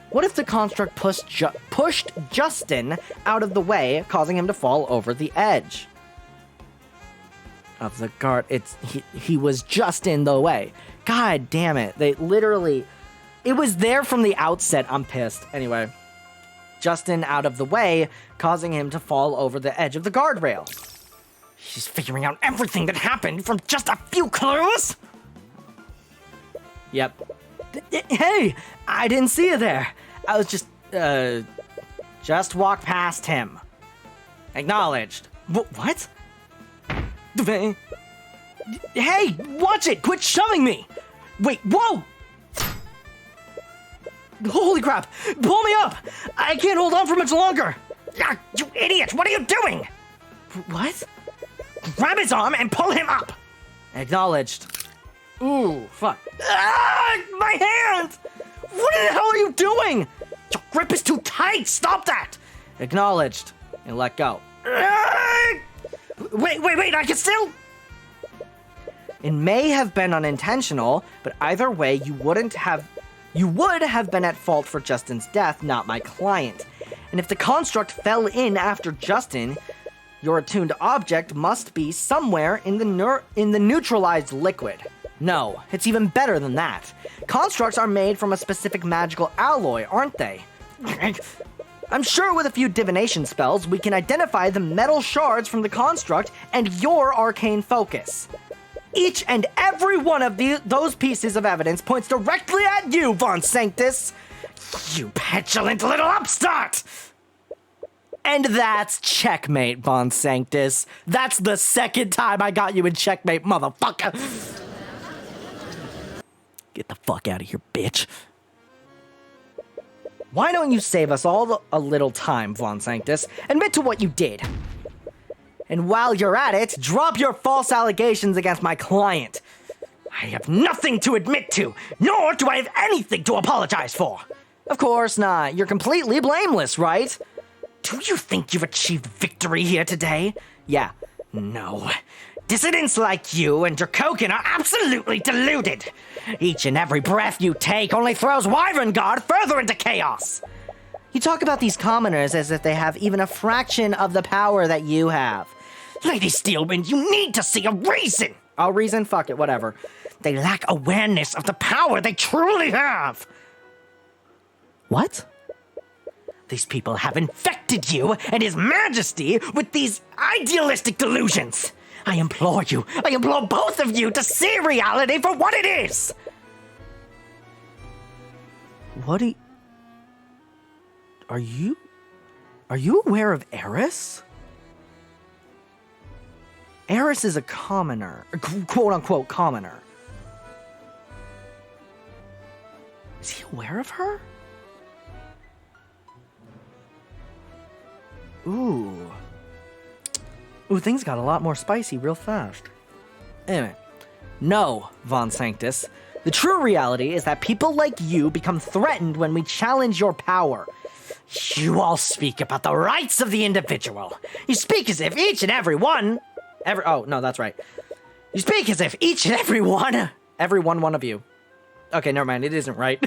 What if the construct pushed Justin out of the way, causing him to fall over the edge of the guard? He was just in the way. God damn it. They literally... It was there from the outset. I'm pissed. Anyway. Justin out of the way, causing him to fall over the edge of the guardrail. He's figuring out everything that happened from just a few clues? Yep. Hey, I didn't see you there. I was just walked past him. Acknowledged. What? Hey, watch it! Quit shoving me! Wait, whoa! Holy crap! Pull me up! I can't hold on for much longer! You idiot! What are you doing? What? Grab his arm and pull him up! Acknowledged. Ooh, fuck. My hand! What the hell are you doing? Your grip is too tight! Stop that! Acknowledged. And let go. Wait, I can still... It may have been unintentional, but either way, you would have been at fault for Justin's death, not my client. And if the construct fell in after Justin, your attuned object must be somewhere in the neutralized liquid. No, it's even better than that. Constructs are made from a specific magical alloy, aren't they? I'm sure with a few divination spells, we can identify the metal shards from the construct and your arcane focus. Each and every one of those pieces of evidence points directly at you, Von Sanctus! You petulant little upstart! And that's checkmate, Von Sanctus. That's the second time I got you in checkmate, motherfucker! Get the fuck out of here, bitch. Why don't you save us all a little time, Von Sanctus? Admit to what you did. And while you're at it, drop your false allegations against my client. I have nothing to admit to, nor do I have anything to apologize for. Of course not. You're completely blameless, right? Do you think you've achieved victory here today? Yeah. No. Dissidents like you and Dracogan are absolutely deluded. Each and every breath you take only throws Wyvern Guard further into chaos. You talk about these commoners as if they have even a fraction of the power that you have. Lady Steelwind, you need to see a reason! I'll reason? Fuck it, whatever. They lack awareness of the power they truly have. What? These people have infected you and His Majesty with these idealistic delusions. I implore both of you to see reality for what it is. Are you aware of Eris? Eris is a commoner, quote-unquote commoner. Is he aware of her? Ooh, things got a lot more spicy real fast. Anyway, no, Von Sanctus. The true reality is that people like you become threatened when we challenge your power. You all speak about the rights of the individual. You speak as if each and every one... Oh, no, that's right. You speak as if each and every one... One of you. Okay, never mind, it isn't right.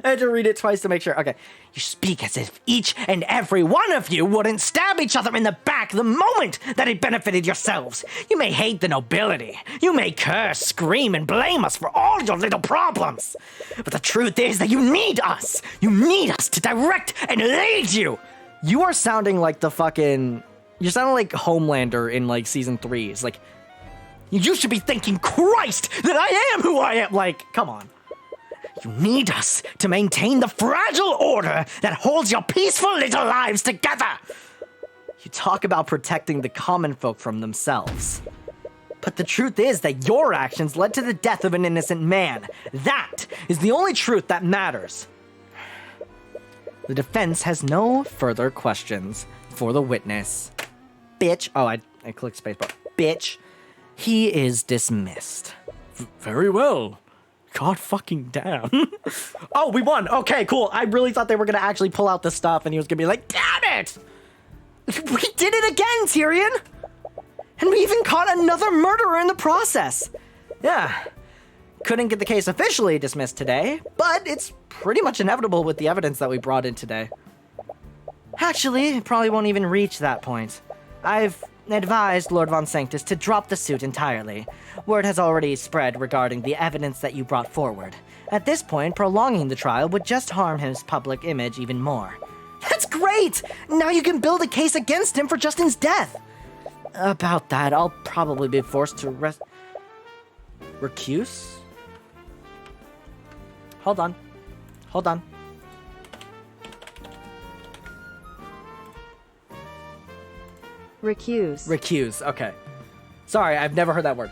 I had to read it twice to make sure. Okay. You speak as if each and every one of you wouldn't stab each other in the back the moment that it benefited yourselves. You may hate the nobility. You may curse, scream, and blame us for all your little problems. But the truth is that you need us. You need us to direct and lead you. You are sounding like the fucking... You're sounding like Homelander in, like, Season 3. It's like, you should be thanking Christ that I am who I am. like, come on. You need us to maintain the fragile order that holds your peaceful little lives together. You talk about protecting the common folk from themselves. But the truth is that your actions led to the death of an innocent man. That is the only truth that matters. The defense has no further questions for the witness. Bitch. Oh, I clicked spacebar. Bitch. He is dismissed. Very well. God fucking damn. Oh, we won. Okay, cool. I really thought they were going to actually pull out the stuff and he was going to be like, damn it! We did it again, Tyrion! And we even caught another murderer in the process. Yeah. Couldn't get the case officially dismissed today, but it's pretty much inevitable with the evidence that we brought in today. Actually, it probably won't even reach that point. I've advised Lord Von Sanctus to drop the suit entirely. Word has already spread regarding the evidence that you brought forward. At this point, prolonging the trial would just harm his public image even more. That's great! Now you can build a case against him for Justin's death! About that, I'll probably be forced to recuse? Hold on. Recuse, okay. Sorry, I've never heard that word.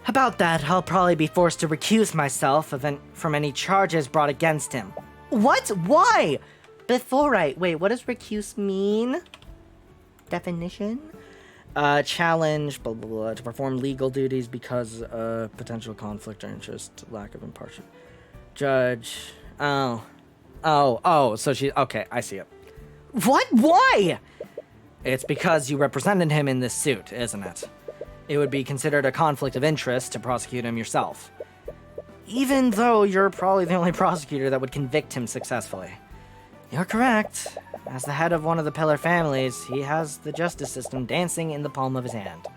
About that, I'll probably be forced to recuse myself from any charges brought against him. What? Why? Wait, what does recuse mean? Definition? Challenge, blah, blah, blah, to perform legal duties because of potential conflict or interest, lack of impartial. Judge. So okay, I see it. What? Why? It's because you represented him in this suit, isn't it? It would be considered a conflict of interest to prosecute him yourself. Even though you're probably the only prosecutor that would convict him successfully. You're correct. As the head of one of the Pillar families, he has the justice system dancing in the palm of his hand.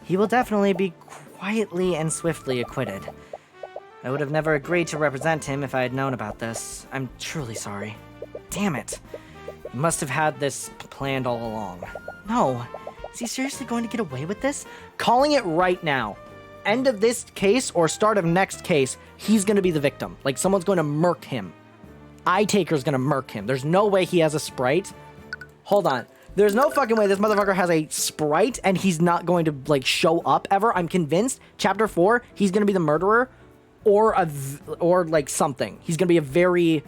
He will definitely be quietly and swiftly acquitted. I would have never agreed to represent him if I had known about this. I'm truly sorry. Damn it. You must have had this planned all along. No. Is he seriously going to get away with this? Calling it right now. End of this case or start of next case, he's going to be the victim. Like, someone's going to murk him. Eye-Taker's going to murk him. There's no way he has a sprite. Hold on. There's no fucking way this motherfucker has a sprite and he's not going to, like, show up ever. I'm convinced. Chapter 4, he's going to be the murderer or like, something. He's going to be a very...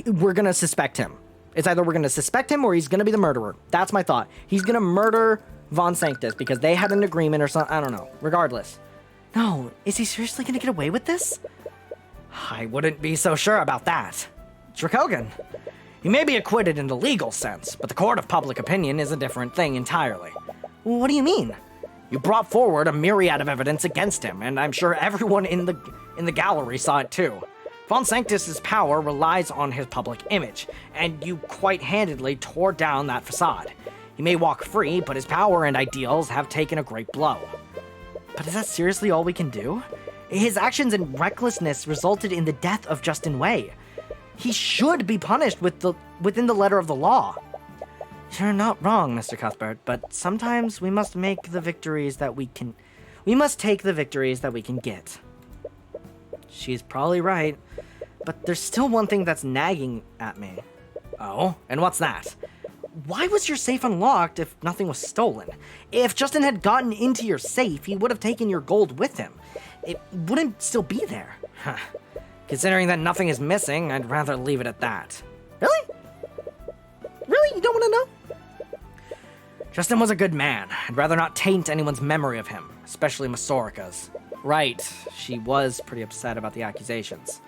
we're going to suspect him. It's either we're going to suspect him or he's going to be the murderer. That's my thought. He's going to murder Von Sanctus because they had an agreement or something. I don't know. Regardless. No. Is he seriously going to get away with this? I wouldn't be so sure about that. Dracogan, you may be acquitted in the legal sense, but the court of public opinion is a different thing entirely. What do you mean? You brought forward a myriad of evidence against him, and I'm sure everyone in the gallery saw it too. Von Sanctus's power relies on his public image, and you quite handedly tore down that facade. He may walk free, but his power and ideals have taken a great blow. But is that seriously all we can do? His actions and recklessness resulted in the death of Justin Wei. he should be punished within the letter of the law. You're not wrong, Mr. Cuthbert, but sometimes we must make the victories that we can... We must take the victories that we can get. She's probably right, but there's still one thing that's nagging at me. Oh, and what's that? Why was your safe unlocked if nothing was stolen? If Justin had gotten into your safe, he would have taken your gold with him. It wouldn't still be there. Huh. Considering that nothing is missing, I'd rather leave it at that. Really? Really? You don't want to know? Justin was a good man. I'd rather not taint anyone's memory of him, especially Masorika's. Right, she was pretty upset about the accusations.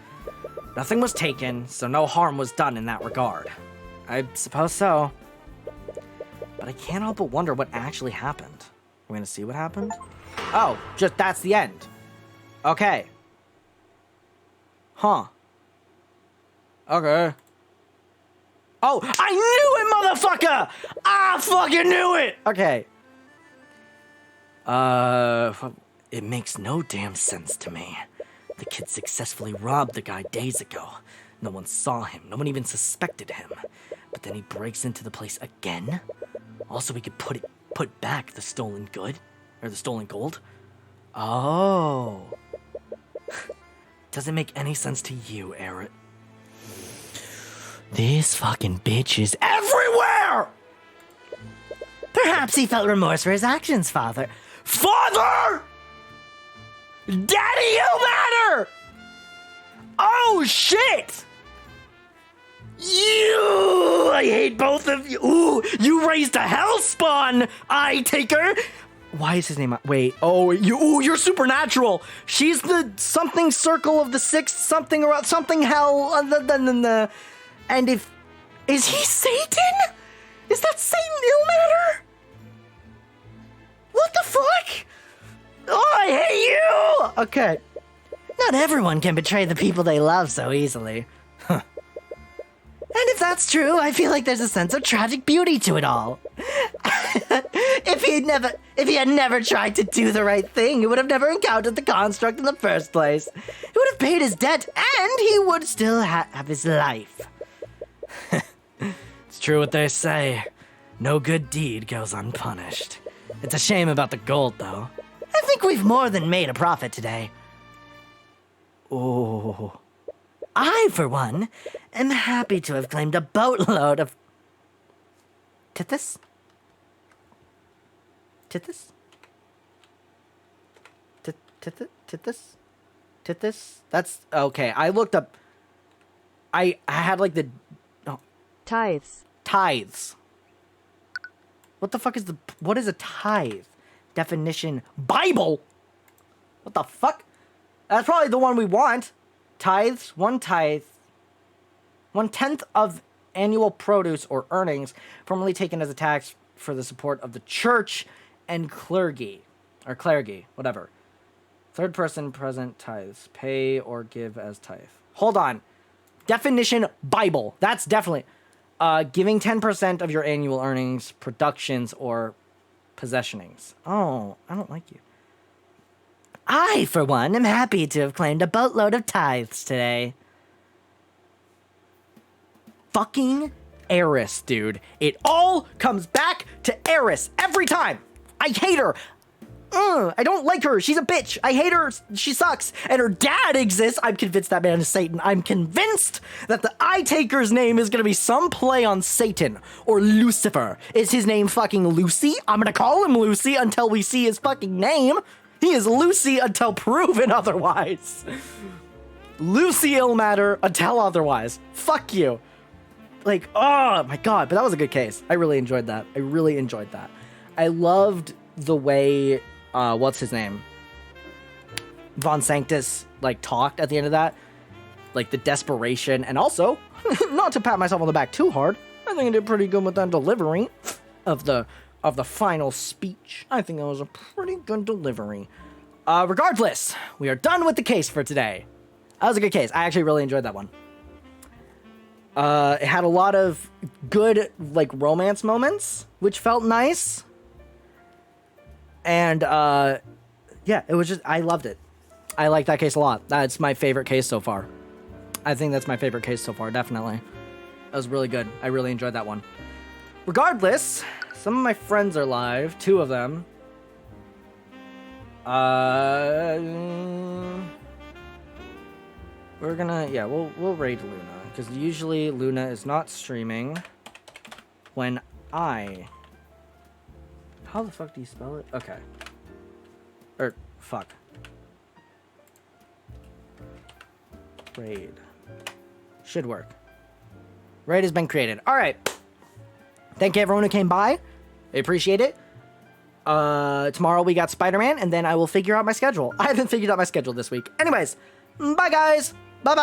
Nothing was taken, so no harm was done in that regard. I suppose so. But I can't help but wonder what actually happened. We're gonna see what happened? Oh, just that's the end. Okay. Huh. Okay. Oh, I knew it, motherfucker! I fucking knew it! Okay. It makes no damn sense to me. The kid successfully robbed the guy days ago. No one saw him. No one even suspected him. But then he breaks into the place again? Also, we could put back the stolen good? Or the stolen gold? Oh. Doesn't make any sense to you, Eric. This fucking bitch is everywhere! Perhaps he felt remorse for his actions, Father. Father! Daddy, you matter! Oh, shit! I hate both of you. Ooh, you raised a hellspawn, eye taker. Why is his name? Wait. Oh, you're supernatural. She's the something circle of the sixth something or something hell. And is he Satan? Is that Satan Ilmater? What the fuck? Oh, I hate you. Okay. Not everyone can betray the people they love so easily. Huh. And if that's true, I feel like there's a sense of tragic beauty to it all. If he had never tried to do the right thing, he would have never encountered the construct in the first place. He would have paid his debt, and he would still have his life. It's true what they say. No good deed goes unpunished. It's a shame about the gold, though. I think we've more than made a profit today. Oh. I, for one, am happy to have claimed a boatload of... Tithis? Tithis? Tithis? Tithis? That's... Okay, I looked up... I had like the... Oh. Tithes. Tithes. What the fuck is the... What is a tithe? Definition... Bible? What the fuck? That's probably the one we want. Tithes, 1/10 of annual produce or earnings formerly taken as a tax for the support of the church and clergy, whatever. Third person present tithes, pay or give as tithe. Hold on. Definition Bible. That's definitely giving 10% of your annual earnings, productions, or possessionings. Oh, I don't like you. I, for one, am happy to have claimed a boatload of tithes today. Fucking Eris, dude. It all comes back to Eris every time. I hate her. I don't like her. She's a bitch. I hate her. She sucks. And her dad exists. I'm convinced that man is Satan. I'm convinced that the Eye Taker's name is going to be some play on Satan or Lucifer. Is his name fucking Lucy? I'm going to call him Lucy until we see his fucking name. He is Lucy until proven otherwise. Lucy Ilmater until otherwise. Fuck you. Like, oh my god. But that was a good case. I really enjoyed that. I loved the way, what's his name? Von Sanctus, like, talked at the end of that. Like, the desperation. And also, not to pat myself on the back too hard, I think I did pretty good with that delivery of the final speech. I think that was a pretty good delivery. Regardless, we are done with the case for today. That was a good case. I actually really enjoyed that one. It had a lot of good, like, romance moments, which felt nice. And, yeah, it was just, I loved it. I like that case a lot. That's my favorite case so far. I think that's my favorite case so far, definitely. That was really good. I really enjoyed that one. Regardless, some of my friends are live, 2 of them. We're gonna, yeah, we'll raid Luna, because usually Luna is not streaming when I... How the fuck do you spell it? Okay. Fuck. Raid. Should work. Raid has been created. Alright. Thank you everyone who came by. I appreciate it. Tomorrow we got Spider-Man, and then I will figure out my schedule. I haven't figured out my schedule this week. Anyways, bye guys! Bye-bye!